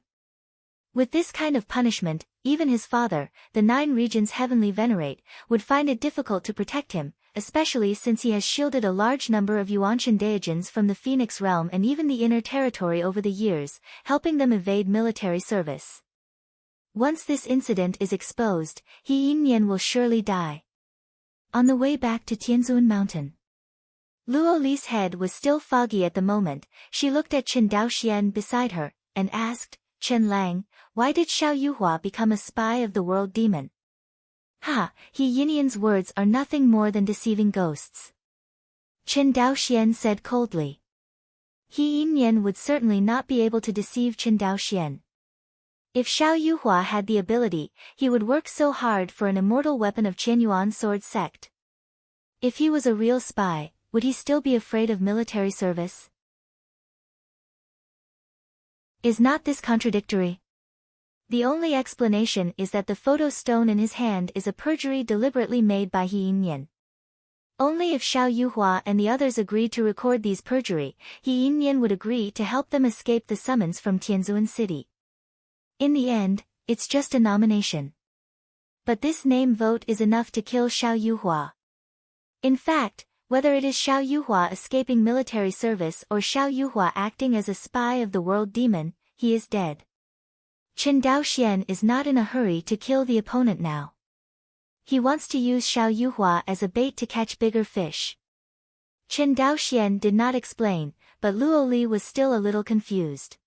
With this kind of punishment, even his father, the 9 regions heavenly venerate, would find it difficult to protect him, especially since he has shielded a large number of Yuanshan Daijins from the Phoenix realm and even the inner territory over the years, helping them evade military service. Once this incident is exposed, He Yinyan will surely die. On the way back to Tianzhuan Mountain, Luo Li's head was still foggy at the moment. She looked at Chen Daoxian beside her, and asked, Chen Lang, why did Xiao Yuhua become a spy of the world demon? Ha, He Yinyan's words are nothing more than deceiving ghosts. Chen Daoxian said coldly. He Yinyan would certainly not be able to deceive Chen Daoxian. If Xiao Yuhua had the ability, he would work so hard for an immortal weapon of Qianyuan sword sect. If he was a real spy, would he still be afraid of military service? Is not this contradictory? The only explanation is that the photo stone in his hand is a perjury deliberately made by He Yinyan. Only if Xiao Yuhua and the others agreed to record these perjury, He Yinyan would agree to help them escape the summons from Tianzhuan City. In the end, it's just a nomination. But this name vote is enough to kill Xiao Yuhua. In fact, whether it is Xiao Yuhua escaping military service or Xiao Yuhua acting as a spy of the world demon, he is dead. Chen Daoxian is not in a hurry to kill the opponent now. He wants to use Xiao Yuhua as a bait to catch bigger fish. Chen Daoxian did not explain, but Luo Li was still a little confused.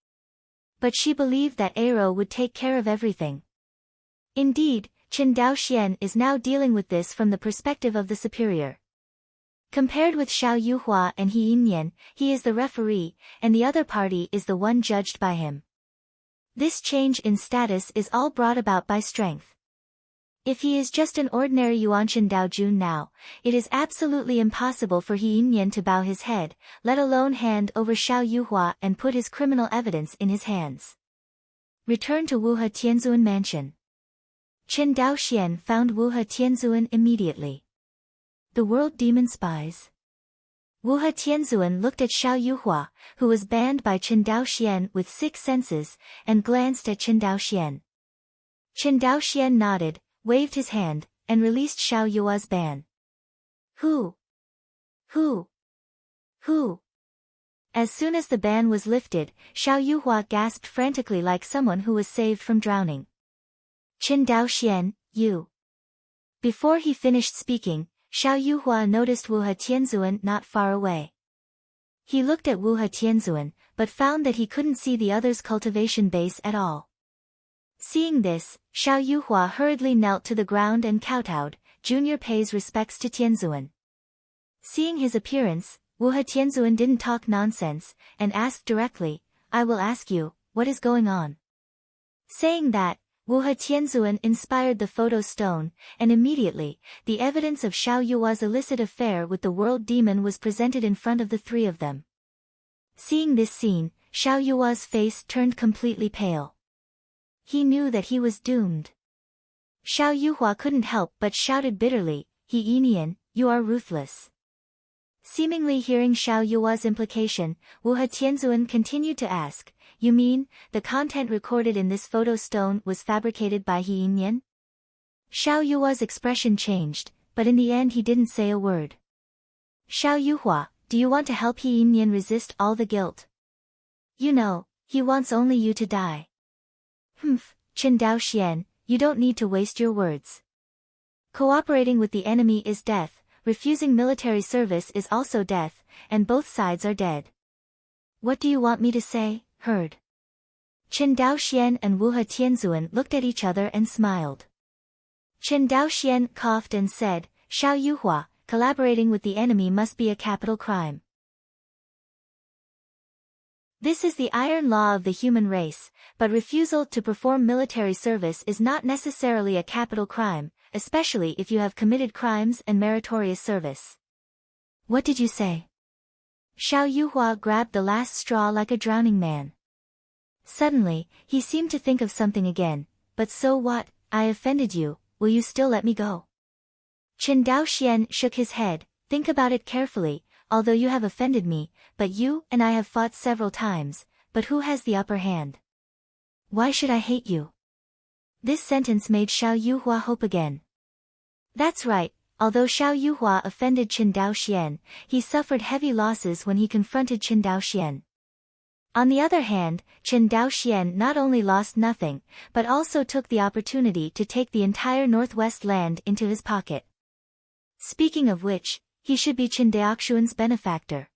But she believed that Aero would take care of everything. Indeed, Chen Daoxian is now dealing with this from the perspective of the superior. Compared with Xiao Yuhua and He Yinyan, he is the referee, and the other party is the one judged by him. This change in status is all brought about by strength. If he is just an ordinary Yuanshan Daojun now, it is absolutely impossible for He Yinyan to bow his head, let alone hand over Xiao Yuhua and put his criminal evidence in his hands. Return to Wuhe Tianzhuan Mansion. Chen Daoxian found Wuhe Tianzhuan immediately. The world demon spies. Wuhe Tianzhuan looked at Xiao Yuhua, who was banned by Chen Daoxian with 6 senses, and glanced at Chen Daoxian. Chen Daoxian nodded, waved his hand, and released Xiao Yuhua's ban. Who? As soon as the ban was lifted, Xiao Yuhua gasped frantically like someone who was saved from drowning. Chen Daoxian, you. Before he finished speaking, Xiao Yuhua noticed Wuhe Tianzhuan not far away. He looked at Wuhe Tianzhuan, but found that he couldn't see the other's cultivation base at all. Seeing this, Xiao Yuhua hurriedly knelt to the ground and kowtowed, Junior pays respects to Tianzhuan. Seeing his appearance, Wuhe Tianzhuan didn't talk nonsense, and asked directly, I will ask you, what is going on? Saying that, Wuhe Tianzhuan inspired the photo stone, and immediately, the evidence of Xiao Yuhua's illicit affair with the world demon was presented in front of the 3 of them. Seeing this scene, Xiao Yuhua's face turned completely pale. He knew that he was doomed. Xiao Yuhua couldn't help but shouted bitterly, He Yinyan, you are ruthless. Seemingly hearing Xiao Yuhua's implication, Wuhe Tianzhuan continued to ask, you mean, the content recorded in this photo stone was fabricated by He Yinyan? Xiao Yuhua's expression changed, but in the end he didn't say a word. Xiao Yuhua, do you want to help He Yinyan resist all the guilt? You know, he wants only you to die. Chen Daoxian, you don't need to waste your words. Cooperating with the enemy is death, refusing military service is also death, and both sides are dead. What do you want me to say, herd? Chen Daoxian and Wuhe Tianzhuan looked at each other and smiled. Chen Daoxian coughed and said, Xiao Yuhua, collaborating with the enemy must be a capital crime. This is the iron law of the human race, but refusal to perform military service is not necessarily a capital crime, especially if you have committed crimes and meritorious service. What did you say? Xiao Yuhua grabbed the last straw like a drowning man. Suddenly, he seemed to think of something again. But so what? I offended you, will you still let me go? Chen Daoxian shook his head. Think about it carefully, although you have offended me, but you and I have fought several times, but who has the upper hand? Why should I hate you? This sentence made Xiao Yuhua hope again. That's right, although Xiao Yuhua offended Chen Daoxian, he suffered heavy losses when he confronted Chen Daoxian. On the other hand, Chen Daoxian not only lost nothing, but also took the opportunity to take the entire northwest land into his pocket. Speaking of which, he should be Chen Daoxuan's benefactor.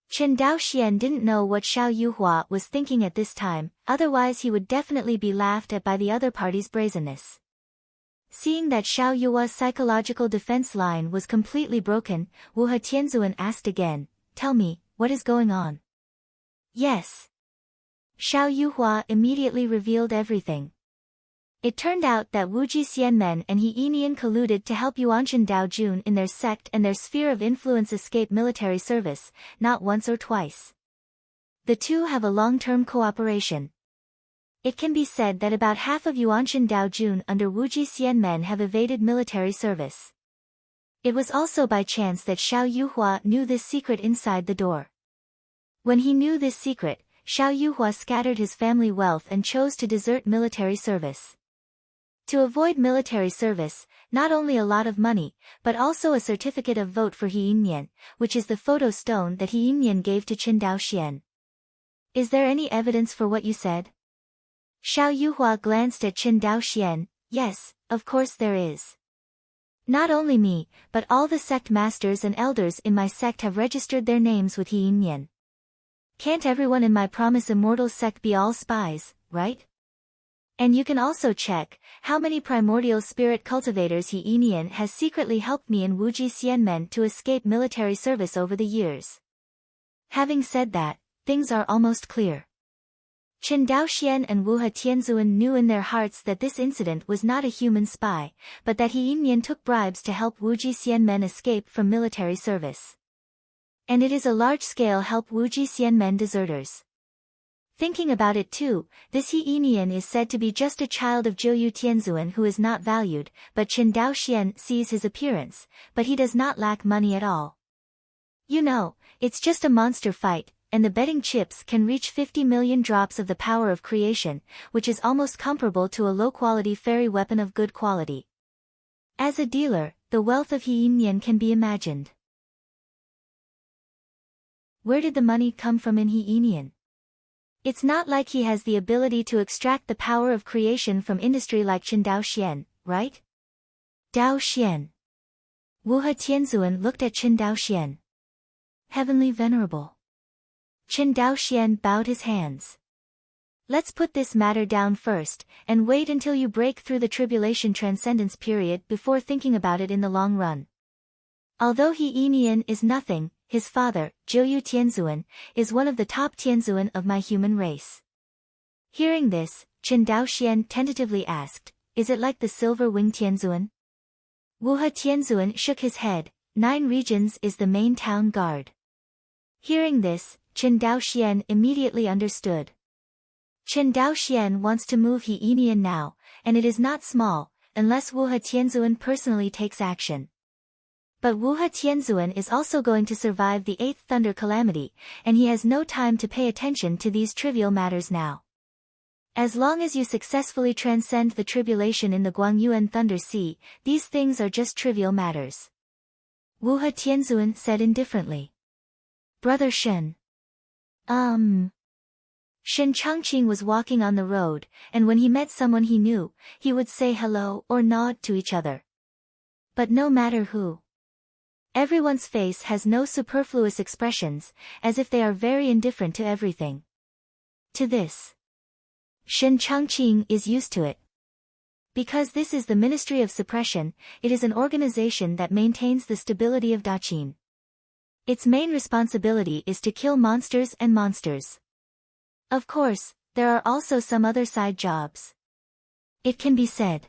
Chen Daoxian didn't know what Xiao Yuhua was thinking at this time, otherwise he would definitely be laughed at by the other party's brazenness. Seeing that Xiao Yuhua's psychological defense line was completely broken, Wu He Tianzuan asked again, "Tell me, what is going on?" Yes. Xiao Yuhua immediately revealed everything. It turned out that Wuji Xianmen and He Yinian colluded to help Yuanchen Daojun in their sect and their sphere of influence escape military service, not once or twice. The two have a long-term cooperation. It can be said that about half of Yuanchen Daojun under Wuji Xianmen have evaded military service. It was also by chance that Xiao Yuhua knew this secret inside the door. When he knew this secret, Xiao Yuhua scattered his family wealth and chose to desert military service. To avoid military service, not only a lot of money, but also a certificate of vote for He Yinian, which is the photo stone that He Yinian gave to Chen Daoxian. Is there any evidence for what you said? Xiao Yuhua glanced at Chen Daoxian. Yes, of course there is. Not only me, but all the sect masters and elders in my sect have registered their names with He Yinian. Can't everyone in my Promise Immortal sect be all spies, right? And you can also check how many primordial spirit cultivators He Yinian has secretly helped me and Wuji Xianmen to escape military service over the years. Having said that, things are almost clear. Chen Daoxian and Wu He Tianzuan knew in their hearts that this incident was not a human spy, but that He Yinian took bribes to help Wuji Xianmen escape from military service. And it is a large-scale help Wuji Xianmen deserters. Thinking about it too, this He Yinian is said to be just a child of Zhou Tianzuan who is not valued, but Chen Daoxian sees his appearance, but he does not lack money at all. You know, it's just a monster fight, and the betting chips can reach 50 million drops of the power of creation, which is almost comparable to a low-quality fairy weapon of good quality. As a dealer, the wealth of He Yinian can be imagined. Where did the money come from in He Yinian? It's not like he has the ability to extract the power of creation from industry like Chen Daoxian, right? Daoxian. Wu He Tianzuan looked at Chen Daoxian. Heavenly Venerable. Chen Daoxian bowed his hands. Let's put this matter down first, and wait until you break through the tribulation transcendence period before thinking about it in the long run. Although He Yinian is nothing, his father, Zhou Tianzuan, is one of the top Tianzuan of my human race. Hearing this, Chen Daoxian tentatively asked, is it like the silver-winged Tianzuan? Wu He Tianzuan shook his head. 9 regions is the main town guard. Hearing this, Chen Daoxian immediately understood. Chen Daoxian wants to move He Yinian now, and it is not small, unless Wu He Tianzuan personally takes action. But Wu He Tianzuan is also going to survive the 8th Thunder Calamity, and he has no time to pay attention to these trivial matters now. As long as you successfully transcend the tribulation in the Guangyuan Thunder Sea, these things are just trivial matters. Wu He Tianzuan said indifferently. Brother Shen. Shen Changqing was walking on the road, and when he met someone he knew, he would say hello or nod to each other. But no matter who. Everyone's face has no superfluous expressions, as if they are very indifferent to everything. To this, Shen Changqing is used to it. Because this is the Ministry of Suppression, it is an organization that maintains the stability of Daqin. Its main responsibility is to kill monsters and monsters. Of course, there are also some other side jobs. It can be said.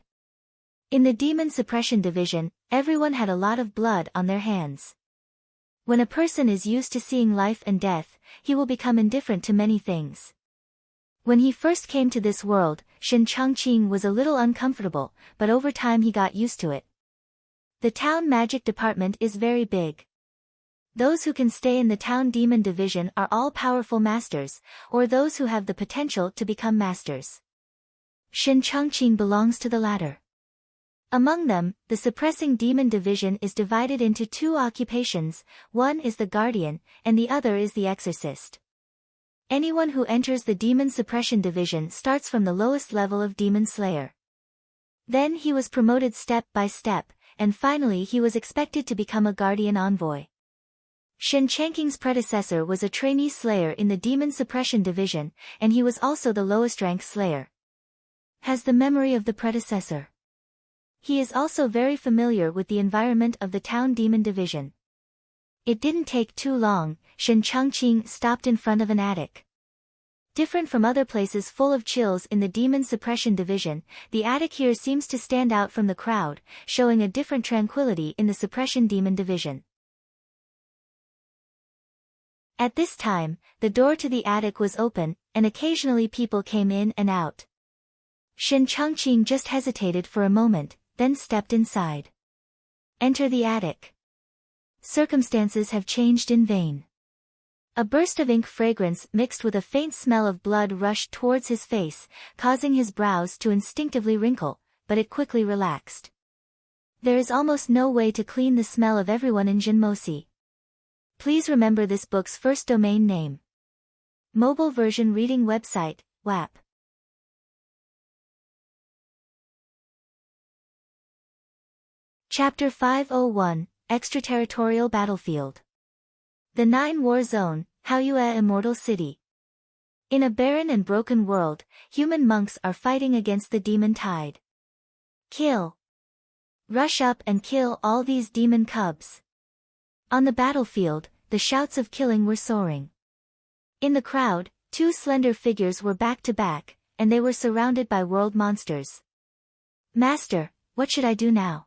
In the Demon Suppression Division, everyone had a lot of blood on their hands. When a person is used to seeing life and death, he will become indifferent to many things. When he first came to this world, Shen Changqing was a little uncomfortable, but over time he got used to it. The town magic department is very big. Those who can stay in the town demon division are all powerful masters, or those who have the potential to become masters. Shen Changqing belongs to the latter. Among them, the suppressing demon division is divided into two occupations, one is the guardian, and the other is the exorcist. Anyone who enters the demon suppression division starts from the lowest level of demon slayer. Then he was promoted step by step, and finally he was expected to become a guardian envoy. Shen Changqing's predecessor was a trainee slayer in the demon suppression division, and he was also the lowest rank slayer. Has the memory of the predecessor. He is also very familiar with the environment of the town demon division. It didn't take too long, Shen Changqing stopped in front of an attic. Different from other places full of chills in the demon suppression division, the attic here seems to stand out from the crowd, showing a different tranquility in the suppression demon division. At this time, the door to the attic was open, and occasionally people came in and out. Shen Changqing just hesitated for a moment, then stepped inside. Enter the attic. Circumstances have changed in vain. A burst of ink fragrance mixed with a faint smell of blood rushed towards his face, causing his brows to instinctively wrinkle, but it quickly relaxed. There is almost no way to clean the smell of everyone in Jinmosi. Please remember this book's first domain name. Mobile version reading website, WAP. Chapter 501, Extraterritorial Battlefield. The Nine War Zone, Haoyue Immortal City. In a barren and broken world, human monks are fighting against the demon tide. Kill. Rush up and kill all these demon cubs. On the battlefield, the shouts of killing were soaring. In the crowd, two slender figures were back to back, and they were surrounded by world monsters. Master, what should I do now?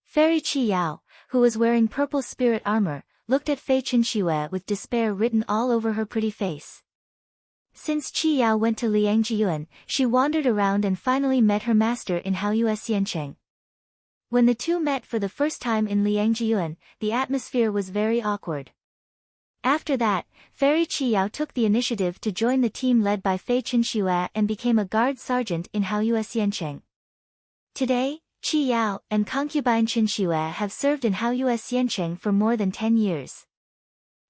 Fairy Qi Yao, who was wearing purple spirit armor, looked at Fei Chenxue with despair written all over her pretty face. Since Qi Yao went to Liangjiyuan, she wandered around and finally met her master in Haoyue Xiancheng. When the two met for the first time in Liangjiyuan, the atmosphere was very awkward. After that, Fairy Qi Yao took the initiative to join the team led by Fei Chenxue and became a guard sergeant in Haoyue Xiancheng. Today, Qi Yao and concubine Chenxue have served in Haoyue Xiancheng for more than 10 years.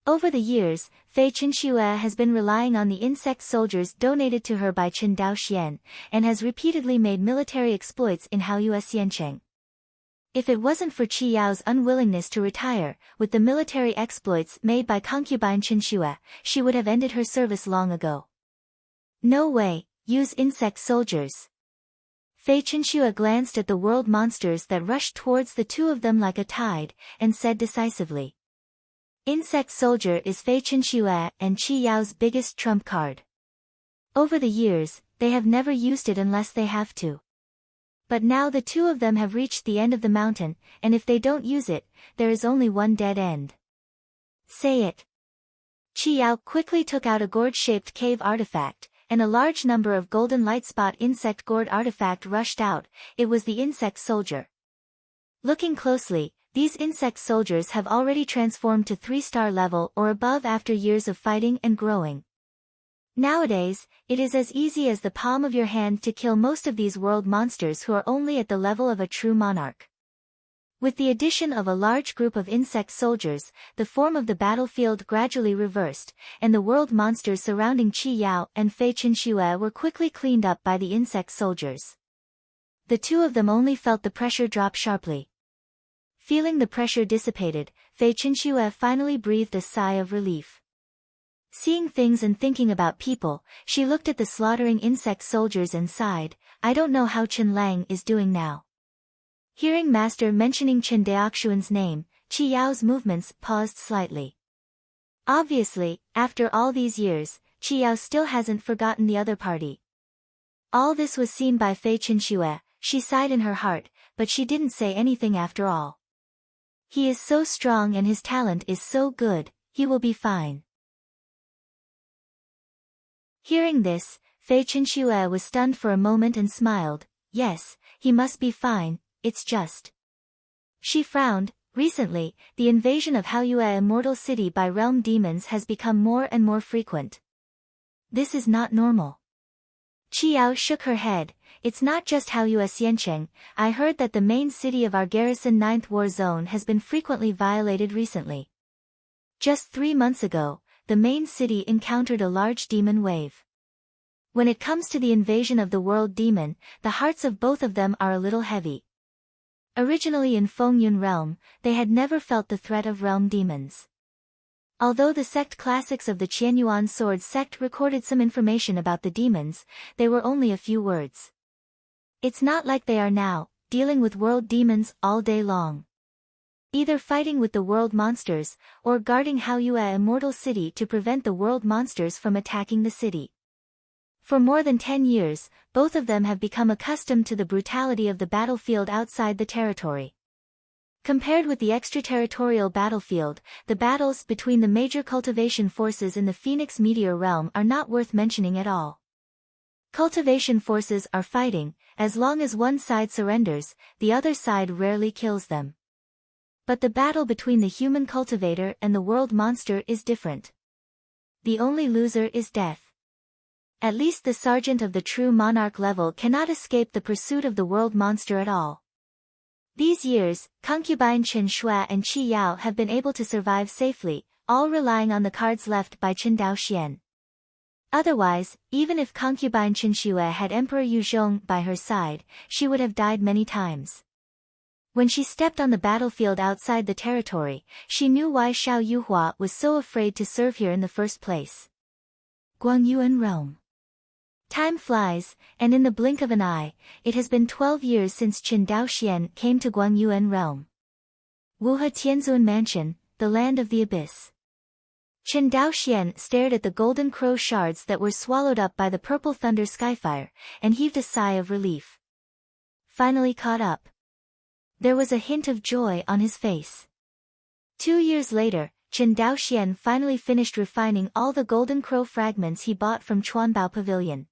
Over the years, Fei Chenxue has been relying on the insect soldiers donated to her by Chen Daoxian, and has repeatedly made military exploits in Haoyue Xiancheng. If it wasn't for Qi Yao's unwillingness to retire, with the military exploits made by concubine Chenxue, she would have ended her service long ago. No way, use insect soldiers. Fei Chenxue glanced at the world monsters that rushed towards the two of them like a tide, and said decisively. Insect soldier is Fei Chenxue and Qi Yao's biggest trump card. Over the years, they have never used it unless they have to. But now the two of them have reached the end of the mountain, and if they don't use it, there is only one dead end. Say it. Qi Yao quickly took out a gourd-shaped cave artifact, and a large number of golden light spot insect gourd artifact rushed out. It was the insect soldier. Looking closely, these insect soldiers have already transformed to 3-star level or above after years of fighting and growing. Nowadays, it is as easy as the palm of your hand to kill most of these world monsters who are only at the level of a true monarch. With the addition of a large group of insect soldiers, the form of the battlefield gradually reversed, and the world monsters surrounding Qi Yao and Fei Chenxue were quickly cleaned up by the insect soldiers. The two of them only felt the pressure drop sharply. Feeling the pressure dissipated, Fei Chenxue finally breathed a sigh of relief. Seeing things and thinking about people, she looked at the slaughtering insect soldiers and sighed, I don't know how Chen Lang is doing now. Hearing Master mentioning Chen Daoxuan's name, Qi Yao's movements paused slightly. Obviously, after all these years, Qi Yao still hasn't forgotten the other party. All this was seen by Fei Chenxue. She sighed in her heart, but she didn't say anything after all. He is so strong and his talent is so good, he will be fine. Hearing this, Fei Chenxue was stunned for a moment and smiled. Yes, he must be fine, it's just. She frowned. Recently, the invasion of Haoyue Immortal City by realm demons has become more and more frequent. This is not normal. Qiao shook her head. It's not just Haoyue Xiancheng. I heard that the main city of our garrison 9th War Zone has been frequently violated recently. Just 3 months ago, the main city encountered a large demon wave. When it comes to the invasion of the world demon, the hearts of both of them are a little heavy. Originally in Fengyun realm, they had never felt the threat of realm demons. Although the sect classics of the Qianyuan sword sect recorded some information about the demons, they were only a few words. It's not like they are now, dealing with world demons all day long. Either fighting with the world monsters, or guarding Haoyue Immortal City to prevent the world monsters from attacking the city. For more than 10 years, both of them have become accustomed to the brutality of the battlefield outside the territory. Compared with the extraterritorial battlefield, the battles between the major cultivation forces in the Phoenix Meteor realm are not worth mentioning at all. Cultivation forces are fighting, as long as one side surrenders, the other side rarely kills them. But the battle between the human cultivator and the world monster is different. The only loser is death. At least the sergeant of the true monarch level cannot escape the pursuit of the world monster at all. These years, concubine Chen Shui and Qi Yao have been able to survive safely, all relying on the cards left by Chen Daoxian. Otherwise, even if concubine Chen Shui had Emperor Yu Zhong by her side, she would have died many times. When she stepped on the battlefield outside the territory, she knew why Xiao Yuhua was so afraid to serve here in the first place. Guangyuan realm. Time flies, and in the blink of an eye, it has been 12 years since Chen Daoxian came to Guangyuan realm. Wuhe Tianzun Mansion, the land of the abyss. Chen Daoxian stared at the golden crow shards that were swallowed up by the purple thunder skyfire, and heaved a sigh of relief. Finally caught up. There was a hint of joy on his face. 2 years later, Chen Daoxian finally finished refining all the golden crow fragments he bought from Chuanbao Pavilion.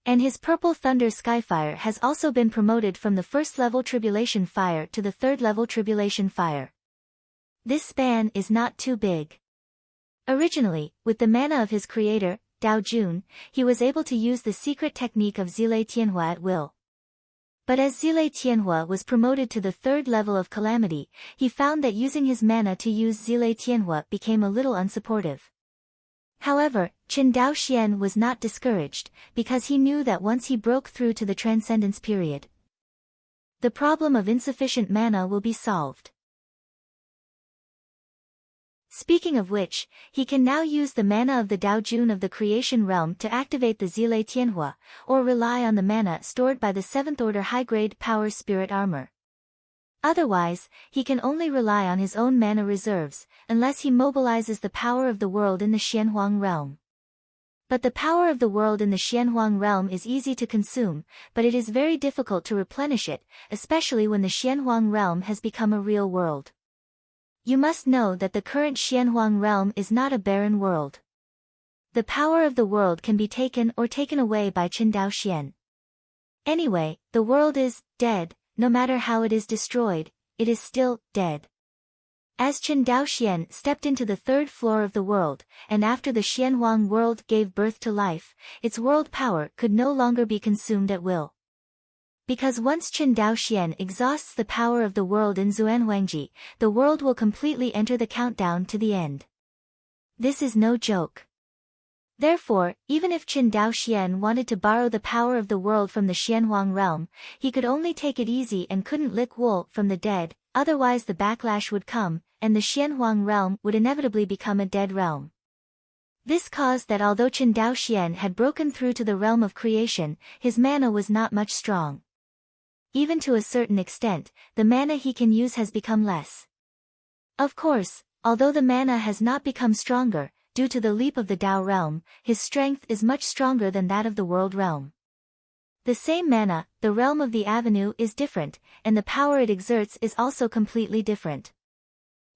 And his purple thunder skyfire has also been promoted from the first-level tribulation fire to the third-level tribulation fire. This span is not too big. Originally, with the mana of his creator, Dao Jun, he was able to use the secret technique of Zile Tianhua at will. But as Zile Tianhua was promoted to the third level of calamity, he found that using his mana to use Zile Tianhua became a little unsupportive. However, Chen Daoxian was not discouraged, because he knew that once he broke through to the transcendence period, the problem of insufficient mana will be solved. Speaking of which, he can now use the mana of the Dao Jun of the creation realm to activate the Zile Tianhua, or rely on the mana stored by the 7th order high-grade power spirit armor. Otherwise, he can only rely on his own mana reserves, unless he mobilizes the power of the world in the Xianhuang realm. But the power of the world in the Xianhuang realm is easy to consume, but it is very difficult to replenish it, especially when the Xianhuang realm has become a real world. You must know that the current Xianhuang realm is not a barren world. The power of the world can be taken or taken away by Chen Daoxian. Anyway, the world is dead. No matter how it is destroyed, it is still dead. As Chen Daoxian stepped into the third floor of the world, and after the Xianhuang world gave birth to life, its world power could no longer be consumed at will. Because once Chen Daoxian exhausts the power of the world in Xuanhuangji, the world will completely enter the countdown to the end. This is no joke. Therefore, even if Chen Daoxian wanted to borrow the power of the world from the Xianhuang realm, he could only take it easy and couldn't lick wool from the dead, otherwise the backlash would come, and the Xianhuang realm would inevitably become a dead realm. This caused that although Chen Daoxian had broken through to the realm of creation, his mana was not much strong. Even to a certain extent, the mana he can use has become less. Of course, although the mana has not become stronger, due to the leap of the Dao realm, his strength is much stronger than that of the world realm. The same mana, the realm of the avenue is different, and the power it exerts is also completely different.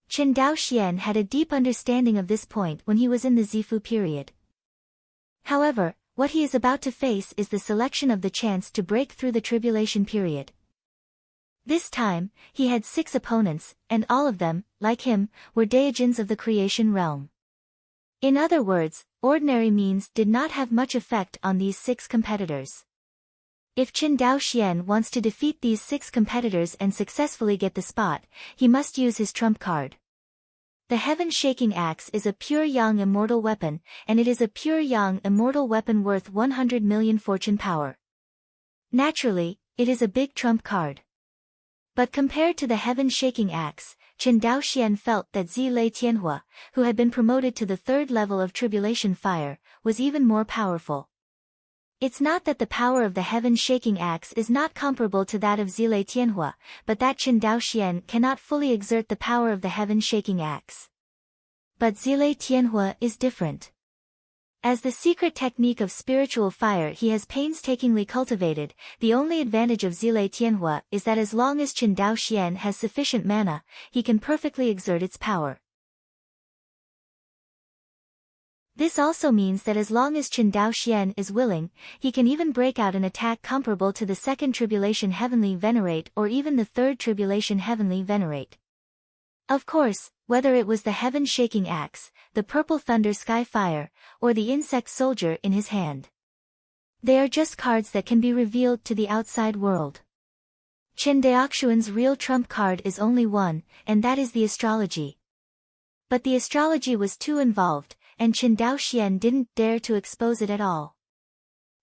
Chen Daoxian had a deep understanding of this point when he was in the Zifu period. However, what he is about to face is the selection of the chance to break through the tribulation period. This time, he had 6 opponents, and all of them, like him, were Daijins of the creation realm. In other words, ordinary means did not have much effect on these 6 competitors. If Qin Daoxian wants to defeat these 6 competitors and successfully get the spot, he must use his trump card. The heaven-shaking axe is a pure yang immortal weapon, and it is a pure yang immortal weapon worth 100 million fortune power. Naturally, it is a big trump card. But compared to the heaven-shaking axe, Qin Daoxian felt that Zilei Tianhua, who had been promoted to the 3rd level of tribulation fire, was even more powerful. It's not that the power of the heaven-shaking axe is not comparable to that of Zilei Tianhua, but that Qin Daoxian cannot fully exert the power of the heaven-shaking axe. But Zilei Tianhua is different. As the secret technique of spiritual fire he has painstakingly cultivated, the only advantage of Zilei Tianhua is that as long as Qin Daoxian has sufficient mana, he can perfectly exert its power. This also means that as long as Qin Daoxian is willing, he can even break out an attack comparable to the 2nd Tribulation Heavenly Venerate or even the 3rd Tribulation Heavenly Venerate. Of course, whether it was the heaven-shaking axe, the purple thunder sky fire, or the insect soldier in his hand. They are just cards that can be revealed to the outside world. Qin Daoxian's real trump card is only one, and that is the astrology. But the astrology was too involved, and Qin Daoxian didn't dare to expose it at all.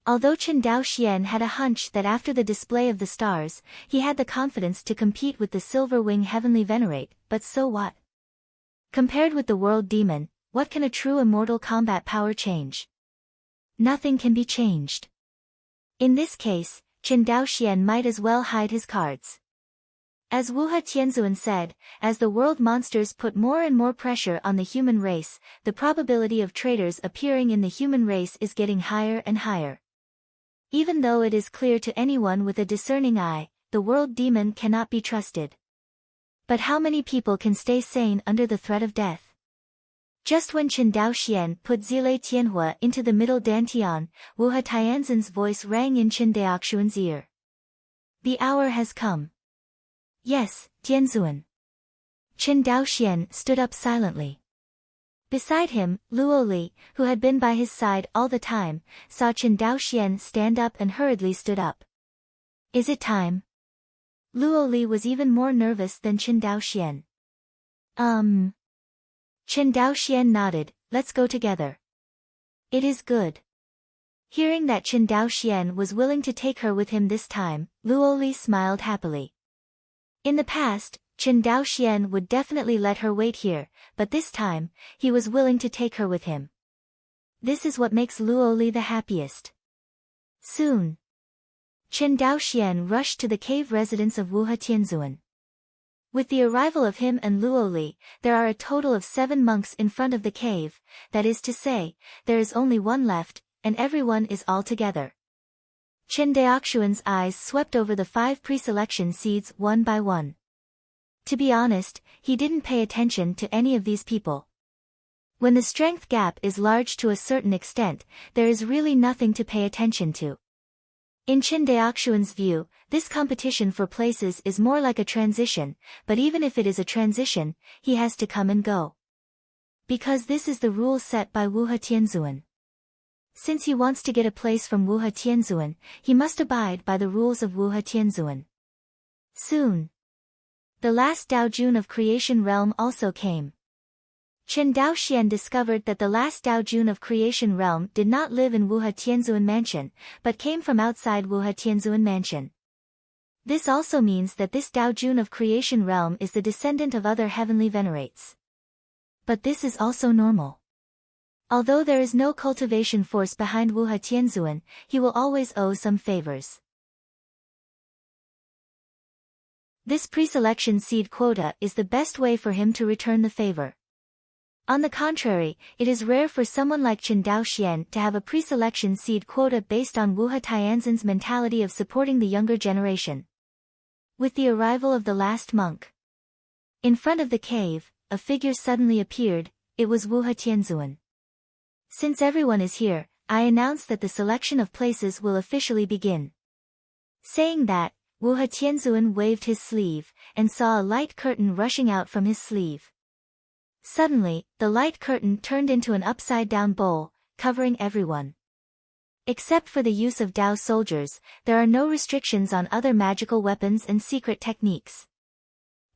Although Qin Daoxian had a hunch that after the display of the stars, he had the confidence to compete with the Silver Wing Heavenly Venerate, but so what? Compared with the World Demon, what can a true immortal combat power change? Nothing can be changed. In this case, Qin Daoxian might as well hide his cards. As Wuhe Tianzuan said, as the world monsters put more and more pressure on the human race, the probability of traitors appearing in the human race is getting higher and higher. Even though it is clear to anyone with a discerning eye, the world demon cannot be trusted. But how many people can stay sane under the threat of death? Just when Qin Daoxian put Zilei Tianhua into the middle dantian, Wuhe Tianzan's voice rang in Qin Daoxian's ear. The hour has come. Yes, Tianzuan. Qin Daoxian stood up silently. Beside him, Luo Li, who had been by his side all the time, saw Qin Daoxian stand up and hurriedly stood up. Is it time? Luo Li was even more nervous than Qin Daoxian. Qin Daoxian nodded, let's go together. It is good. Hearing that Qin Daoxian was willing to take her with him this time, Luo Li smiled happily. In the past, Qin Daoxian would definitely let her wait here, but this time, he was willing to take her with him. This is what makes Luo Li the happiest. Soon, Qin Daoxian rushed to the cave residence of Wuhe Tianzuan. With the arrival of him and Luo Li, there are a total of 7 monks in front of the cave, that is to say, there is only one left, and everyone is all together. Qin Daoxian's eyes swept over the 5 pre-selection seeds one by one. To be honest, he didn't pay attention to any of these people. When the strength gap is large to a certain extent, there is really nothing to pay attention to. In Qin Daoxian's view, this competition for places is more like a transition, but even if it is a transition, he has to come and go. Because this is the rule set by Wuhe Tianzuan. Since he wants to get a place from Wuhe Tianzuan, he must abide by the rules of Wuhe Tianzuan. Soon, the last Daojun of creation realm also came. Qin Daoxian discovered that the last Daojun of creation realm did not live in Wuhe Tianzuan mansion, but came from outside Wuhe Tianzuan mansion. This also means that this Daojun of creation realm is the descendant of other heavenly venerates. But this is also normal. Although there is no cultivation force behind Wuhe Tianzuan, he will always owe some favors. This pre-selection seed quota is the best way for him to return the favor. On the contrary, it is rare for someone like Qin Daoxian to have a pre-selection seed quota based on Wuhe Tianzan's mentality of supporting the younger generation. With the arrival of the last monk in front of the cave, a figure suddenly appeared. It was Wuhe Tianzuan. Since everyone is here, I announce that the selection of places will officially begin. Saying that, Wu Tianzuan waved his sleeve, and saw a light curtain rushing out from his sleeve. Suddenly, the light curtain turned into an upside-down bowl, covering everyone. Except for the use of Dao soldiers, there are no restrictions on other magical weapons and secret techniques.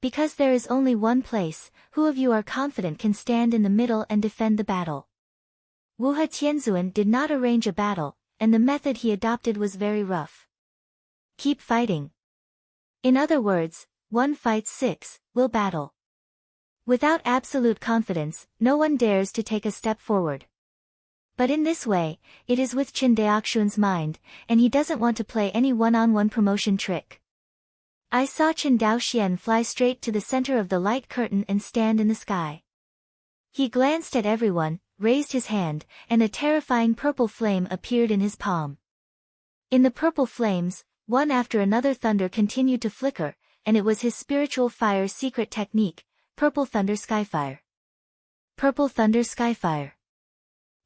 Because there is only one place, who of you are confident can stand in the middle and defend the battle? Wu Tianzuan did not arrange a battle, and the method he adopted was very rough. Keep fighting. In other words, 1 fights 6, will battle. Without absolute confidence, no one dares to take a step forward. But in this way, it is with Chen Daoxuan's mind, and he doesn't want to play any one-on-one promotion trick. I saw Chen Daoxian fly straight to the center of the light curtain and stand in the sky. He glanced at everyone, raised his hand, and a terrifying purple flame appeared in his palm. In the purple flames, one after another thunder continued to flicker, and it was his spiritual fire secret technique, Purple Thunder Skyfire. Purple Thunder Skyfire.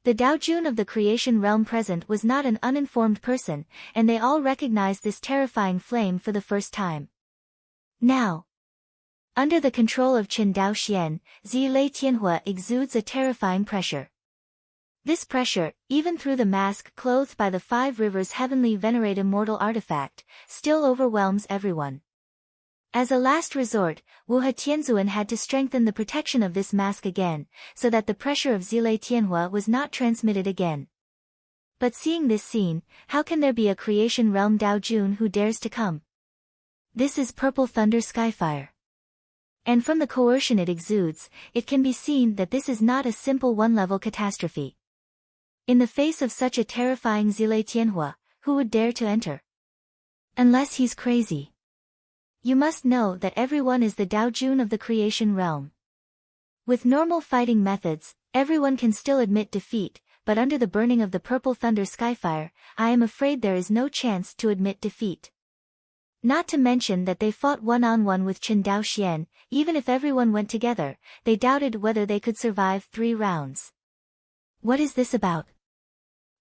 The Daojun of the creation realm present was not an uninformed person, and they all recognized this terrifying flame for the first time. Now, under the control of Chen Daoxian, Zilei Tianhua exudes a terrifying pressure. This pressure, even through the mask clothed by the 5 rivers heavenly venerate immortal artifact, still overwhelms everyone. As a last resort, Wu Tianzuan had to strengthen the protection of this mask again, so that the pressure of Zilei Tianhua was not transmitted again. But seeing this scene, how can there be a creation realm Daojun who dares to come? This is Purple Thunder Skyfire. And from the coercion it exudes, it can be seen that this is not a simple one-level catastrophe. In the face of such a terrifying Zilei Tianhua, who would dare to enter? Unless he's crazy. You must know that everyone is the Daojun of the creation realm. With normal fighting methods, everyone can still admit defeat, but under the burning of the Purple Thunder Skyfire, I am afraid there is no chance to admit defeat. Not to mention that they fought one-on-one with Chen Daoxian, even if everyone went together, they doubted whether they could survive 3 rounds. What is this about?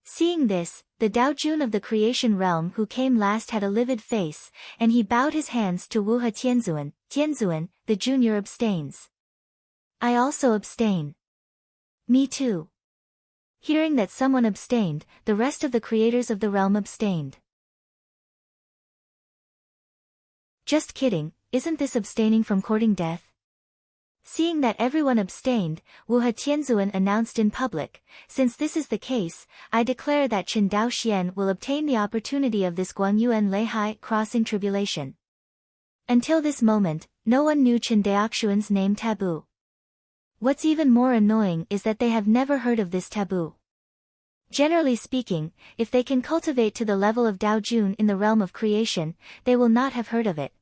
Seeing this, the Daojun of the creation realm who came last had a livid face, and he bowed his hands to Wu Tianzuan. Tianzuan, the junior abstains. I also abstain. Me too. Hearing that someone abstained, the rest of the creators of the realm abstained. Just kidding, isn't this abstaining from courting death? Seeing that everyone abstained, Wu Tianzuan announced in public, since this is the case, I declare that Chen Daoxian will obtain the opportunity of this Guangyuan Leihai crossing tribulation. Until this moment, no one knew Chen Daoxuan's name taboo. What's even more annoying is that they have never heard of this taboo. Generally speaking, if they can cultivate to the level of Daojun in the realm of creation, they will not have heard of it.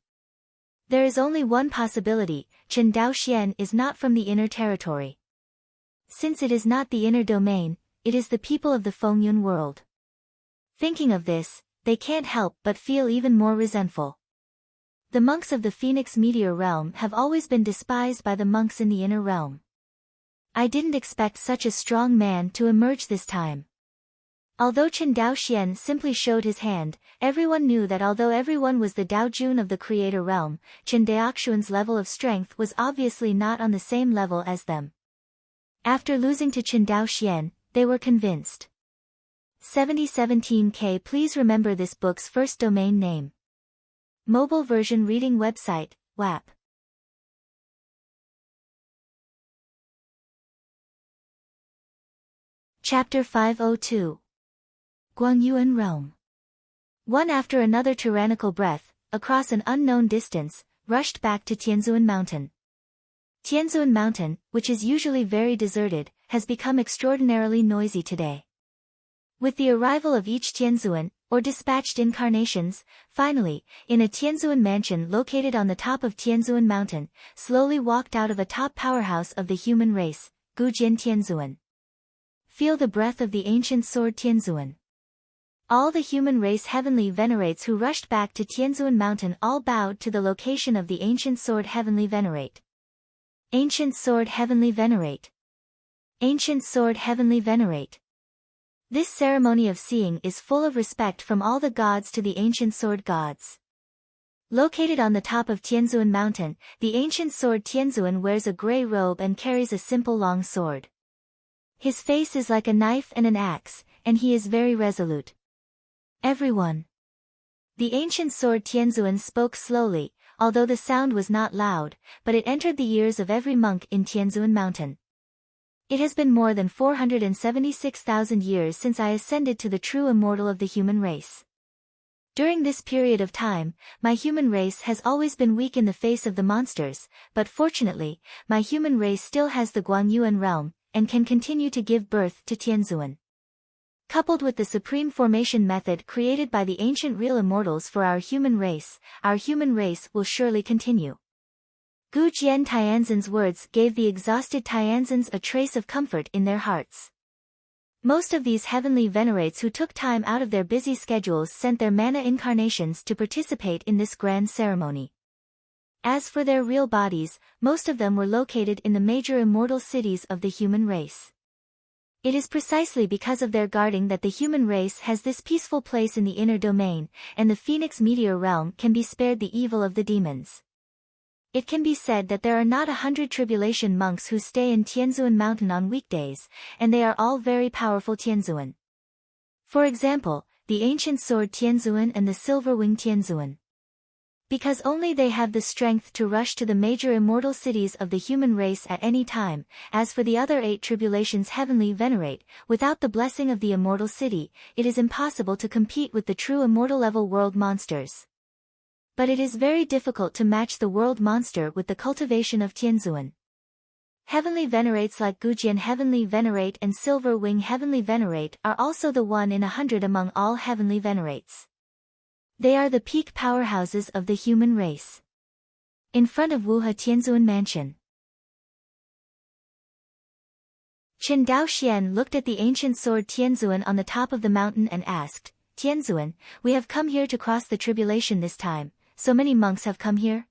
There is only one possibility, Chen Daoxian is not from the inner territory. Since it is not the inner domain, it is the people of the Fengyun world. Thinking of this, they can't help but feel even more resentful. The monks of the Phoenix Meteor realm have always been despised by the monks in the inner realm. I didn't expect such a strong man to emerge this time. Although Chen Daoxian simply showed his hand, everyone knew that although everyone was the Daojun of the creator realm, Chen Daoxuan's level of strength was obviously not on the same level as them. After losing to Chen Daoxian, they were convinced. 7017K. Please remember this book's first domain name. Mobile version reading website, WAP. Chapter 502. Guangyuan Realm. One after another tyrannical breath, across an unknown distance, rushed back to Tianzuan Mountain. Tianzuan Mountain, which is usually very deserted, has become extraordinarily noisy today. With the arrival of each Tianzuan, or dispatched incarnations, finally, in a Tianzuan mansion located on the top of Tianzuan Mountain, slowly walked out of a top powerhouse of the human race, Gujin Tianzuan. Feel the breath of the ancient sword Tianzuan. All the human race heavenly venerates who rushed back to Tianzuan Mountain all bowed to the location of the ancient sword heavenly venerate. Ancient sword heavenly venerate. Ancient sword heavenly venerate. This ceremony of seeing is full of respect from all the gods to the ancient sword gods. Located on the top of Tianzuan Mountain, the ancient sword Tianzuan wears a gray robe and carries a simple long sword. His face is like a knife and an axe, and he is very resolute. Everyone. The ancient sword Tianzuan spoke slowly, although the sound was not loud, but it entered the ears of every monk in Tianzuan Mountain. It has been more than 476,000 years since I ascended to the true immortal of the human race. During this period of time, my human race has always been weak in the face of the monsters, but fortunately, my human race still has the Guangyuan realm, and can continue to give birth to Tianzuan. Coupled with the supreme formation method created by the ancient real immortals for our human race will surely continue. Gu Jian Tianzan's words gave the exhausted Tianzans a trace of comfort in their hearts. Most of these heavenly venerates who took time out of their busy schedules sent their mana incarnations to participate in this grand ceremony. As for their real bodies, most of them were located in the major immortal cities of the human race. It is precisely because of their guarding that the human race has this peaceful place in the inner domain, and the Phoenix meteor realm can be spared the evil of the demons. It can be said that there are not 100 tribulation monks who stay in Tianzuan Mountain on weekdays, and they are all very powerful Tianzuan. For example, the ancient sword Tianzuan and the silver wing Tianzuan. Because only they have the strength to rush to the major immortal cities of the human race at any time. As for the other 8 tribulations heavenly venerate, without the blessing of the immortal city, it is impossible to compete with the true immortal level world monsters. But it is very difficult to match the world monster with the cultivation of Tianzuan. Heavenly venerates like Gujian heavenly venerate and silver wing heavenly venerate are also the 1 in 100 among all heavenly venerates. They are the peak powerhouses of the human race. In front of Wuhe Tianzuan Mansion, Qin Dao Xian looked at the ancient sword Tianzuan on the top of the mountain and asked, Tianzuan, we have come here to cross the tribulation this time. So many monks have come here?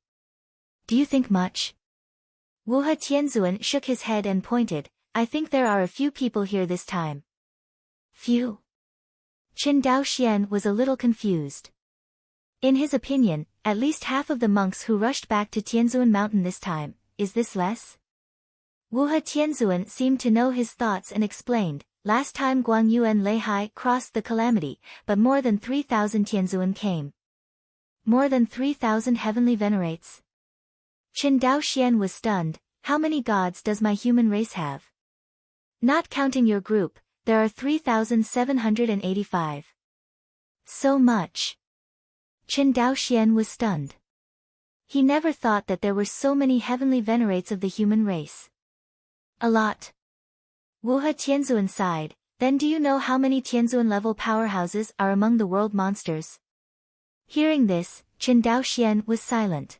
Do you think much? Wuhe Tianzuan shook his head and pointed, I think there are a few people here this time. Few? Qin Dao Xian was a little confused. In his opinion, at least half of the monks who rushed back to Tianzuan Mountain this time, is this less? Wuhe Tianzuan seemed to know his thoughts and explained, last time Guangyuan Leihai crossed the calamity, but more than 3,000 Tianzuan came. More than 3,000 heavenly venerates. Qin Dao Xian was stunned, how many gods does my human race have? Not counting your group, there are 3,785. So much. Qin Dao Xian was stunned. He never thought that there were so many heavenly venerates of the human race. A lot. Wuhe Tianzuan sighed, then do you know how many Tianzuan level powerhouses are among the world monsters? Hearing this, Qin Dao Xian was silent.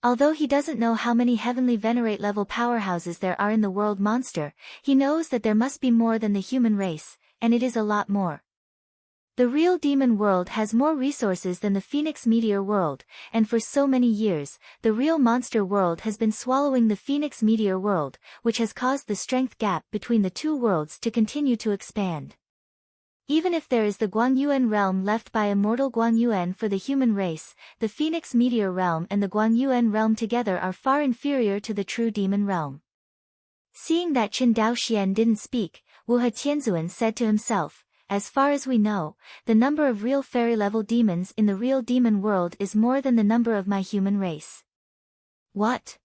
Although he doesn't know how many heavenly venerate level powerhouses there are in the world monster, he knows that there must be more than the human race, and it is a lot more. The real demon world has more resources than the Phoenix meteor world, and for so many years, the real monster world has been swallowing the Phoenix meteor world, which has caused the strength gap between the two worlds to continue to expand. Even if there is the Guangyuan realm left by immortal Guangyuan for the human race, the Phoenix meteor realm and the Guangyuan realm together are far inferior to the true demon realm. Seeing that Qin Dao Xian didn't speak, Wuhe Tianzuan said to himself, as far as we know, the number of real fairy-level demons in the real demon world is more than the number of my human race. What?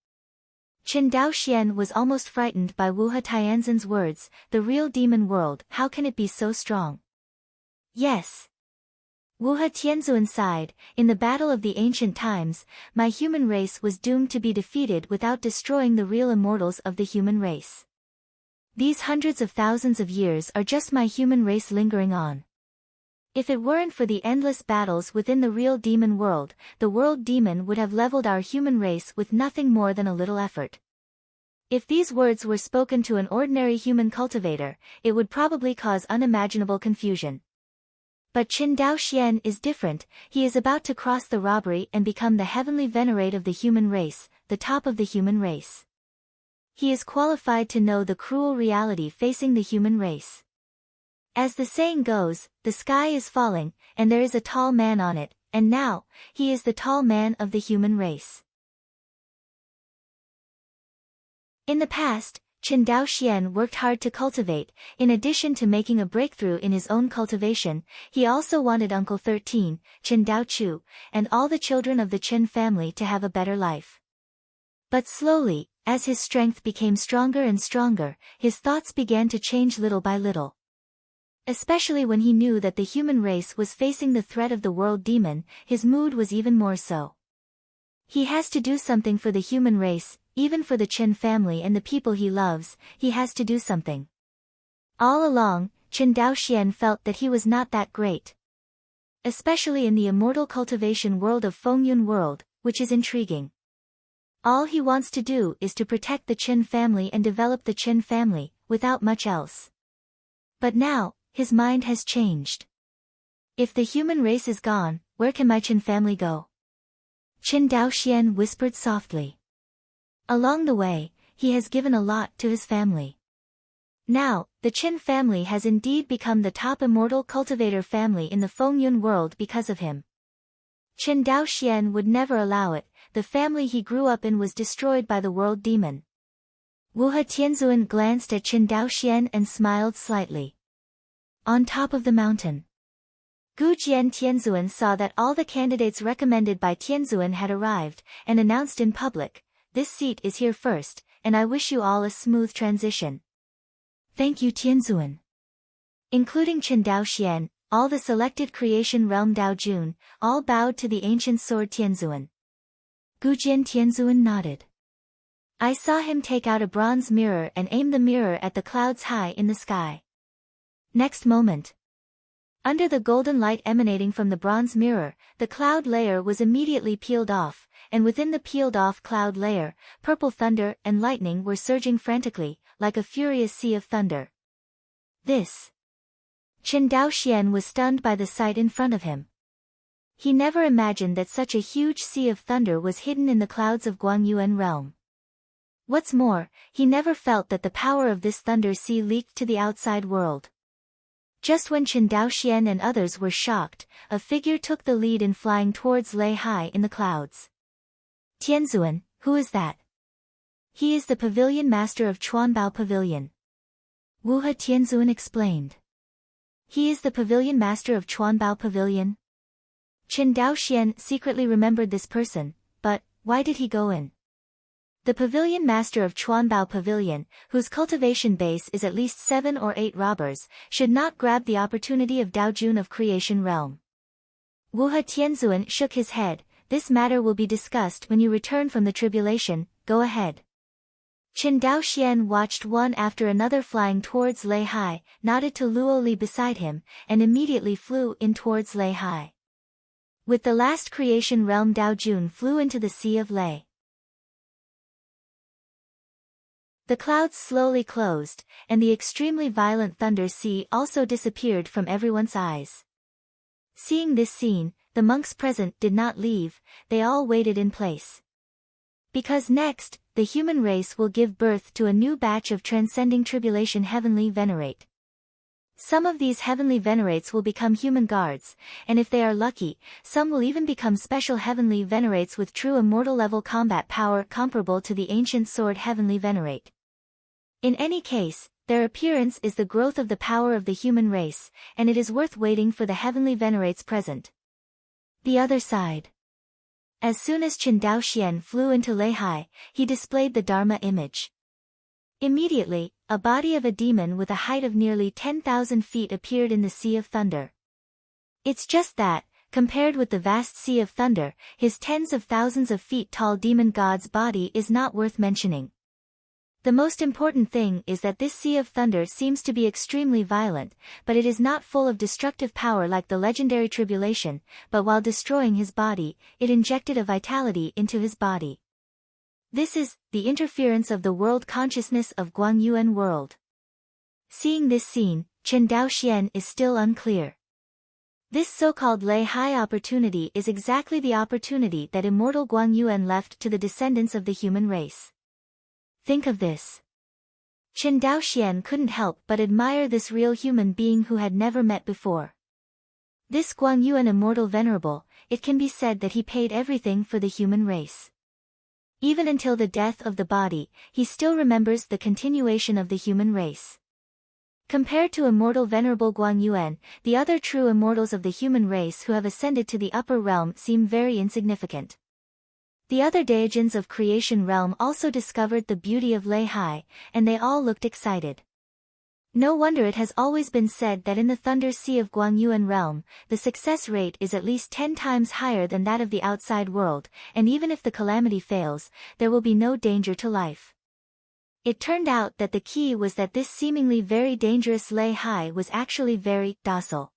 Qin Dao Xian was almost frightened by Wuhe Tianzan's words, the real demon world, how can it be so strong? Yes. Wuhe Tianzuan sighed, in the battle of the ancient times, my human race was doomed to be defeated without destroying the real immortals of the human race. These hundreds of thousands of years are just my human race lingering on. If it weren't for the endless battles within the real demon world, the world demon would have leveled our human race with nothing more than a little effort. If these words were spoken to an ordinary human cultivator, it would probably cause unimaginable confusion. But Qin Dao Xian is different, he is about to cross the robbery and become the heavenly venerate of the human race, the top of the human race. He is qualified to know the cruel reality facing the human race. As the saying goes, the sky is falling, and there is a tall man on it, and now, he is the tall man of the human race. In the past, Chen Daoxian worked hard to cultivate. In addition to making a breakthrough in his own cultivation, he also wanted Uncle 13, Chen Daochu, and all the children of the Chen family to have a better life. But slowly, as his strength became stronger and stronger, his thoughts began to change little by little. Especially when he knew that the human race was facing the threat of the world demon, his mood was even more so. He has to do something for the human race, even for the Chen family and the people he loves, he has to do something. All along, Chen Daoxian felt that he was not that great. Especially in the immortal cultivation world of Fengyun world, which is intriguing. All he wants to do is to protect the Chen family and develop the Chen family, without much else. But now, his mind has changed. If the human race is gone, where can my Chen family go? Chen Daoxian whispered softly. Along the way, he has given a lot to his family. Now, the Chen family has indeed become the top immortal cultivator family in the Fengyun world because of him. Chen Daoxian would never allow it, the family he grew up in was destroyed by the world demon. Wuhe Tianzuan glanced at Chen Daoxian and smiled slightly. On top of the mountain. Gujian Tianzuan saw that all the candidates recommended by Tianzuan had arrived, and announced in public, "This seat is here first, and I wish you all a smooth transition." Thank you Tianzuan. Including Chen Daoxian, all the selected creation realm Daojun, all bowed to the ancient sword Tianzuan. Gujian Tianzuan nodded. I saw him take out a bronze mirror and aim the mirror at the clouds high in the sky. Next moment. Under the golden light emanating from the bronze mirror, the cloud layer was immediately peeled off, and within the peeled-off cloud layer, purple thunder and lightning were surging frantically, like a furious sea of thunder. This. Chen Daoxian was stunned by the sight in front of him. He never imagined that such a huge sea of thunder was hidden in the clouds of Guangyuan realm. What's more, he never felt that the power of this thunder sea leaked to the outside world. Just when Chen Daoxian and others were shocked, a figure took the lead in flying towards Lei high in the clouds. Tianzuan, who is that? He is the pavilion master of Chuanbao Pavilion. Wuhe Tianzuan explained. He is the pavilion master of Chuanbao Pavilion? Chen Daoxian secretly remembered this person, but why did he go in? The pavilion master of Chuanbao Pavilion, whose cultivation base is at least 7 or 8 robbers, should not grab the opportunity of Daojun of Creation Realm. Wuhe Tianzuan shook his head. This matter will be discussed when you return from the tribulation, go ahead. Chen Daoxian watched one after another flying towards Lei high, nodded to Luo Li beside him, and immediately flew in towards Lei high. With the last creation realm Daojun flew into the Sea of Lei. The clouds slowly closed, and the extremely violent thunder sea also disappeared from everyone's eyes. Seeing this scene, the monks present did not leave, they all waited in place. Because next, the human race will give birth to a new batch of transcending tribulation heavenly venerate. Some of these heavenly venerates will become human guards, and if they are lucky, some will even become special heavenly venerates with true immortal level combat power comparable to the ancient sword heavenly venerate. In any case, their appearance is the growth of the power of the human race, and it is worth waiting for the heavenly venerates present. The other side. As soon as Chen Daoxian flew into Lei high, he displayed the Dharma image. Immediately, a body of a demon with a height of nearly 10,000 feet appeared in the Sea of Thunder. It's just that, compared with the vast Sea of Thunder, his tens of thousands of feet tall demon god's body is not worth mentioning. The most important thing is that this Sea of Thunder seems to be extremely violent, but it is not full of destructive power like the legendary tribulation, but while destroying his body, it injected a vitality into his body. This is the interference of the world consciousness of Guangyuan world. Seeing this scene, Chen Daoxian is still unclear. This so-called Lei high opportunity is exactly the opportunity that immortal Guangyuan left to the descendants of the human race. Think of this. Chen Daoxian couldn't help but admire this real human being who had never met before. This Guang Yuan immortal venerable, it can be said that he paid everything for the human race. Even until the death of the body, he still remembers the continuation of the human race. Compared to immortal venerable Guang Yuan, the other true immortals of the human race who have ascended to the upper realm seem very insignificant. The other Daijins of creation realm also discovered the beauty of Lei Hai, and they all looked excited. No wonder it has always been said that in the Thunder Sea of Guang Yuan realm, the success rate is at least 10 times higher than that of the outside world, and even if the calamity fails, there will be no danger to life. It turned out that the key was that this seemingly very dangerous Lei Hai was actually very docile.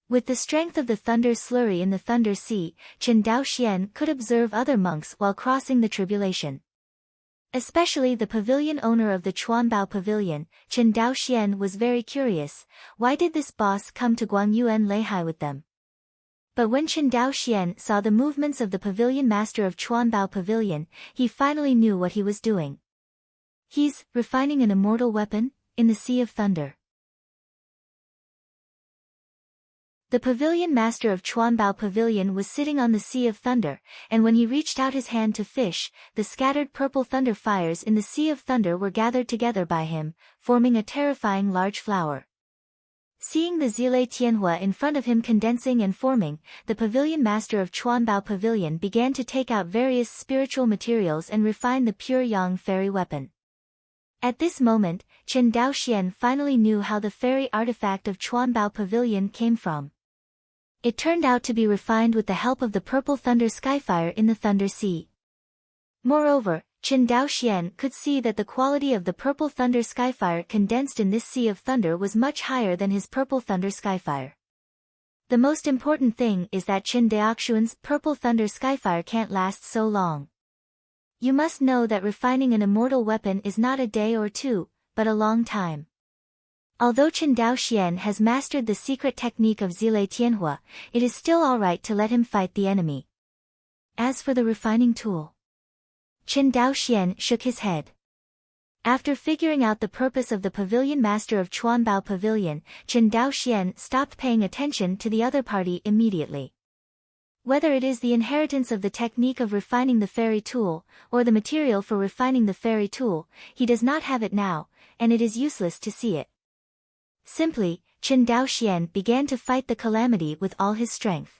With the strength of the thunder slurry in the Thunder Sea, Chen Daoxian could observe other monks while crossing the tribulation. Especially the pavilion owner of the Chuanbao Pavilion, Chen Daoxian was very curious, why did this boss come to Guang Yuan Lei Hai with them? But when Chen Daoxian saw the movements of the pavilion master of Chuanbao Pavilion, he finally knew what he was doing. He's refining an immortal weapon in the Sea of Thunder. The pavilion master of Chuanbao Pavilion was sitting on the Sea of Thunder, and when he reached out his hand to fish, the scattered purple thunder fires in the Sea of Thunder were gathered together by him, forming a terrifying large flower. Seeing the Zile Tianhua in front of him condensing and forming, the pavilion master of Chuanbao Pavilion began to take out various spiritual materials and refine the pure yang fairy weapon. At this moment, Chen Daoxian finally knew how the fairy artifact of Chuanbao Pavilion came from. It turned out to be refined with the help of the purple thunder skyfire in the Thunder Sea. Moreover, Chen Daoxian could see that the quality of the purple thunder skyfire condensed in this Sea of Thunder was much higher than his purple thunder skyfire. The most important thing is that Chen Daoxian's purple thunder skyfire can't last so long. You must know that refining an immortal weapon is not a day or two, but a long time. Although Chen Daoxian has mastered the secret technique of Zile Tianhua, it is still alright to let him fight the enemy. As for the refining tool, Chen Daoxian shook his head. After figuring out the purpose of the pavilion master of Chuanbao Pavilion, Chen Daoxian stopped paying attention to the other party immediately. Whether it is the inheritance of the technique of refining the fairy tool, or the material for refining the fairy tool, he does not have it now, and it is useless to see it. Simply, Chen Daoxian began to fight the calamity with all his strength.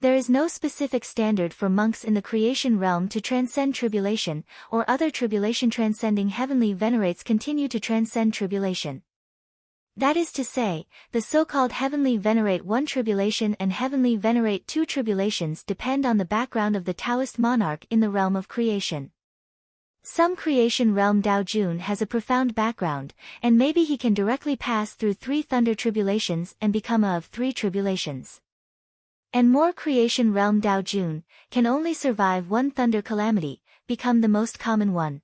There is no specific standard for monks in the creation realm to transcend tribulation, or other tribulation transcending heavenly venerates continue to transcend tribulation. That is to say, the so-called heavenly venerate 1 tribulation and heavenly venerate 2 tribulations depend on the background of the Taoist monarch in the realm of creation. Some creation realm Dao Jun has a profound background, and maybe he can directly pass through 3 thunder tribulations and become a of 3 tribulations. And more creation realm Dao Jun can only survive 1 thunder calamity, become the most common one.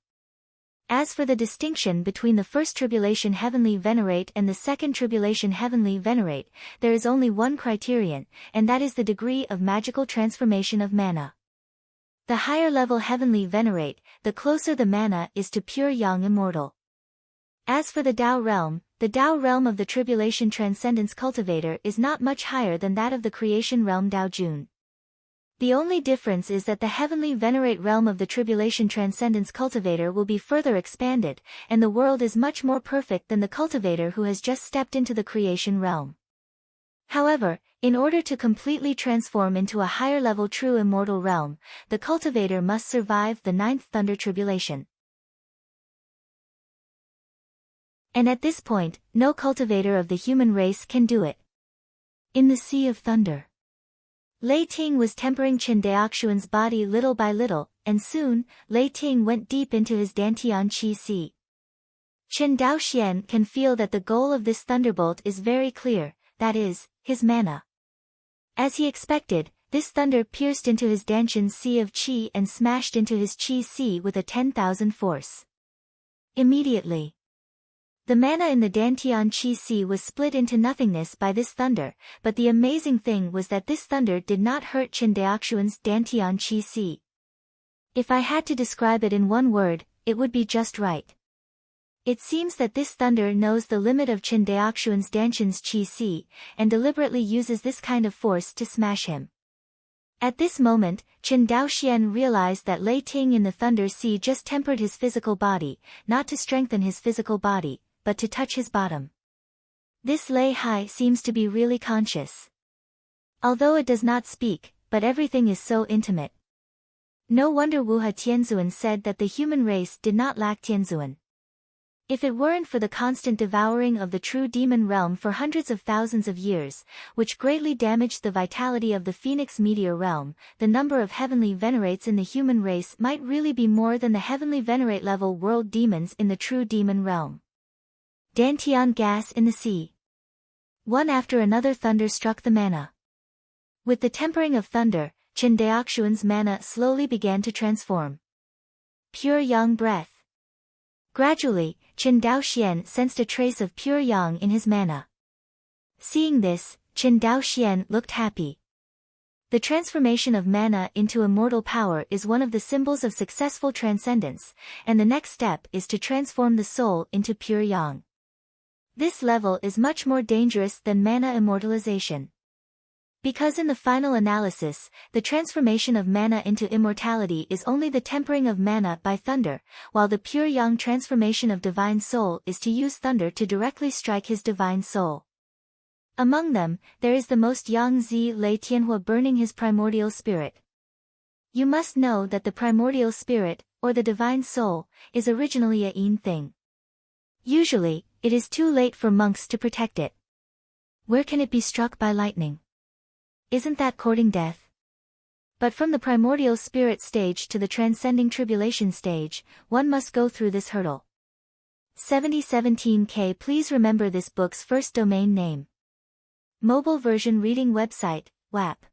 As for the distinction between the first tribulation heavenly venerate and the second tribulation heavenly venerate, there is only one criterion, and that is the degree of magical transformation of mana. The higher level heavenly venerate, the closer the mana is to pure yang immortal. As for the Dao realm of the tribulation transcendence cultivator is not much higher than that of the creation realm Dao Jun. The only difference is that the heavenly venerate realm of the tribulation transcendence cultivator will be further expanded, and the world is much more perfect than the cultivator who has just stepped into the creation realm. However, in order to completely transform into a higher level true immortal realm, the cultivator must survive the 9th thunder tribulation. And at this point, no cultivator of the human race can do it. In the Sea of Thunder, Lei Ting was tempering Chen Daoxian's body little by little, and soon, Lei Ting went deep into his Dantian Qi Sea. Chen Daoxian can feel that the goal of this thunderbolt is very clear, that is, his mana. As he expected, this thunder pierced into his Dantian Sea of Qi and smashed into his Qi Sea with a 10,000 force. Immediately, the mana in the Dantian Qi Sea was split into nothingness by this thunder, but the amazing thing was that this thunder did not hurt Chen Daoxian's Dantian Qi Sea. If I had to describe it in one word, it would be just right. It seems that this thunder knows the limit of Chen Daoxuan's Danshan's Qi Si, and deliberately uses this kind of force to smash him. At this moment, Chen Daoxian realized that Lei Ting in the Thunder Sea just tempered his physical body, not to strengthen his physical body, but to touch his bottom. This Lei Hai seems to be really conscious. Although it does not speak, but everything is so intimate. No wonder Wuhe Tianzuan said that the human race did not lack Tianzuan. If it weren't for the constant devouring of the true demon realm for hundreds of thousands of years, which greatly damaged the vitality of the Phoenix meteor realm, the number of heavenly venerates in the human race might really be more than the heavenly venerate level world demons in the true demon realm. Dantian gas in the sea. One after another thunder struck the mana. With the tempering of thunder, Chen Daoxuan's mana slowly began to transform. Pure yang breath. Gradually, Chen Daoxian sensed a trace of pure yang in his mana. Seeing this, Chen Daoxian looked happy. The transformation of mana into immortal power is one of the symbols of successful transcendence, and the next step is to transform the soul into pure yang. This level is much more dangerous than mana immortalization. Because in the final analysis, the transformation of mana into immortality is only the tempering of mana by thunder, while the pure yang transformation of divine soul is to use thunder to directly strike his divine soul. Among them, there is the most yang zi Lei Tianhua burning his primordial spirit. You must know that the primordial spirit, or the divine soul, is originally a yin thing. Usually, it is too late for monks to protect it. Where can it be struck by lightning? Isn't that courting death? But from the primordial spirit stage to the transcending tribulation stage, one must go through this hurdle. 7017K. Please remember this book's first domain name. Mobile version reading website, WAP.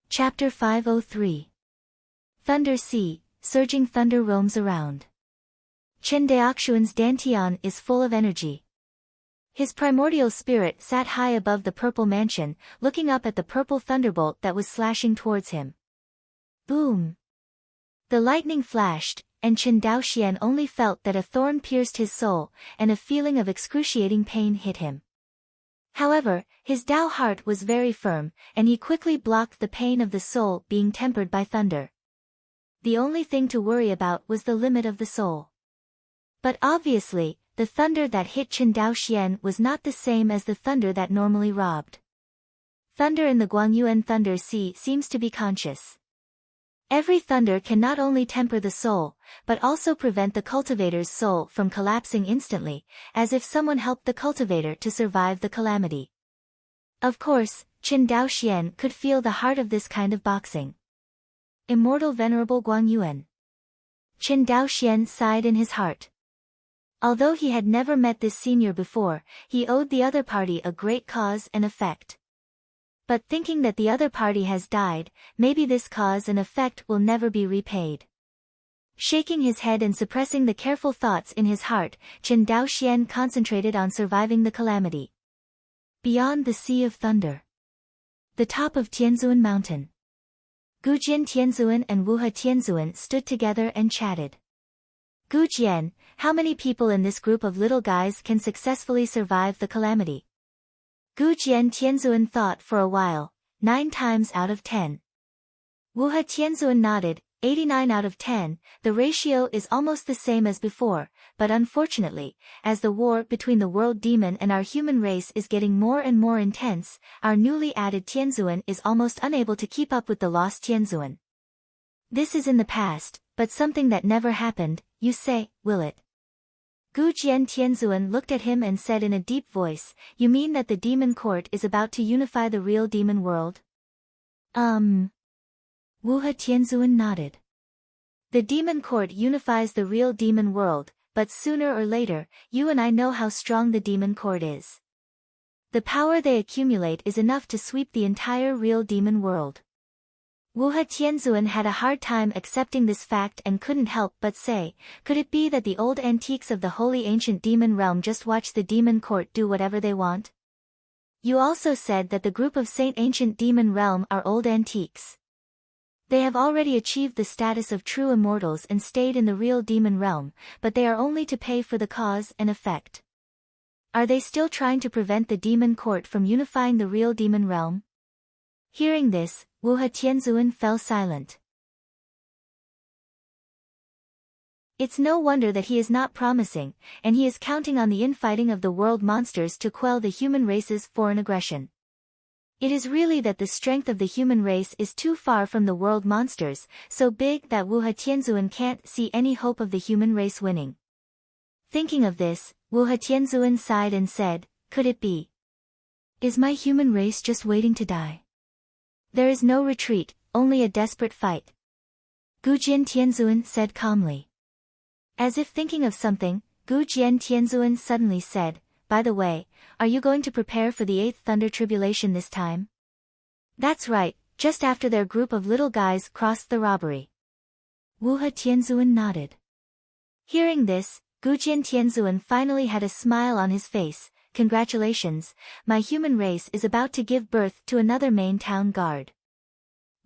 Chapter 503. Thunder Sea, surging thunder roams around. Chen Daoxuan's Dantian is full of energy. His primordial spirit sat high above the purple mansion, looking up at the purple thunderbolt that was slashing towards him. Boom! The lightning flashed, and Chen Daoxian only felt that a thorn pierced his soul, and a feeling of excruciating pain hit him. However, his Dao heart was very firm, and he quickly blocked the pain of the soul being tempered by thunder. The only thing to worry about was the limit of the soul. But obviously, the thunder that hit Chen Daoxian was not the same as the thunder that normally robbed. Thunder in the Guangyuan Thunder Sea seems to be conscious. Every thunder can not only temper the soul, but also prevent the cultivator's soul from collapsing instantly, as if someone helped the cultivator to survive the calamity. Of course, Chen Daoxian could feel the heart of this kind of boxing. Immortal Venerable Guangyuan. Chen Daoxian sighed in his heart. Although he had never met this senior before, he owed the other party a great cause and effect. But thinking that the other party has died, maybe this cause and effect will never be repaid. Shaking his head and suppressing the careful thoughts in his heart, Chen Daoxian concentrated on surviving the calamity. Beyond the Sea of Thunder. The top of Tianzuan Mountain. Gujin Tianzuan and Wuhe Tianzuan stood together and chatted. Gujian, how many people in this group of little guys can successfully survive the calamity? Gujian Tianzuan thought for a while, 9 times out of 10. Wuhe Tianzuan nodded, 89 out of 10, the ratio is almost the same as before, but unfortunately, as the war between the world demon and our human race is getting more and more intense, our newly added Tianzuan is almost unable to keep up with the lost Tianzuan. This is in the past, but something that never happened, you say, will it? Gujian Tianzuan looked at him and said in a deep voice, you mean that the demon court is about to unify the real demon world? Wuhe Tianzuan nodded. The demon court unifies the real demon world, but sooner or later, you and I know how strong the demon court is. The power they accumulate is enough to sweep the entire real demon world. Wuhe Tianzuan had a hard time accepting this fact and couldn't help but say, could it be that the old antiques of the holy ancient demon realm just watch the demon court do whatever they want? You also said that the group of Saint Ancient Demon Realm are old antiques. They have already achieved the status of true immortals and stayed in the real demon realm, but they are only to pay for the cause and effect. Are they still trying to prevent the demon court from unifying the real demon realm? Hearing this, Wuhe Tianzuan fell silent. It's no wonder that he is not promising, and he is counting on the infighting of the world monsters to quell the human race's foreign aggression. It is really that the strength of the human race is too far from the world monsters, so big that Wuhe Tianzuan can't see any hope of the human race winning. Thinking of this, Wuhe Tianzuan sighed and said, "Could it be? Is my human race just waiting to die? There is no retreat, only a desperate fight." Gujian Tianzuan said calmly. As if thinking of something, Gujian Tianzuan suddenly said, "By the way, are you going to prepare for the 8th Thunder Tribulation this time?" "That's right, just after their group of little guys crossed the robbery." Wuhe Tianzuan nodded. Hearing this, Gujian Tianzuan finally had a smile on his face. "Congratulations, my human race is about to give birth to another main town guard."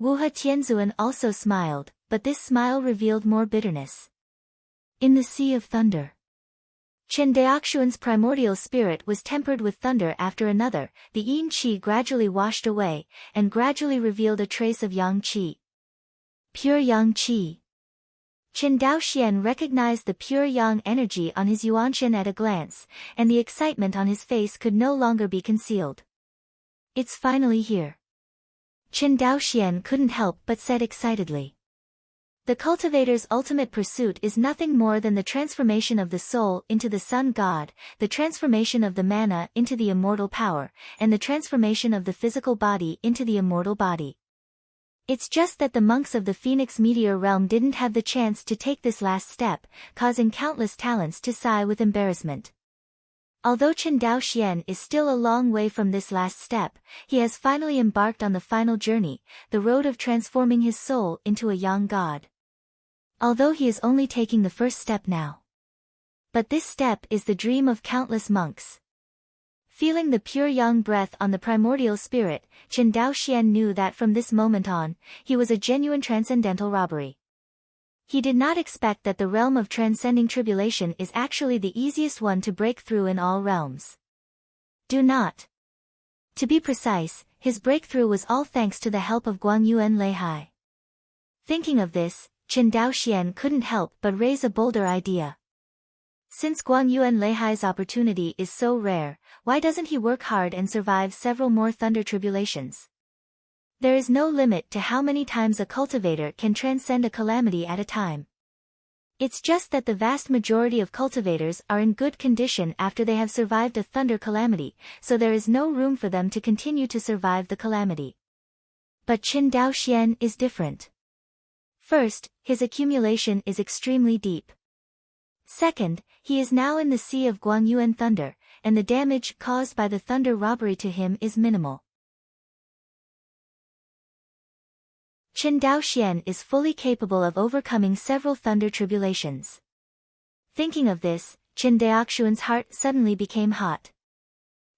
Wuhe Tianzuan also smiled, but this smile revealed more bitterness. In the Sea of Thunder, Chen Daoxuan's primordial spirit was tempered with thunder after another, the yin qi gradually washed away, and gradually revealed a trace of yang qi. Pure yang qi. Chen Daoxian recognized the pure yang energy on his yuanshen at a glance, and the excitement on his face could no longer be concealed. "It's finally here." Chen Daoxian couldn't help but said excitedly. The cultivator's ultimate pursuit is nothing more than the transformation of the soul into the sun god, the transformation of the mana into the immortal power, and the transformation of the physical body into the immortal body. It's just that the monks of the Phoenix Meteor realm didn't have the chance to take this last step, causing countless talents to sigh with embarrassment. Although Chen Daoxian is still a long way from this last step, he has finally embarked on the final journey, the road of transforming his soul into a yang god. Although he is only taking the first step now. But this step is the dream of countless monks. Feeling the pure yang breath on the primordial spirit, Chen Daoxian knew that from this moment on, he was a genuine transcendental robbery. He did not expect that the realm of transcending tribulation is actually the easiest one to break through in all realms. Do not. To be precise, his breakthrough was all thanks to the help of Guangyuan Leihai. Thinking of this, Chen Daoxian couldn't help but raise a bolder idea. Since Guangyuan Leihai's opportunity is so rare, why doesn't he work hard and survive several more thunder tribulations? There is no limit to how many times a cultivator can transcend a calamity at a time. It's just that the vast majority of cultivators are in good condition after they have survived a thunder calamity, so there is no room for them to continue to survive the calamity. But Chen Daoxian is different. First, his accumulation is extremely deep. Second, he is now in the sea of Guangyuan thunder, and the damage caused by the thunder robbery to him is minimal. Chen Daoxian is fully capable of overcoming several thunder tribulations. Thinking of this, Chen Daoxuan's heart suddenly became hot.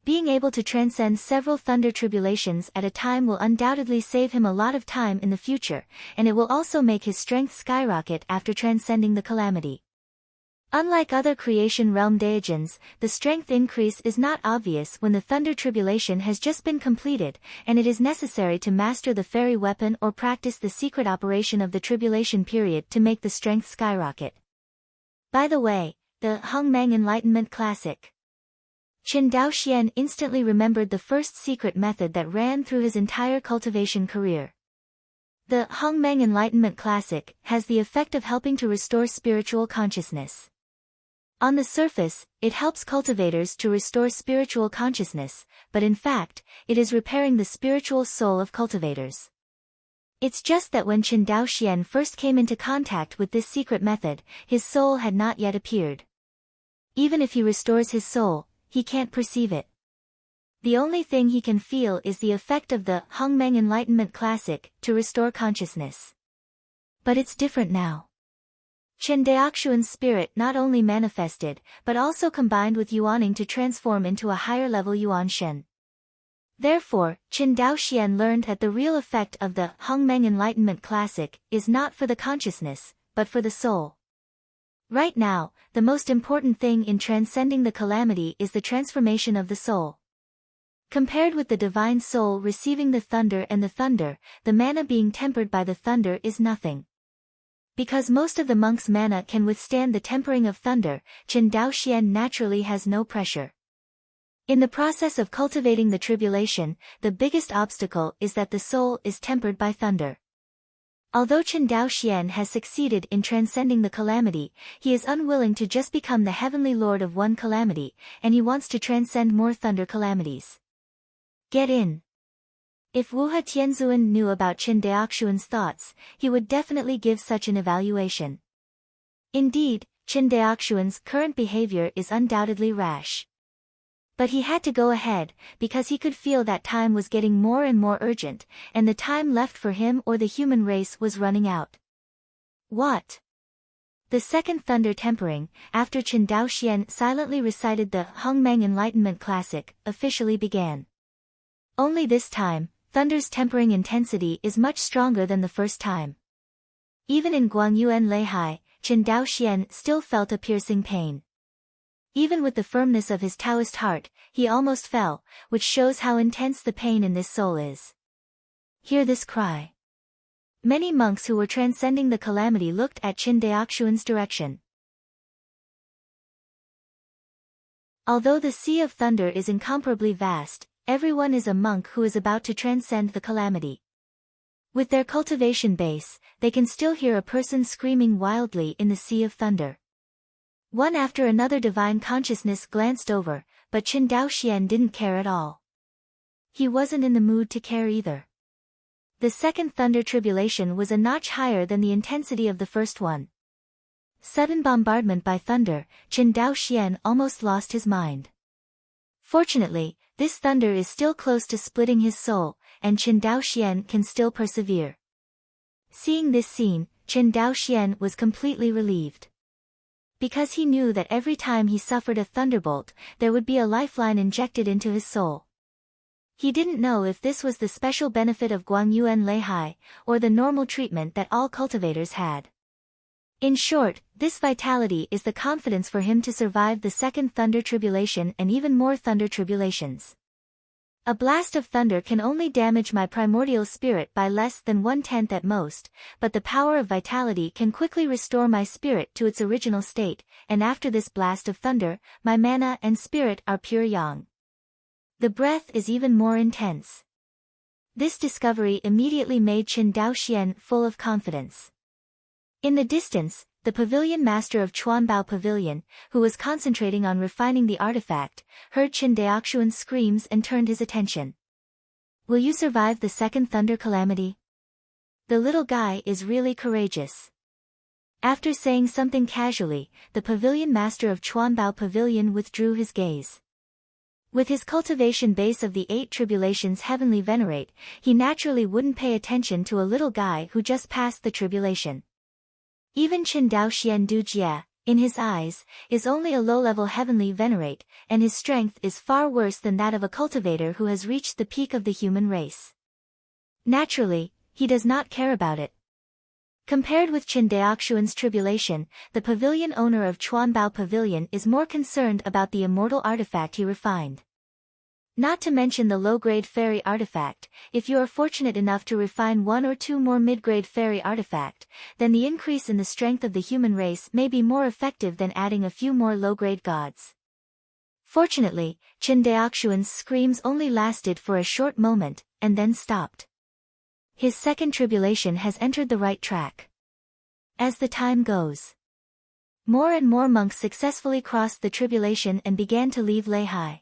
Being able to transcend several thunder tribulations at a time will undoubtedly save him a lot of time in the future, and it will also make his strength skyrocket after transcending the calamity. Unlike other creation realm Daijins, the strength increase is not obvious when the thunder tribulation has just been completed, and it is necessary to master the fairy weapon or practice the secret operation of the tribulation period to make the strength skyrocket. By the way, the Hongmeng Enlightenment Classic. Chen Daoxian instantly remembered the first secret method that ran through his entire cultivation career. The Hongmeng Enlightenment Classic has the effect of helping to restore spiritual consciousness. On the surface, it helps cultivators to restore spiritual consciousness, but in fact, it is repairing the spiritual soul of cultivators. It's just that when Chen Daoxian first came into contact with this secret method, his soul had not yet appeared. Even if he restores his soul, he can't perceive it. The only thing he can feel is the effect of the Hongmeng Enlightenment Classic to restore consciousness. But it's different now. Chen Daoxuan's spirit not only manifested, but also combined with Yuaning to transform into a higher level Yuan Shen. Therefore, Qin Daoxian learned that the real effect of the Hongmeng Enlightenment Classic is not for the consciousness, but for the soul. Right now, the most important thing in transcending the calamity is the transformation of the soul. Compared with the divine soul receiving the thunder and the thunder, the mana being tempered by the thunder is nothing. Because most of the monks' mana can withstand the tempering of thunder, Qin Daoxian naturally has no pressure. In the process of cultivating the tribulation, the biggest obstacle is that the soul is tempered by thunder. Although Qin Daoxian has succeeded in transcending the calamity, he is unwilling to just become the heavenly lord of one calamity, and he wants to transcend more thunder calamities. Get in. If Wuhe Tianzuan knew about Qin Daoxian's thoughts, he would definitely give such an evaluation. Indeed, Qin Daoxian's current behavior is undoubtedly rash. But he had to go ahead, because he could feel that time was getting more and more urgent, and the time left for him or the human race was running out. What? The second thunder tempering, after Qin Daoxian silently recited the Hongmeng Enlightenment Classic, officially began. Only this time, thunder's tempering intensity is much stronger than the first time. Even in Guangyuan Leihai, Qin Daoxian still felt a piercing pain. Even with the firmness of his Taoist heart, he almost fell, which shows how intense the pain in this soul is. Hear this cry. Many monks who were transcending the calamity looked at Qin Daoxian's direction. Although the sea of thunder is incomparably vast, everyone is a monk who is about to transcend the calamity. With their cultivation base, they can still hear a person screaming wildly in the sea of thunder. One after another divine consciousness glanced over, but Qin Daoxian didn't care at all. He wasn't in the mood to care either. The second thunder tribulation was a notch higher than the intensity of the first one. Sudden bombardment by thunder, Qin Daoxian almost lost his mind. Fortunately, this thunder is still close to splitting his soul, and Qin Daoxian can still persevere. Seeing this scene, Qin Daoxian was completely relieved. Because he knew that every time he suffered a thunderbolt, there would be a lifeline injected into his soul. He didn't know if this was the special benefit of Guangyuan Leihai, or the normal treatment that all cultivators had. In short, this vitality is the confidence for him to survive the second thunder tribulation and even more thunder tribulations. A blast of thunder can only damage my primordial spirit by less than 1/10 at most, but the power of vitality can quickly restore my spirit to its original state, and after this blast of thunder, my mana and spirit are pure yang. The breath is even more intense. This discovery immediately made Qin Daoxian full of confidence. In the distance, the pavilion master of Chuanbao Pavilion, who was concentrating on refining the artifact, heard Qin Daoxian's screams and turned his attention. Will you survive the second thunder calamity? The little guy is really courageous. After saying something casually, the pavilion master of Chuanbao Pavilion withdrew his gaze. With his cultivation base of the 8 tribulations heavenly venerate, he naturally wouldn't pay attention to a little guy who just passed the tribulation. Even Qin Daoxian Dujia, in his eyes, is only a low-level heavenly venerate, and his strength is far worse than that of a cultivator who has reached the peak of the human race. Naturally, he does not care about it. Compared with Qin Daoxian's tribulation, the pavilion owner of Chuanbao Pavilion is more concerned about the immortal artifact he refined. Not to mention the low-grade fairy artifact. If you are fortunate enough to refine 1 or 2 more mid-grade fairy artifact, then the increase in the strength of the human race may be more effective than adding a few more low-grade gods. Fortunately, Qin Daoxian's screams only lasted for a short moment, and then stopped. His second tribulation has entered the right track. As the time goes, more and more monks successfully crossed the tribulation and began to leave Leihai.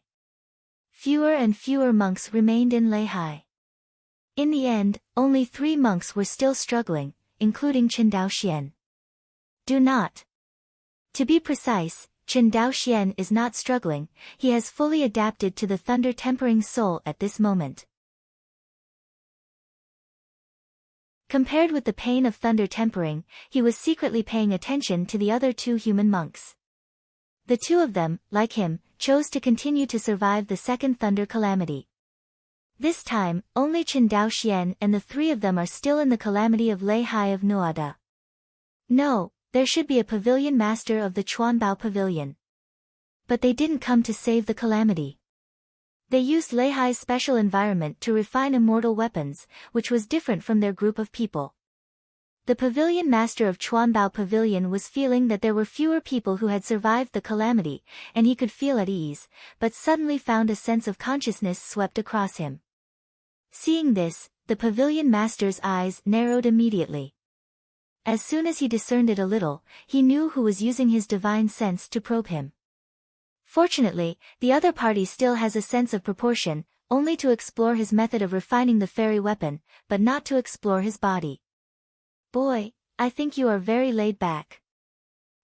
Fewer and fewer monks remained in Leihai. In the end, only 3 monks were still struggling, including Qin Daoxian. Do not. To be precise, Qin Daoxian is not struggling, he has fully adapted to the thunder-tempering soul at this moment. Compared with the pain of thunder tempering, he was secretly paying attention to the other 2 human monks. The 2 of them, like him, chose to continue to survive the second thunder calamity. This time, only Chen Daoxian and the three of them are still in the calamity of Lei Hai of Nuada. No, there should be a pavilion master of the Chuanbao Pavilion. But they didn't come to save the calamity. They used Lei Hai's special environment to refine immortal weapons, which was different from their group of people. The pavilion master of Chuanbao Pavilion was feeling that there were fewer people who had survived the calamity, and he could feel at ease, but suddenly found a sense of consciousness swept across him. Seeing this, the pavilion master's eyes narrowed immediately. As soon as he discerned it a little, he knew who was using his divine sense to probe him. Fortunately, the other party still has a sense of proportion, only to explore his method of refining the fairy weapon, but not to explore his body. Boy, I think you are very laid back.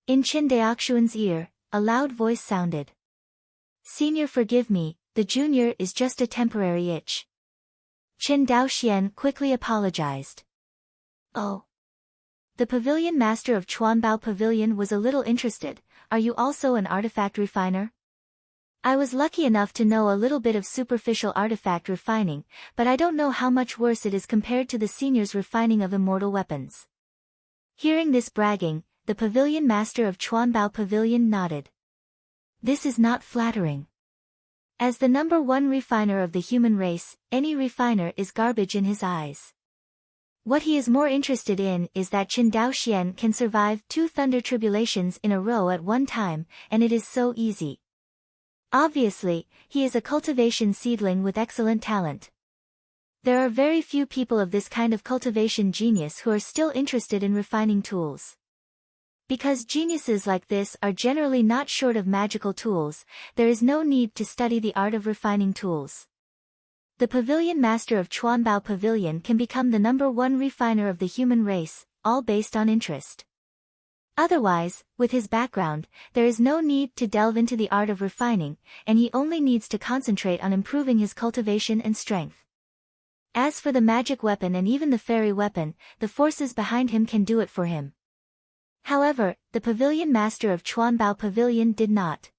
In Chen Daoxuan's ear, a loud voice sounded. Senior, forgive me, the junior is just a temporary itch. Chen Daoxian quickly apologized. Oh. The pavilion master of Chuanbao Pavilion was a little interested. Are you also an artifact refiner? I was lucky enough to know a little bit of superficial artifact refining, but I don't know how much worse it is compared to the senior's refining of immortal weapons. Hearing this bragging, the pavilion master of Chuanbao Pavilion nodded. This is not flattering. As the #1 refiner of the human race, any refiner is garbage in his eyes. What he is more interested in is that Chen Daoxian can survive 2 thunder tribulations in a row at one time, and it is so easy. Obviously, he is a cultivation seedling with excellent talent. There are very few people of this kind of cultivation genius who are still interested in refining tools. Because geniuses like this are generally not short of magical tools, there is no need to study the art of refining tools. The pavilion master of Chuanbao Pavilion can become the #1 refiner of the human race, all based on interest. Otherwise, with his background, there is no need to delve into the art of refining, and he only needs to concentrate on improving his cultivation and strength. As for the magic weapon and even the fairy weapon, the forces behind him can do it for him. However, the pavilion master of Chuanbao Pavilion did not.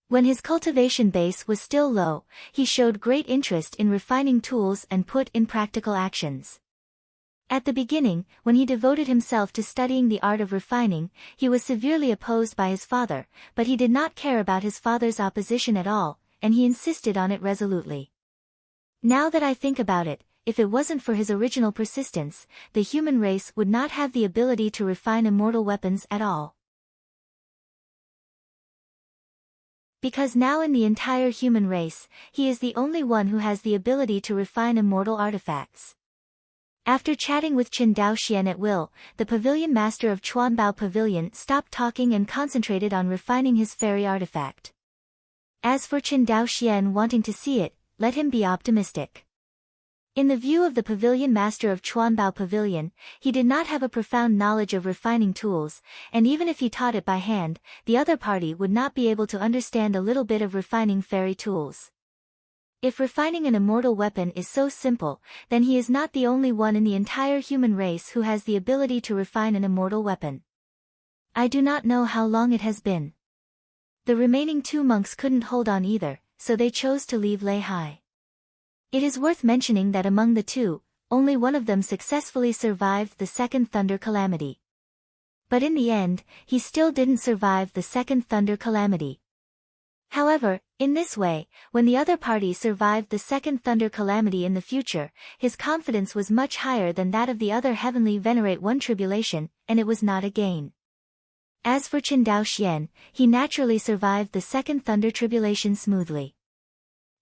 When his cultivation base was still low, he showed great interest in refining tools and put in practical actions. At the beginning, when he devoted himself to studying the art of refining, he was severely opposed by his father, but he did not care about his father's opposition at all, and he insisted on it resolutely. Now that I think about it, if it wasn't for his original persistence, the human race would not have the ability to refine immortal weapons at all. Because now in the entire human race, he is the only one who has the ability to refine immortal artifacts. After chatting with Chen Daoxian at will, the pavilion master of Chuanbao Pavilion stopped talking and concentrated on refining his fairy artifact. As for Chen Daoxian wanting to see it, let him be optimistic. In the view of the pavilion master of Chuanbao Pavilion, he did not have a profound knowledge of refining tools, and even if he taught it by hand, the other party would not be able to understand a little bit of refining fairy tools. If refining an immortal weapon is so simple, then he is not the only one in the entire human race who has the ability to refine an immortal weapon. I do not know how long it has been. The remaining 2 monks couldn't hold on either, so they chose to leave Lei Hai. It is worth mentioning that among the 2, only one of them successfully survived the second thunder calamity. But in the end, he still didn't survive the second thunder calamity. However, in this way, when the other party survived the second thunder calamity in the future, his confidence was much higher than that of the other heavenly venerate one tribulation, and it was not a gain. As for Chen Daoxian, he naturally survived the second thunder tribulation smoothly.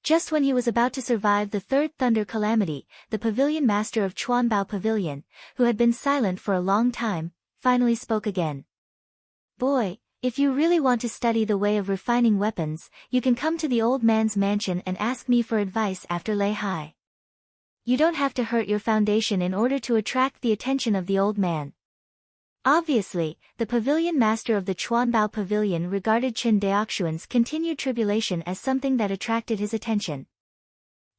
Just when he was about to survive the third thunder calamity, the pavilion master of Chuanbao Pavilion, who had been silent for a long time, finally spoke again. Boy, if you really want to study the way of refining weapons, you can come to the old man's mansion and ask me for advice after Lei Hai. You don't have to hurt your foundation in order to attract the attention of the old man. Obviously, the pavilion master of the Chuanbao Pavilion regarded Chen Daoxuan's continued tribulation as something that attracted his attention.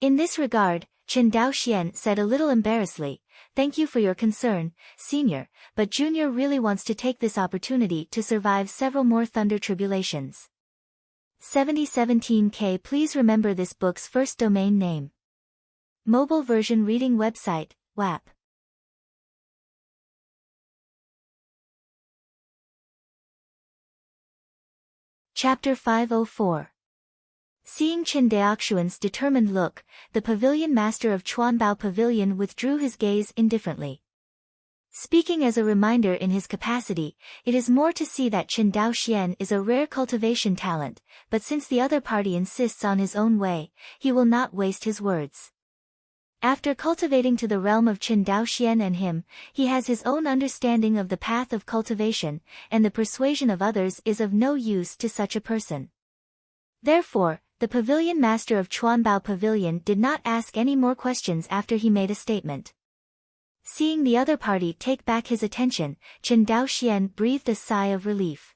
In this regard, Chen Daoxian said a little embarrassedly, "Thank you for your concern, senior, but junior really wants to take this opportunity to survive several more thunder tribulations." 7017K. Please remember this book's first domain name. Mobile version reading website, WAP. Chapter 504. Seeing Qin Daoxuan's determined look, the pavilion master of Chuanbao Pavilion withdrew his gaze indifferently. Speaking as a reminder in his capacity, it is more to see that Qin Daoxian is a rare cultivation talent, but since the other party insists on his own way, he will not waste his words. After cultivating to the realm of Qin Daoxian and him, he has his own understanding of the path of cultivation, and the persuasion of others is of no use to such a person. Therefore, the pavilion master of Chuanbao Pavilion did not ask any more questions after he made a statement. Seeing the other party take back his attention, Qin Daoxian breathed a sigh of relief.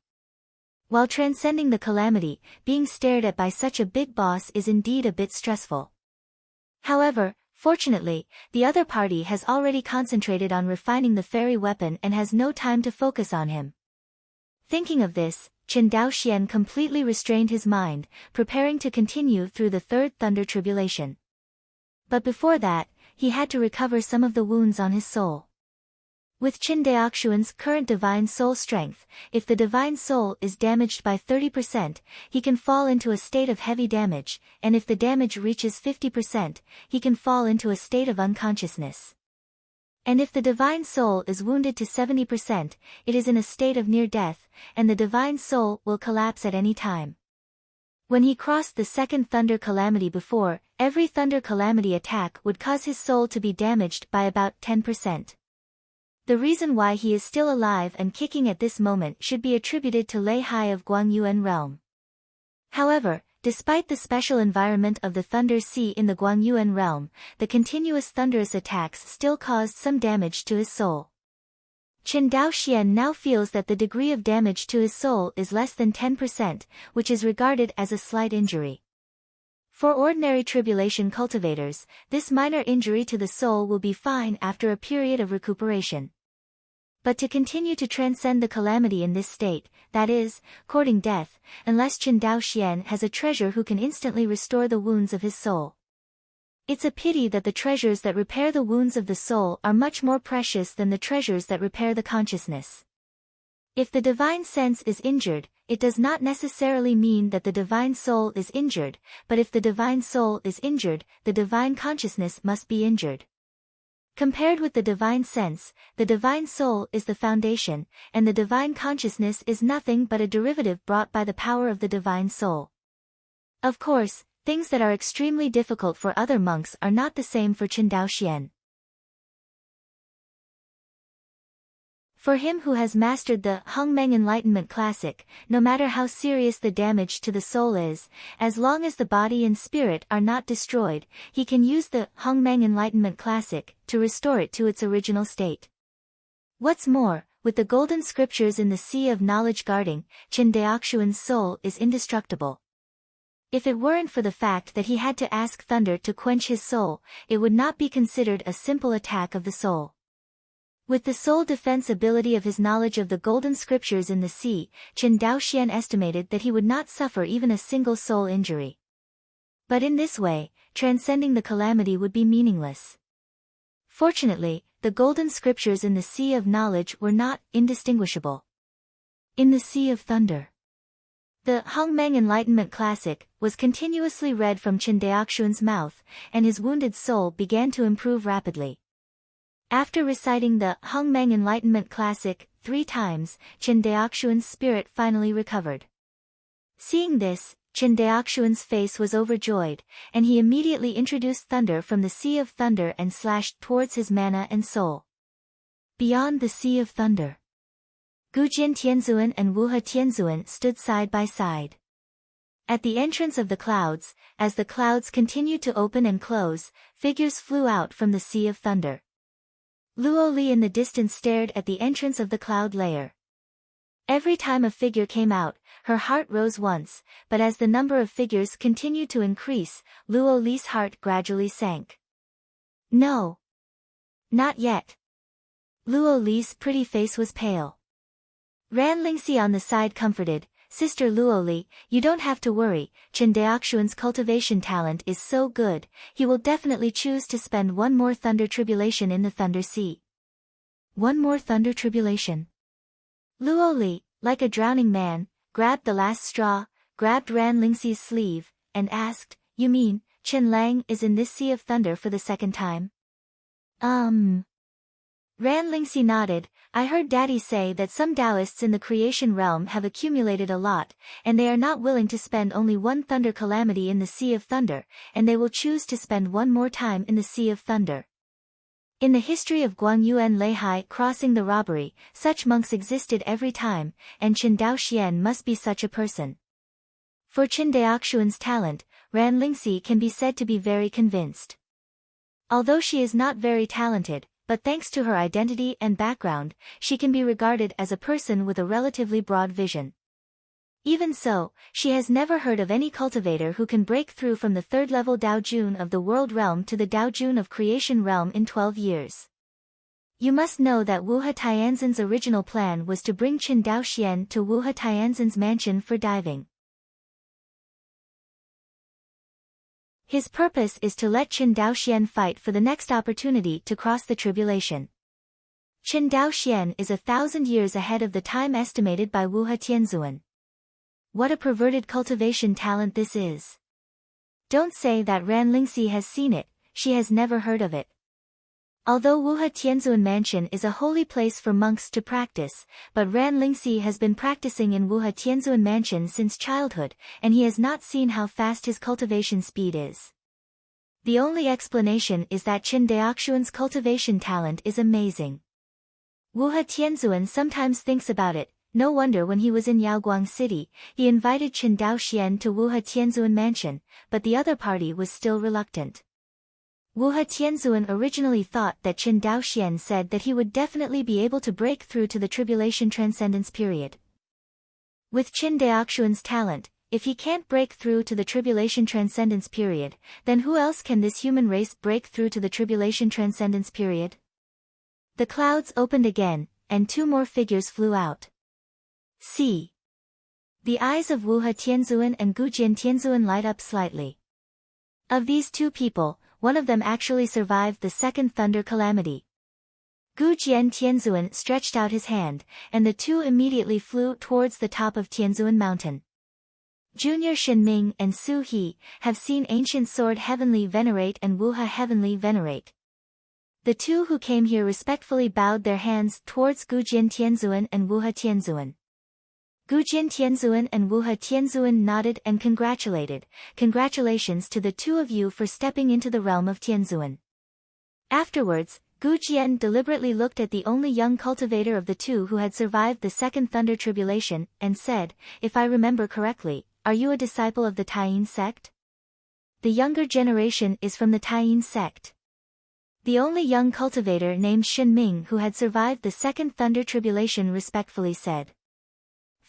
While transcending the calamity, being stared at by such a big boss is indeed a bit stressful. However, fortunately, the other party has already concentrated on refining the fairy weapon and has no time to focus on him. Thinking of this, Qin Daoxian completely restrained his mind, preparing to continue through the third thunder tribulation. But before that, he had to recover some of the wounds on his soul. With Qin Daoxuan's current divine soul strength, if the divine soul is damaged by 30%, he can fall into a state of heavy damage, and if the damage reaches 50%, he can fall into a state of unconsciousness. And if the divine soul is wounded to 70%, it is in a state of near death, and the divine soul will collapse at any time. When he crossed the second thunder calamity before, every thunder calamity attack would cause his soul to be damaged by about 10%. The reason why he is still alive and kicking at this moment should be attributed to Lei Hai of Guangyuan realm. However, despite the special environment of the Thunder Sea in the Guangyuan realm, the continuous thunderous attacks still caused some damage to his soul. Qin Daoxian now feels that the degree of damage to his soul is less than 10%, which is regarded as a slight injury. For ordinary tribulation cultivators, this minor injury to the soul will be fine after a period of recuperation. But to continue to transcend the calamity in this state, that is, courting death, unless Qin Daoxian has a treasure who can instantly restore the wounds of his soul. It's a pity that the treasures that repair the wounds of the soul are much more precious than the treasures that repair the consciousness. If the divine sense is injured, it does not necessarily mean that the divine soul is injured, but if the divine soul is injured, the divine consciousness must be injured. Compared with the divine sense, the divine soul is the foundation, and the divine consciousness is nothing but a derivative brought by the power of the divine soul. Of course, things that are extremely difficult for other monks are not the same for Qin Daoxian. For him who has mastered the Hongmeng Enlightenment Classic, no matter how serious the damage to the soul is, as long as the body and spirit are not destroyed, he can use the Hongmeng Enlightenment Classic to restore it to its original state. What's more, with the golden scriptures in the sea of knowledge guarding, Qin Daoxuan's soul is indestructible. If it weren't for the fact that he had to ask thunder to quench his soul, it would not be considered a simple attack of the soul. With the soul defense ability of his knowledge of the golden scriptures in the sea, Qin Daoxian estimated that he would not suffer even a single soul injury. But in this way, transcending the calamity would be meaningless. Fortunately, the golden scriptures in the sea of knowledge were not indistinguishable. In the sea of thunder, the Hongmeng Enlightenment Classic was continuously read from Qin Daoxuan's mouth, and his wounded soul began to improve rapidly. After reciting the Hongmeng Enlightenment Classic 3 times, Qin Daoxuan's spirit finally recovered. Seeing this, Qin Daoxuan's face was overjoyed, and he immediately introduced thunder from the Sea of Thunder and slashed towards his mana and soul. Beyond the Sea of Thunder, Gujin Tianzuan and Wuhe Tianzuan stood side by side. At the entrance of the clouds, as the clouds continued to open and close, figures flew out from the Sea of Thunder. Luo Li in the distance stared at the entrance of the cloud layer. Every time a figure came out, her heart rose once, but as the number of figures continued to increase, Luo Li's heart gradually sank. No. Not yet. Luo Li's pretty face was pale. Ran Lingxi on the side comforted, Sister Luoli, you don't have to worry, Chen Daoxuan's cultivation talent is so good, he will definitely choose to spend one more thunder tribulation in the Thunder Sea. One more thunder tribulation? Luoli, like a drowning man, grabbed the last straw, grabbed Ran Lingxi's sleeve, and asked, you mean, Chen Lang is in this sea of thunder for the second time? Ran Lingxi nodded. I heard Daddy say that some Taoists in the creation realm have accumulated a lot, and they are not willing to spend only one thunder calamity in the Sea of Thunder, and they will choose to spend one more time in the Sea of Thunder. In the history of Guangyuan Leihai crossing the robbery, such monks existed every time, and Chen Daoxian must be such a person. For Chen Daoxuan's talent, Ran Lingxi can be said to be very convinced. Although she is not very talented, but thanks to her identity and background, she can be regarded as a person with a relatively broad vision. Even so, she has never heard of any cultivator who can break through from the third-level Daojun of the world realm to the Daojun of creation realm in 12 years. You must know that Wuhe Tianzhen's original plan was to bring Chen Daoxian to Wuhe Tianzhen's mansion for diving. His purpose is to let Chen Daoxian fight for the next opportunity to cross the tribulation. Chen Daoxian is 1,000 years ahead of the time estimated by Wuhe Tianzuan. What a perverted cultivation talent this is. Don't say that Ran Lingxi has seen it, she has never heard of it. Although Wuhe Tianzuan Mansion is a holy place for monks to practice, but Ran Lingxi has been practicing in Wuhe Tianzuan Mansion since childhood, and he has not seen how fast his cultivation speed is. The only explanation is that Chen Daoxuan's cultivation talent is amazing. Wuhe Tianzuan sometimes thinks about it. No wonder when he was in Yaoguang City, he invited Chen Daoxian to Wuhe Tianzuan Mansion, but the other party was still reluctant. Wuhe Tianzuan originally thought that Chen Daoxian said that he would definitely be able to break through to the tribulation transcendence period. With Chen Daoxuan's talent, if he can't break through to the tribulation transcendence period, then who else can this human race break through to the tribulation transcendence period? The clouds opened again, and two more figures flew out. See. The eyes of Wuhe Tianzuan and Gujian Tianzuan light up slightly. Of these two people, one of them actually survived the second thunder calamity. Gujian Tianzuan stretched out his hand, and the two immediately flew towards the top of Tianzuan Mountain. Junior Shenming and Su He have seen Ancient Sword Heavenly Venerate and Wuhe Heavenly Venerate. The two who came here respectfully bowed their hands towards Gujian Tianzuan and Wuhe Tianzuan. Gujian Tianzuan and Wuhe Tianzuan nodded and congratulated. Congratulations to the two of you for stepping into the realm of Tianzuan. Afterwards, Gujian deliberately looked at the only young cultivator of the two who had survived the second thunder tribulation, and said, if I remember correctly, are you a disciple of the Taiyin sect? The younger generation is from the Taiyin sect. The only young cultivator named Shenming who had survived the second thunder tribulation respectfully said.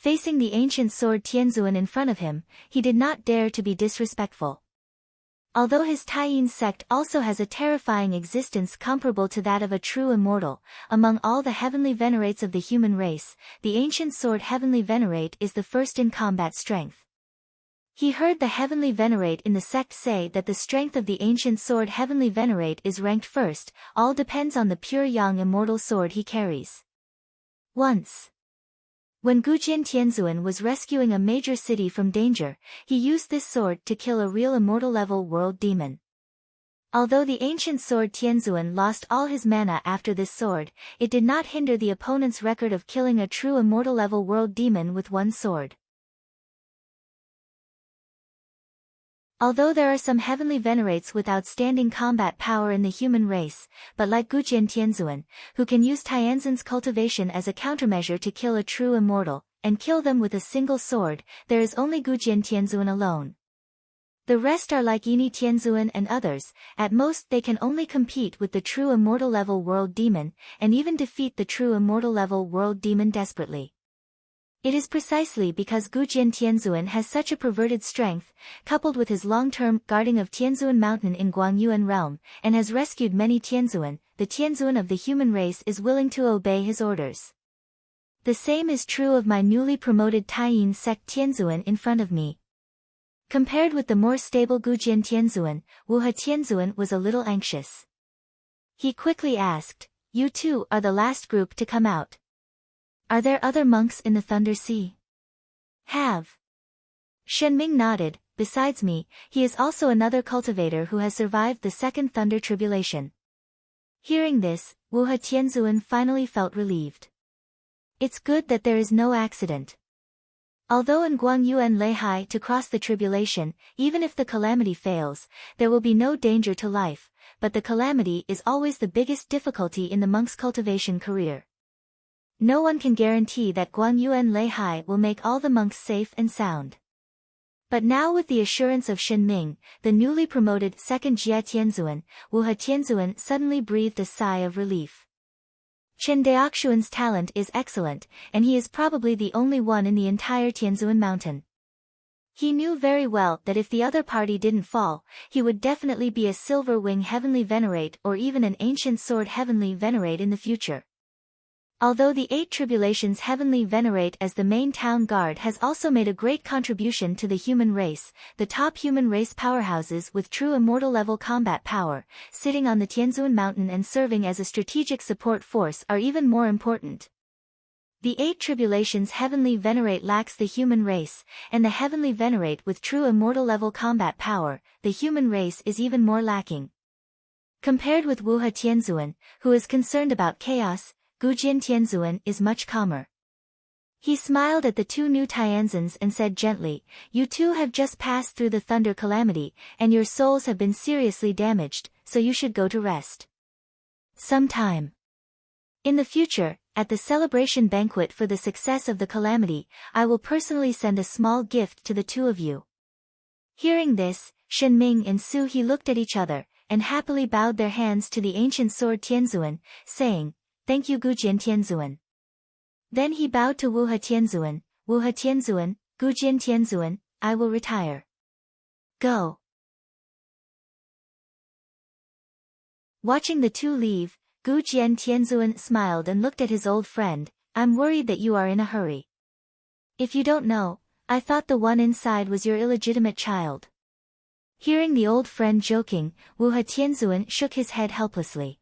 Facing the ancient sword Tianzuan in front of him, he did not dare to be disrespectful. Although his Taiyin sect also has a terrifying existence comparable to that of a true immortal, among all the heavenly venerates of the human race, the ancient sword Heavenly Venerate is the first in combat strength. He heard the Heavenly Venerate in the sect say that the strength of the ancient sword Heavenly Venerate is ranked first, all depends on the pure young immortal sword he carries. Once, when Gujian Tianzuan was rescuing a major city from danger, he used this sword to kill a real immortal-level world demon. Although the ancient sword Tianzuan lost all his mana after this sword, it did not hinder the opponent's record of killing a true immortal-level world demon with one sword. Although there are some heavenly venerates with outstanding combat power in the human race, but like Gujian Tianzuan, who can use Tianzhen's cultivation as a countermeasure to kill a true immortal, and kill them with a single sword, there is only Gujian Tianzuan alone. The rest are like Yini Tianzuan and others, at most they can only compete with the true immortal-level world demon, and even defeat the true immortal-level world demon desperately. It is precisely because Gujian Tianzuan has such a perverted strength, coupled with his long-term guarding of Tianzuan Mountain in Guangyuan realm, and has rescued many Tianzuan, the Tianzuan of the human race is willing to obey his orders. The same is true of my newly promoted Taiyin sect Tianzuan in front of me. Compared with the more stable Gujian Tianzuan, Wuhe Tianzuan was a little anxious. He quickly asked, "You two are the last group to come out. Are there other monks in the Thunder Sea?" "Have." Shenming nodded. "Besides me, he is also another cultivator who has survived the second Thunder Tribulation." Hearing this, Wuhe Tianzuan finally felt relieved. It's good that there is no accident. Although in Guangyuan Leihai to cross the tribulation, even if the calamity fails, there will be no danger to life, but the calamity is always the biggest difficulty in the monk's cultivation career. No one can guarantee that Guangyuan Leihai will make all the monks safe and sound. But now with the assurance of Shenming, the newly promoted second Jie Tianzuan, Wuhe Tianzuan suddenly breathed a sigh of relief. Chen Daoxuan's talent is excellent, and he is probably the only one in the entire Tianzuan mountain. He knew very well that if the other party didn't fall, he would definitely be a Silver Wing Heavenly Venerate or even an Ancient Sword Heavenly Venerate in the future. Although the 8 Tribulations Heavenly Venerate as the main town guard has also made a great contribution to the human race, the top human race powerhouses with true immortal level combat power, sitting on the Tianzuan mountain and serving as a strategic support force are even more important. The 8 Tribulations Heavenly Venerate lacks the human race, and the Heavenly Venerate with true immortal level combat power, the human race is even more lacking. Compared with Wuhe Tianzuan, who is concerned about chaos, Gujian Tianzuan is much calmer. He smiled at the 2 new Tianzans and said gently, "You two have just passed through the thunder calamity, and your souls have been seriously damaged, so you should go to rest. Sometime in the future, at the celebration banquet for the success of the calamity, I will personally send a small gift to the 2 of you." Hearing this, Shenming and Su He looked at each other, and happily bowed their hands to the ancient sword Tianzuan, saying, "Thank you Gujian Tianzuan." Then he bowed to Wuhe Tianzuan, "Wuhe Tianzuan, Gujian Tianzuan, I will retire. Go." Watching the 2 leave, Gujian Tianzuan smiled and looked at his old friend, "I'm worried that you are in a hurry. If you don't know, I thought the one inside was your illegitimate child." Hearing the old friend joking, Wuhe Tianzuan shook his head helplessly.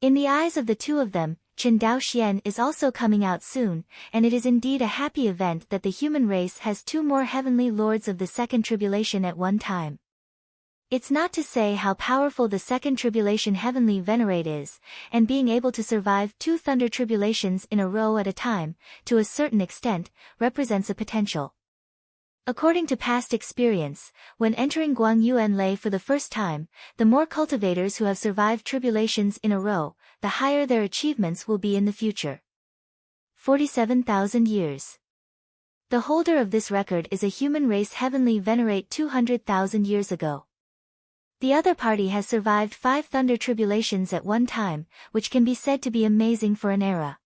In the eyes of the 2 of them, Chen Daoxian is also coming out soon, and it is indeed a happy event that the human race has 2 more heavenly lords of the second tribulation at one time. It's not to say how powerful the second tribulation heavenly venerate is, and being able to survive 2 thunder tribulations in a row at a time, to a certain extent, represents a potential. According to past experience, when entering Guangyuan Lei for the first time, the more cultivators who have survived tribulations in a row, the higher their achievements will be in the future. 47,000 years. The holder of this record is a human race heavenly venerate 200,000 years ago. The other party has survived 5 thunder tribulations at one time, which can be said to be amazing for an era.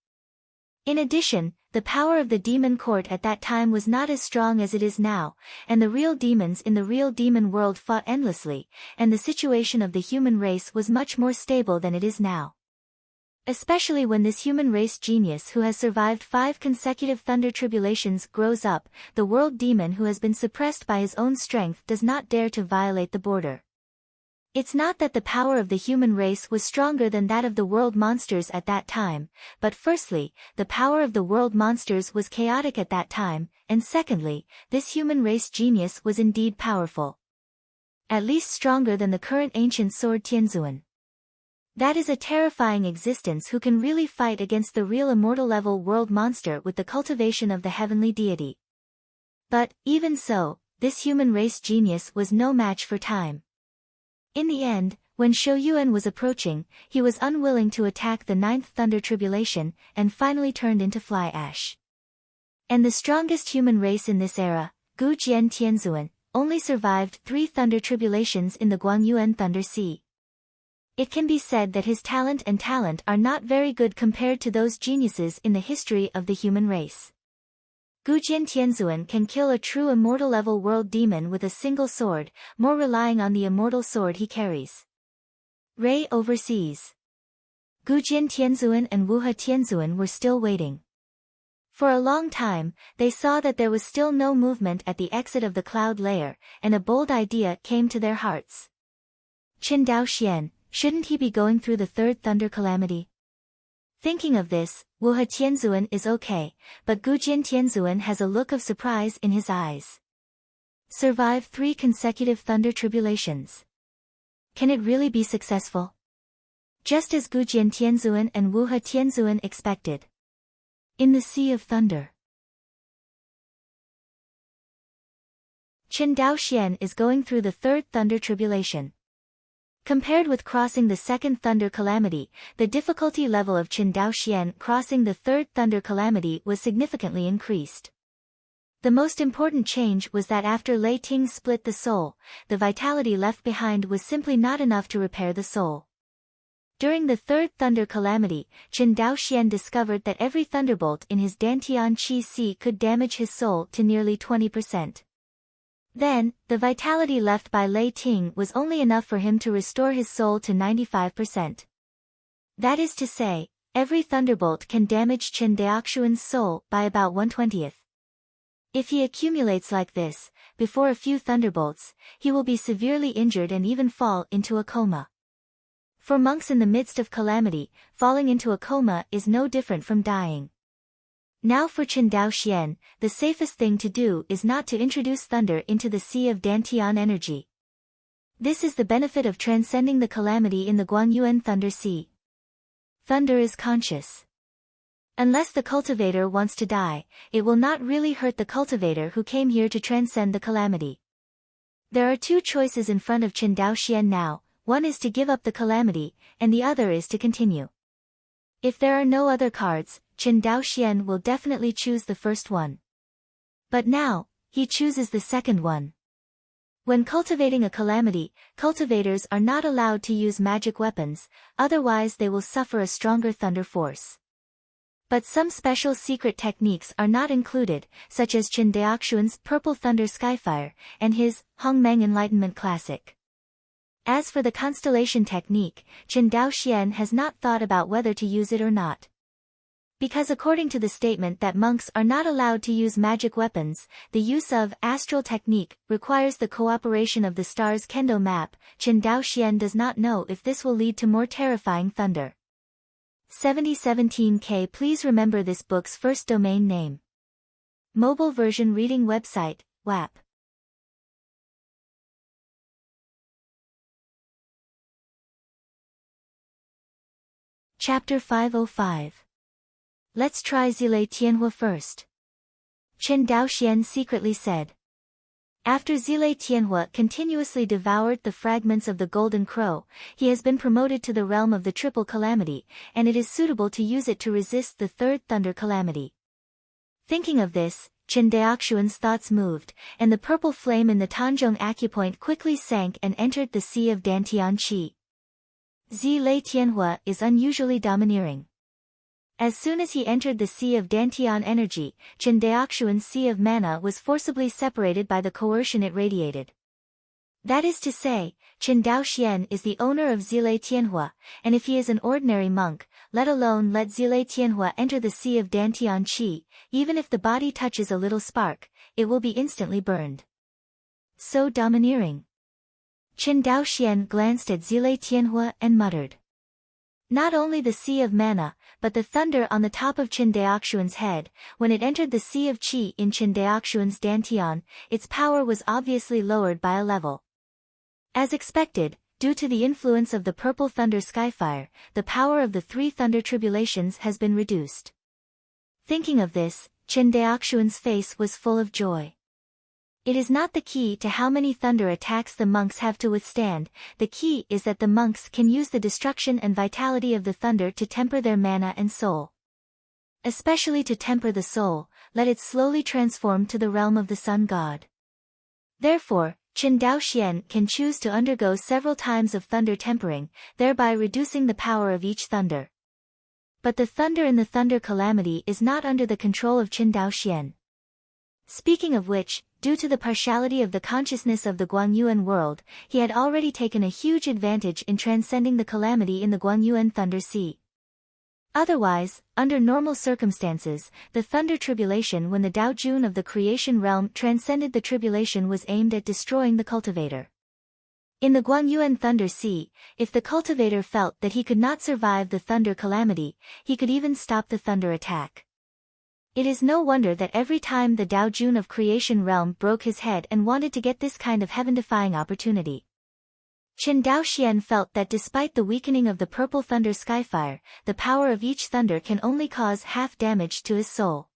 In addition, the power of the demon court at that time was not as strong as it is now, and the real demons in the real demon world fought endlessly, and the situation of the human race was much more stable than it is now. Especially when this human race genius who has survived 5 consecutive thunder tribulations grows up, the world demon who has been suppressed by his own strength does not dare to violate the border. It's not that the power of the human race was stronger than that of the world monsters at that time, but firstly, the power of the world monsters was chaotic at that time, and secondly, this human race genius was indeed powerful. At least stronger than the current ancient sword Tianzuan. That is a terrifying existence who can really fight against the real immortal level world monster with the cultivation of the heavenly deity. But, even so, this human race genius was no match for time. In the end, when Shouyuan was approaching, he was unwilling to attack the 9th thunder tribulation, and finally turned into fly ash. And the strongest human race in this era, Gujian Tianzuan, only survived 3 thunder tribulations in the Guangyuan Thunder Sea. It can be said that his talent are not very good compared to those geniuses in the history of the human race. Gujian Tianzuan can kill a true immortal level world demon with a single sword, more relying on the immortal sword he carries. Ray overseas. Gujian Tianzuan and Wuhe Tianzuan were still waiting. For a long time, they saw that there was still no movement at the exit of the cloud layer, and a bold idea came to their hearts. Qin Dao Xian, shouldn't he be going through the third thunder calamity? Thinking of this, Wuhe Tianzuan is okay, but Gujin Tianzuan has a look of surprise in his eyes. Survive 3 consecutive thunder tribulations. Can it really be successful? Just as Gujin Tianzuan and Wuhe Tianzuan expected. In the Sea of Thunder. Qin Dao Xian is going through the third thunder tribulation. Compared with crossing the second thunder calamity, the difficulty level of Qin Dao Xian crossing the third thunder calamity was significantly increased. The most important change was that after Lei Ting split the soul, the vitality left behind was simply not enough to repair the soul. During the third thunder calamity, Qin Dao Xian discovered that every thunderbolt in his Dantian Qi Si could damage his soul to nearly 20%. Then, the vitality left by Lei Ting was only enough for him to restore his soul to 95%. That is to say, every thunderbolt can damage Qin Daoxuan's soul by about 1/20th. If he accumulates like this, before a few thunderbolts, he will be severely injured and even fall into a coma. For monks in the midst of calamity, falling into a coma is no different from dying. Now for Qin Dao Xian, the safest thing to do is not to introduce thunder into the sea of Dantian energy. This is the benefit of transcending the calamity in the Guangyuan Thunder Sea. Thunder is conscious. Unless the cultivator wants to die, it will not really hurt the cultivator who came here to transcend the calamity. There are 2 choices in front of Qin Dao Xian now, one is to give up the calamity, and the other is to continue. If there are no other cards, Qin Dao Xian will definitely choose the first one. But now, he chooses the second one. When cultivating a calamity, cultivators are not allowed to use magic weapons, otherwise they will suffer a stronger thunder force. But some special secret techniques are not included, such as Qin Daoxuan's Purple Thunder Skyfire, and his Hongmeng Enlightenment Classic. As for the constellation technique, Qin Dao Xian has not thought about whether to use it or not. Because according to the statement that monks are not allowed to use magic weapons, the use of astral technique requires the cooperation of the stars kendo map. Qin Dao Xian does not know if this will lead to more terrifying thunder. 7017K. Please remember this book's first domain name. Mobile version reading website, WAP. Chapter 505. Let's try Zilei Tianhua first. Qin Dao Xian secretly said. After Zilei Tianhua continuously devoured the fragments of the golden crow, he has been promoted to the realm of the triple calamity, and it is suitable to use it to resist the third thunder calamity. Thinking of this, Qin Daoxuan's thoughts moved, and the purple flame in the Tanzhong acupoint quickly sank and entered the sea of Dantian Qi. Zilei Tianhua is unusually domineering. As soon as he entered the sea of Dantian energy, Qin Daoxuan's sea of mana was forcibly separated by the coercion it radiated. That is to say, Qin Dao Xian is the owner of Zilei Tianhua, and if he is an ordinary monk, let alone let Zilei Tianhua enter the sea of Dantian Qi, even if the body touches a little spark, it will be instantly burned. So domineering. Qin Dao Xian glanced at Zilei Tianhua and muttered. Not only the sea of mana, but the thunder on the top of Qin Daoxuan's head, when it entered the sea of qi in Qin Daoxuan's Dantian, its power was obviously lowered by a level. As expected, due to the influence of the purple thunder skyfire, the power of the 3 thunder tribulations has been reduced. Thinking of this, Qin Daoxuan's face was full of joy. It is not the key to how many thunder attacks the monks have to withstand, the key is that the monks can use the destruction and vitality of the thunder to temper their mana and soul. Especially to temper the soul, let it slowly transform to the realm of the sun god. Therefore, Qin Dao Xian can choose to undergo several times of thunder tempering, thereby reducing the power of each thunder. But the thunder in the thunder calamity is not under the control of Qin Dao Xian. Speaking of which, due to the partiality of the consciousness of the Guangyuan world, he had already taken a huge advantage in transcending the calamity in the Guangyuan Thunder Sea. Otherwise, under normal circumstances, the thunder tribulation when the Daojun of the creation realm transcended the tribulation was aimed at destroying the cultivator. In the Guangyuan Thunder Sea, if the cultivator felt that he could not survive the thunder calamity, he could even stop the thunder attack. It is no wonder that every time the Daojun of creation realm broke his head and wanted to get this kind of heaven-defying opportunity. Qin Daoxian felt that despite the weakening of the purple thunder skyfire, the power of each thunder can only cause half damage to his soul.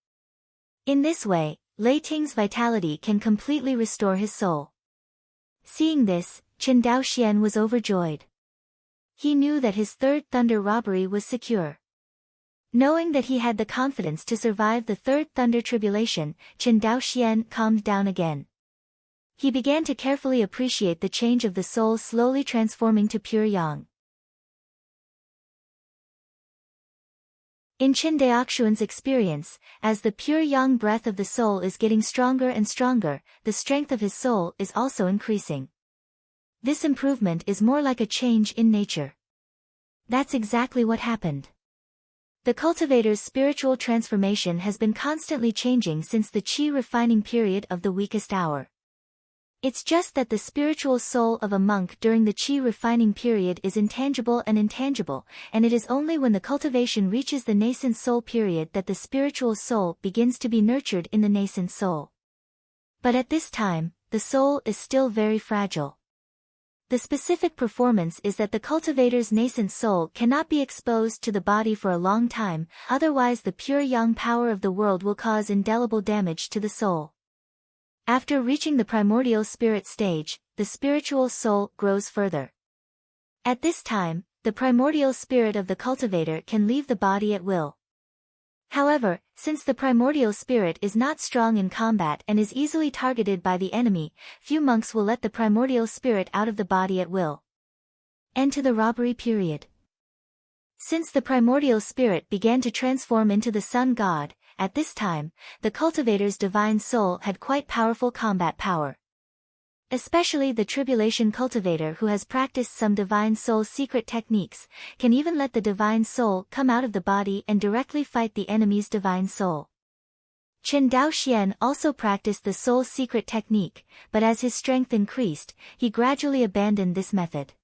In this way, Lei Ting's vitality can completely restore his soul. Seeing this, Qin Daoxian was overjoyed. He knew that his third thunder robbery was secure. Knowing that he had the confidence to survive the third thunder tribulation, Qin Daoxian calmed down again. He began to carefully appreciate the change of the soul slowly transforming to pure yang. In Qin Daoxuan's experience, as the pure yang breath of the soul is getting stronger and stronger, the strength of his soul is also increasing. This improvement is more like a change in nature. That's exactly what happened. The cultivator's spiritual transformation has been constantly changing since the qi refining period of the weakest hour. It's just that the spiritual soul of a monk during the qi refining period is intangible, and it is only when the cultivation reaches the nascent soul period that the spiritual soul begins to be nurtured in the nascent soul. But at this time, the soul is still very fragile. The specific performance is that the cultivator's nascent soul cannot be exposed to the body for a long time, otherwise the pure yang power of the world will cause indelible damage to the soul. After reaching the primordial spirit stage, the spiritual soul grows further. At this time, the primordial spirit of the cultivator can leave the body at will. However, since the primordial spirit is not strong in combat and is easily targeted by the enemy, few monks will let the primordial spirit out of the body at will. End to the robbery period. Since the primordial spirit began to transform into the sun god, at this time, the cultivator's divine soul had quite powerful combat power. Especially the tribulation cultivator who has practiced some divine soul secret techniques, can even let the divine soul come out of the body and directly fight the enemy's divine soul. Qin Daoxian also practiced the soul secret technique, but as his strength increased, he gradually abandoned this method.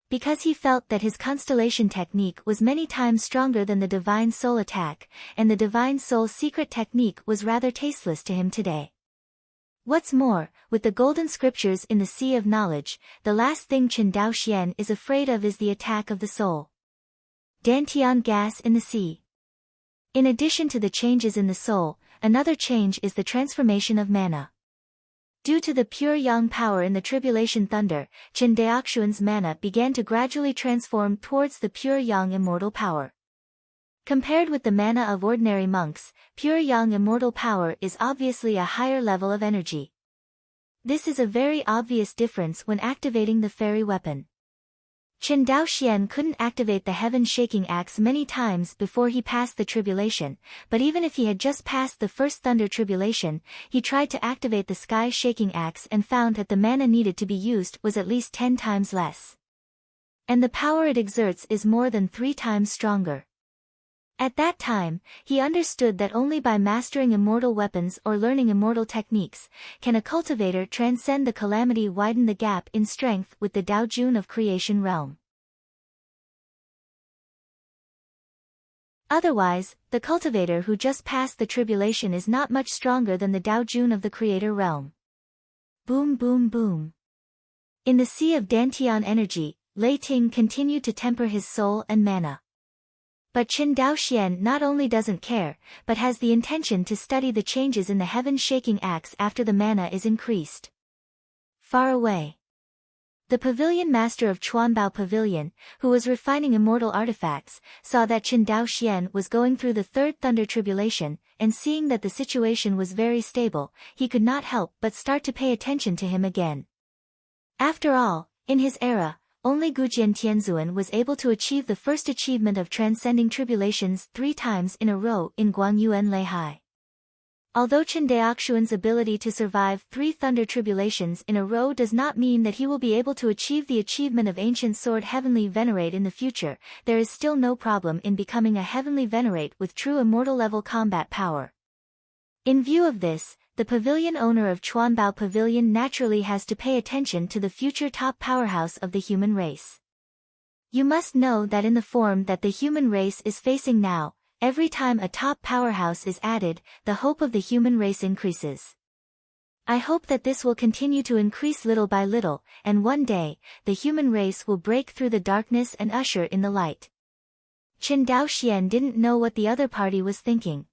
Because he felt that his constellation technique was many times stronger than the divine soul attack, and the divine soul secret technique was rather tasteless to him today. What's more, with the golden scriptures in the sea of knowledge, the last thing Qin Daoxian is afraid of is the attack of the soul. Dantian gas in the sea. In addition to the changes in the soul, another change is the transformation of mana. Due to the pure yang power in the tribulation thunder, Qin Daoxuan's mana began to gradually transform towards the pure yang immortal power. Compared with the mana of ordinary monks, pure yang immortal power is obviously a higher level of energy. This is a very obvious difference when activating the fairy weapon. Qin Daoxian couldn't activate the heaven-shaking axe many times before he passed the tribulation, but even if he had just passed the first thunder tribulation, he tried to activate the sky-shaking axe and found that the mana needed to be used was at least 10 times less. And the power it exerts is more than 3 times stronger. At that time, he understood that only by mastering immortal weapons or learning immortal techniques, can a cultivator transcend the calamity, widen the gap in strength with the Daojun of creation realm. Otherwise, the cultivator who just passed the tribulation is not much stronger than the Daojun of the creator realm. Boom boom boom. In the sea of Dantian energy, Lei Ting continued to temper his soul and mana. But Qin Daoxian not only doesn't care, but has the intention to study the changes in the heaven-shaking axe after the mana is increased. Far away. The pavilion master of Chuanbao Pavilion, who was refining immortal artifacts, saw that Qin Daoxian was going through the third thunder tribulation, and seeing that the situation was very stable, he could not help but start to pay attention to him again. After all, in his era, only Gujian Tianzuan was able to achieve the first achievement of transcending tribulations 3 times in a row in Guangyuan Leihai. Although Chen Daoxuan's ability to survive 3 thunder tribulations in a row does not mean that he will be able to achieve the achievement of Ancient Sword Heavenly Venerate in the future, there is still no problem in becoming a Heavenly Venerate with true immortal level combat power. In view of this, the pavilion owner of Chuanbao Pavilion naturally has to pay attention to the future top powerhouse of the human race. You must know that in the form that the human race is facing now, every time a top powerhouse is added, the hope of the human race increases. I hope that this will continue to increase little by little, and one day, the human race will break through the darkness and usher in the light. Chen Daoxian didn't know what the other party was thinking.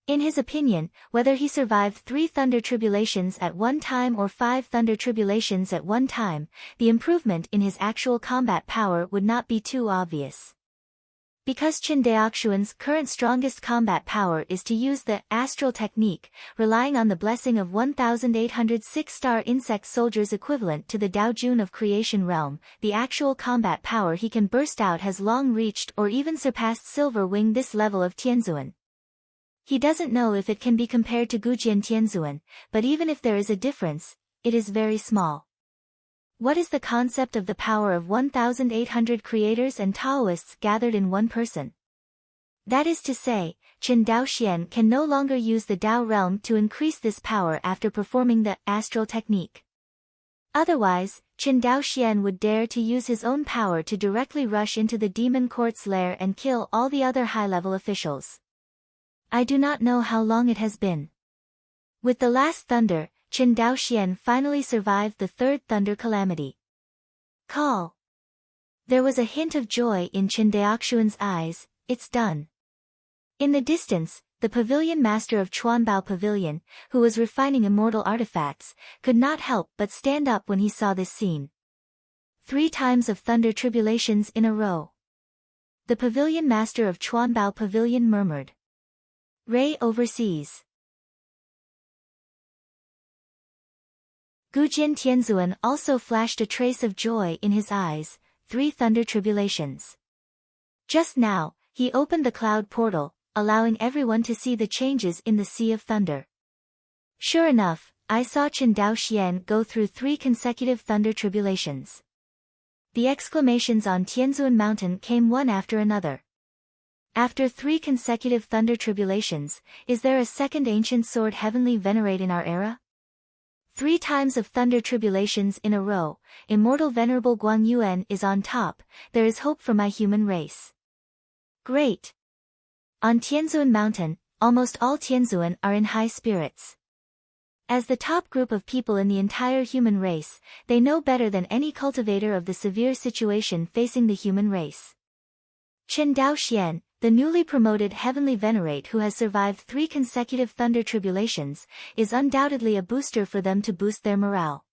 In his opinion, whether he survived 3 thunder tribulations at one time or 5 thunder tribulations at one time, the improvement in his actual combat power would not be too obvious. Because Chen Daoxuan's current strongest combat power is to use the astral technique, relying on the blessing of 1,806 star insect soldiers equivalent to the Daojun of Creation Realm, the actual combat power he can burst out has long reached or even surpassed Silver Wing this level of Tianzuan. He doesn't know if it can be compared to Gujian Tianzuan, but even if there is a difference, it is very small. What is the concept of the power of 1,800 creators and Taoists gathered in one person? That is to say, Chen Daoxian can no longer use the Dao realm to increase this power after performing the astral technique. Otherwise, Chen Daoxian would dare to use his own power to directly rush into the demon court's lair and kill all the other high-level officials. I do not know how long it has been. With the last thunder, Chen Daoxian finally survived the 3rd thunder calamity. Call. There was a hint of joy in Chen Daoxuan's eyes. It's done. In the distance, the pavilion master of Chuanbao Pavilion, who was refining immortal artifacts, could not help but stand up when he saw this scene. 3 times of thunder tribulations in a row. The pavilion master of Chuanbao Pavilion murmured. Ray overseas. Gujian Tianzuan also flashed a trace of joy in his eyes, 3 thunder tribulations. Just now, he opened the cloud portal, allowing everyone to see the changes in the Sea of Thunder. Sure enough, I saw Chen Daoxian go through 3 consecutive thunder tribulations. The exclamations on Tianzuan Mountain came one after another. After 3 consecutive thunder tribulations, is there a second ancient sword heavenly venerate in our era? 3 times of thunder tribulations in a row, immortal venerable Guang Yuan is on top, there is hope for my human race. Great! On Tianzuan Mountain, almost all Tianzuan are in high spirits. As the top group of people in the entire human race, they know better than any cultivator of the severe situation facing the human race. Chen Daoxian, the newly promoted heavenly venerate who has survived 3 consecutive thunder tribulations, is undoubtedly a booster for them to boost their morale.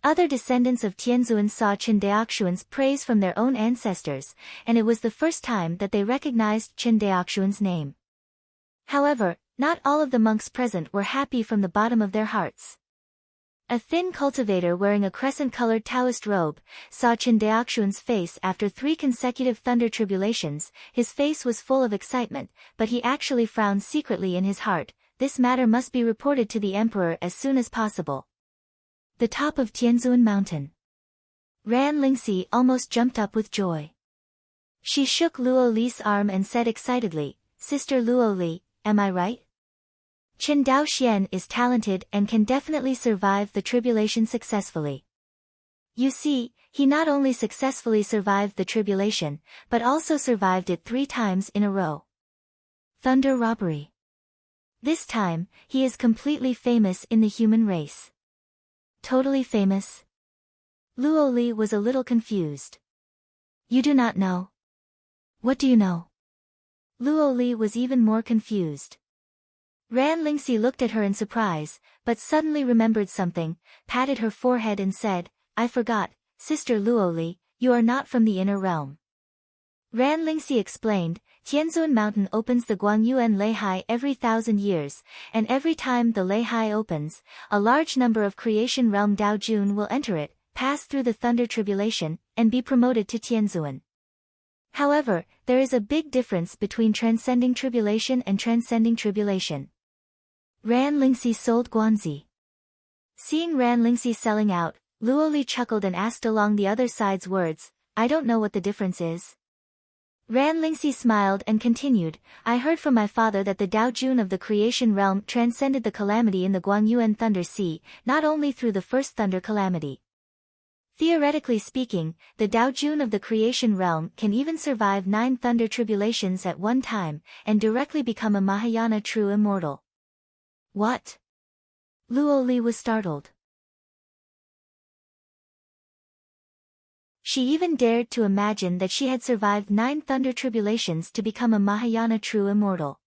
Other descendants of Tianzuan saw Chen Daoxuan's praise from their own ancestors, and it was the first time that they recognized Chen Daoxuan's name. However, not all of the monks present were happy from the bottom of their hearts. A thin cultivator wearing a crescent-colored Taoist robe saw Chen Daoxuan's face after 3 consecutive thunder tribulations. His face was full of excitement, but he actually frowned secretly in his heart. This matter must be reported to the emperor as soon as possible. The top of Tianzuan Mountain. Ran Lingxi almost jumped up with joy. She shook Luo Li's arm and said excitedly, "Sister Luo Li, am I right? Chen Daoxian is talented and can definitely survive the tribulation successfully." You see, he not only successfully survived the tribulation, but also survived it 3 times in a row. Thunder robbery. This time, he is completely famous in the human race. Totally famous? Luo Li was a little confused. You do not know? What do you know? Luo Li was even more confused. Ran Lingxi looked at her in surprise, but suddenly remembered something, patted her forehead and said, "I forgot, Sister Luo Li, you are not from the inner realm." Ran Lingxi explained, Tianzuan Mountain opens the Guangyuan Leihai every 1,000 years, and every time the Leihai opens, a large number of Creation Realm Daojun will enter it, pass through the Thunder Tribulation, and be promoted to Tianzuan. However, there is a big difference between transcending tribulation and transcending tribulation. Ran Lingxi sold Guanzi. Seeing Ran Lingxi selling out, Luo Li chuckled and asked along the other side's words, I don't know what the difference is. Ran Lingxi smiled and continued, I heard from my father that the Dao Jun of the creation realm transcended the calamity in the Guangyuan Thunder Sea, not only through the first thunder calamity. Theoretically speaking, the Dao Jun of the creation realm can even survive 9 thunder tribulations at one time, and directly become a Mahayana true immortal. What? Luo Li was startled. She even dared to imagine that she had survived 9 thunder tribulations to become a Mahayana true immortal.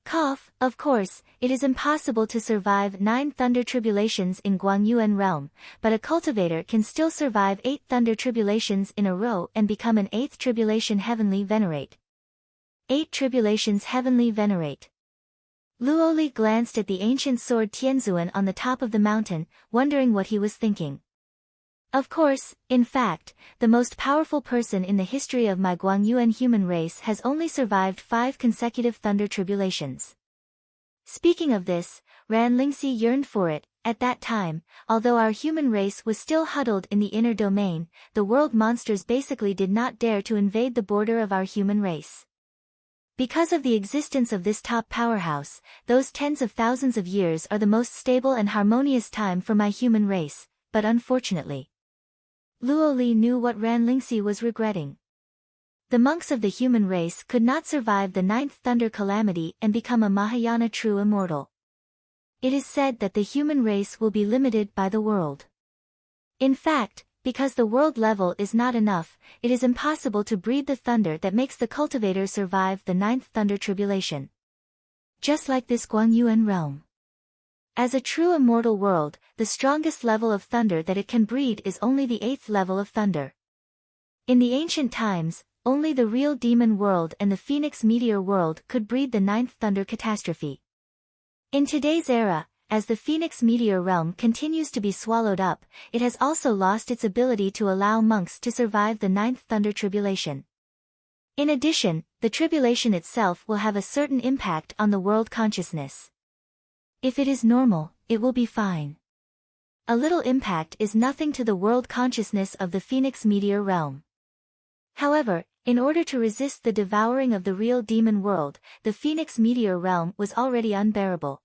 Cough, of course, it is impossible to survive 9 thunder tribulations in Guangyuan realm, but a cultivator can still survive 8 thunder tribulations in a row and become an 8th tribulation heavenly venerate. 8 tribulations heavenly venerate. Luo Li glanced at the ancient sword Tianzuan on the top of the mountain, wondering what he was thinking. Of course, in fact, the most powerful person in the history of my Guangyuan human race has only survived 5 consecutive thunder tribulations. Speaking of this, Ran Lingxi yearned for it. At that time, although our human race was still huddled in the inner domain, the world monsters basically did not dare to invade the border of our human race. Because of the existence of this top powerhouse, those tens of thousands of years are the most stable and harmonious time for my human race, but unfortunately, Luo Li knew what Ran Lingxi was regretting. The monks of the human race could not survive the 9th thunder calamity and become a Mahayana true immortal. It is said that the human race will be limited by the world. In fact, because the world level is not enough, it is impossible to breed the thunder that makes the cultivator survive the 9th thunder tribulation. Just like this Guangyuan realm. As a true immortal world, the strongest level of thunder that it can breed is only the 8th level of thunder. In the ancient times, only the real demon world and the phoenix meteor world could breed the 9th thunder catastrophe. In today's era, as the phoenix meteor realm continues to be swallowed up, it has also lost its ability to allow monks to survive the 9th thunder tribulation. In addition, the tribulation itself will have a certain impact on the world consciousness. If it is normal, it will be fine. A little impact is nothing to the world consciousness of the phoenix meteor realm. However, in order to resist the devouring of the real demon world, the phoenix meteor realm was already unbearable.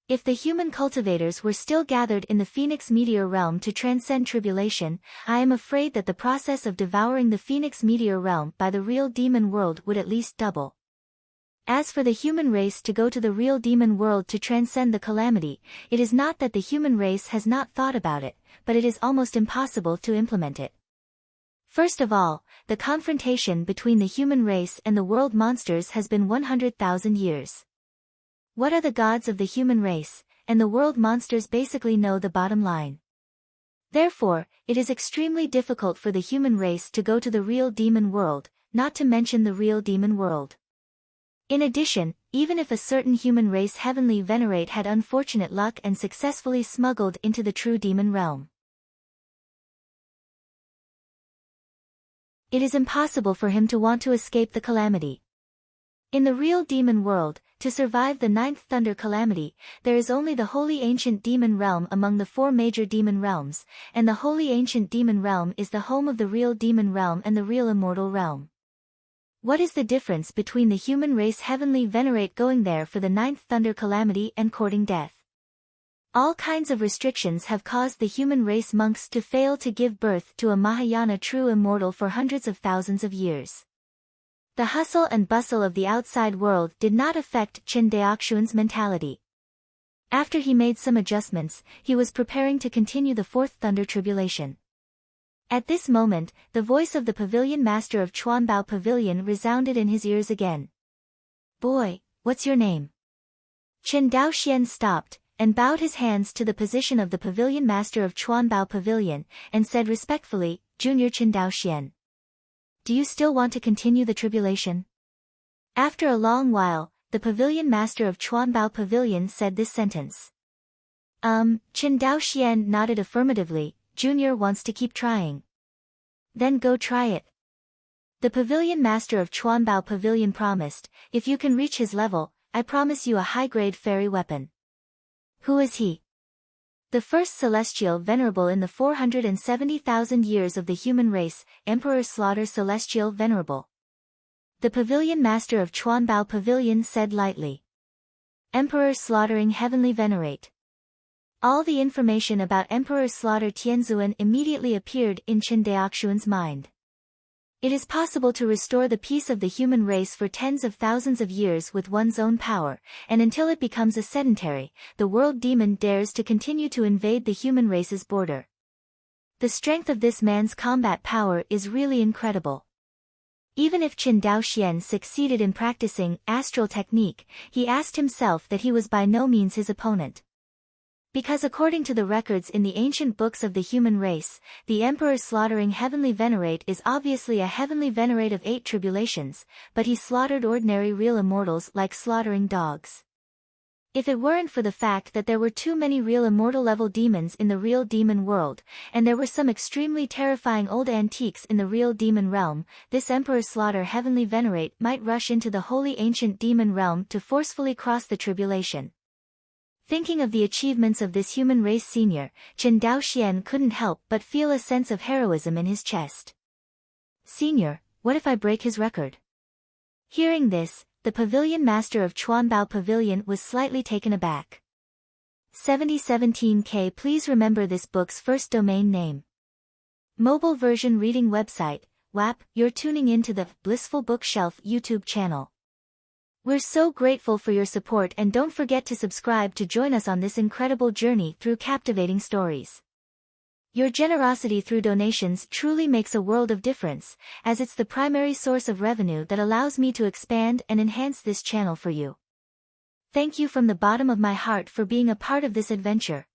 If the human cultivators were still gathered in the phoenix meteor realm to transcend tribulation, I am afraid that the process of devouring the phoenix meteor realm by the real demon world would at least double. As for the human race to go to the real demon world to transcend the calamity, it is not that the human race has not thought about it, but it is almost impossible to implement it. First of all, the confrontation between the human race and the world monsters has been 100,000 years. What are the gods of the human race, and the world monsters basically know the bottom line. Therefore, it is extremely difficult for the human race to go to the real demon world, not to mention the real demon world. In addition, even if a certain human race heavenly venerate had unfortunate luck and successfully smuggled into the true demon realm, it is impossible for him to want to escape the calamity. In the real demon world, to survive the 9th thunder calamity, there is only the holy ancient demon realm among the 4 major demon realms, and the holy ancient demon realm is the home of the real demon realm and the real immortal realm. What is the difference between the human race heavenly venerate going there for the 9th thunder calamity and courting death? All kinds of restrictions have caused the human race monks to fail to give birth to a Mahayana true immortal for hundreds of thousands of years. The hustle and bustle of the outside world did not affect Chen Daoxuan's mentality. After he made some adjustments, he was preparing to continue the 4th thunder tribulation. At this moment, the voice of the pavilion master of Chuanbao Pavilion resounded in his ears again. Boy, what's your name? Chen Daoxian stopped, and bowed his hands to the position of the pavilion master of Chuanbao Pavilion, and said respectfully, Junior Chen Daoxian. Do you still want to continue the tribulation? After a long while, the pavilion master of Chuanbao Pavilion said this sentence. Chen Daoxian nodded affirmatively. Junior wants to keep trying. Then go try it. The pavilion master of Chuanbao Pavilion promised, if you can reach his level, I promise you a high-grade fairy weapon. Who is he? The first celestial venerable in the 470,000 years of the human race, Emperor Slaughter Celestial Venerable. The pavilion master of Chuanbao Pavilion said lightly. Emperor Slaughtering Heavenly Venerate. All the information about Emperor Slaughter Tianzuan immediately appeared in Chen Daoxuan's mind. It is possible to restore the peace of the human race for tens of thousands of years with one's own power, and until it becomes a sedentary, the world demon dares to continue to invade the human race's border. The strength of this man's combat power is really incredible. Even if Chen Daoxian succeeded in practicing astral technique, he asked himself that he was by no means his opponent. Because according to the records in the ancient books of the human race, the Emperor slaughtering Heavenly Venerate is obviously a Heavenly Venerate of 8 tribulations, but he slaughtered ordinary real immortals like slaughtering dogs. If it weren't for the fact that there were too many real immortal level demons in the real demon world, and there were some extremely terrifying old antiques in the real demon realm, this Emperor Slaughter Heavenly Venerate might rush into the holy ancient demon realm to forcefully cross the tribulation. Thinking of the achievements of this human race senior, Chen Daoxian couldn't help but feel a sense of heroism in his chest. Senior, what if I break his record? Hearing this, the pavilion master of Chuanbao Pavilion was slightly taken aback. 7017K. Please remember this book's first domain name. Mobile version reading website, WAP. You're tuning into the Blissful Bookshelf YouTube channel. We're so grateful for your support, and don't forget to subscribe to join us on this incredible journey through captivating stories. Your generosity through donations truly makes a world of difference, as it's the primary source of revenue that allows me to expand and enhance this channel for you. Thank you from the bottom of my heart for being a part of this adventure.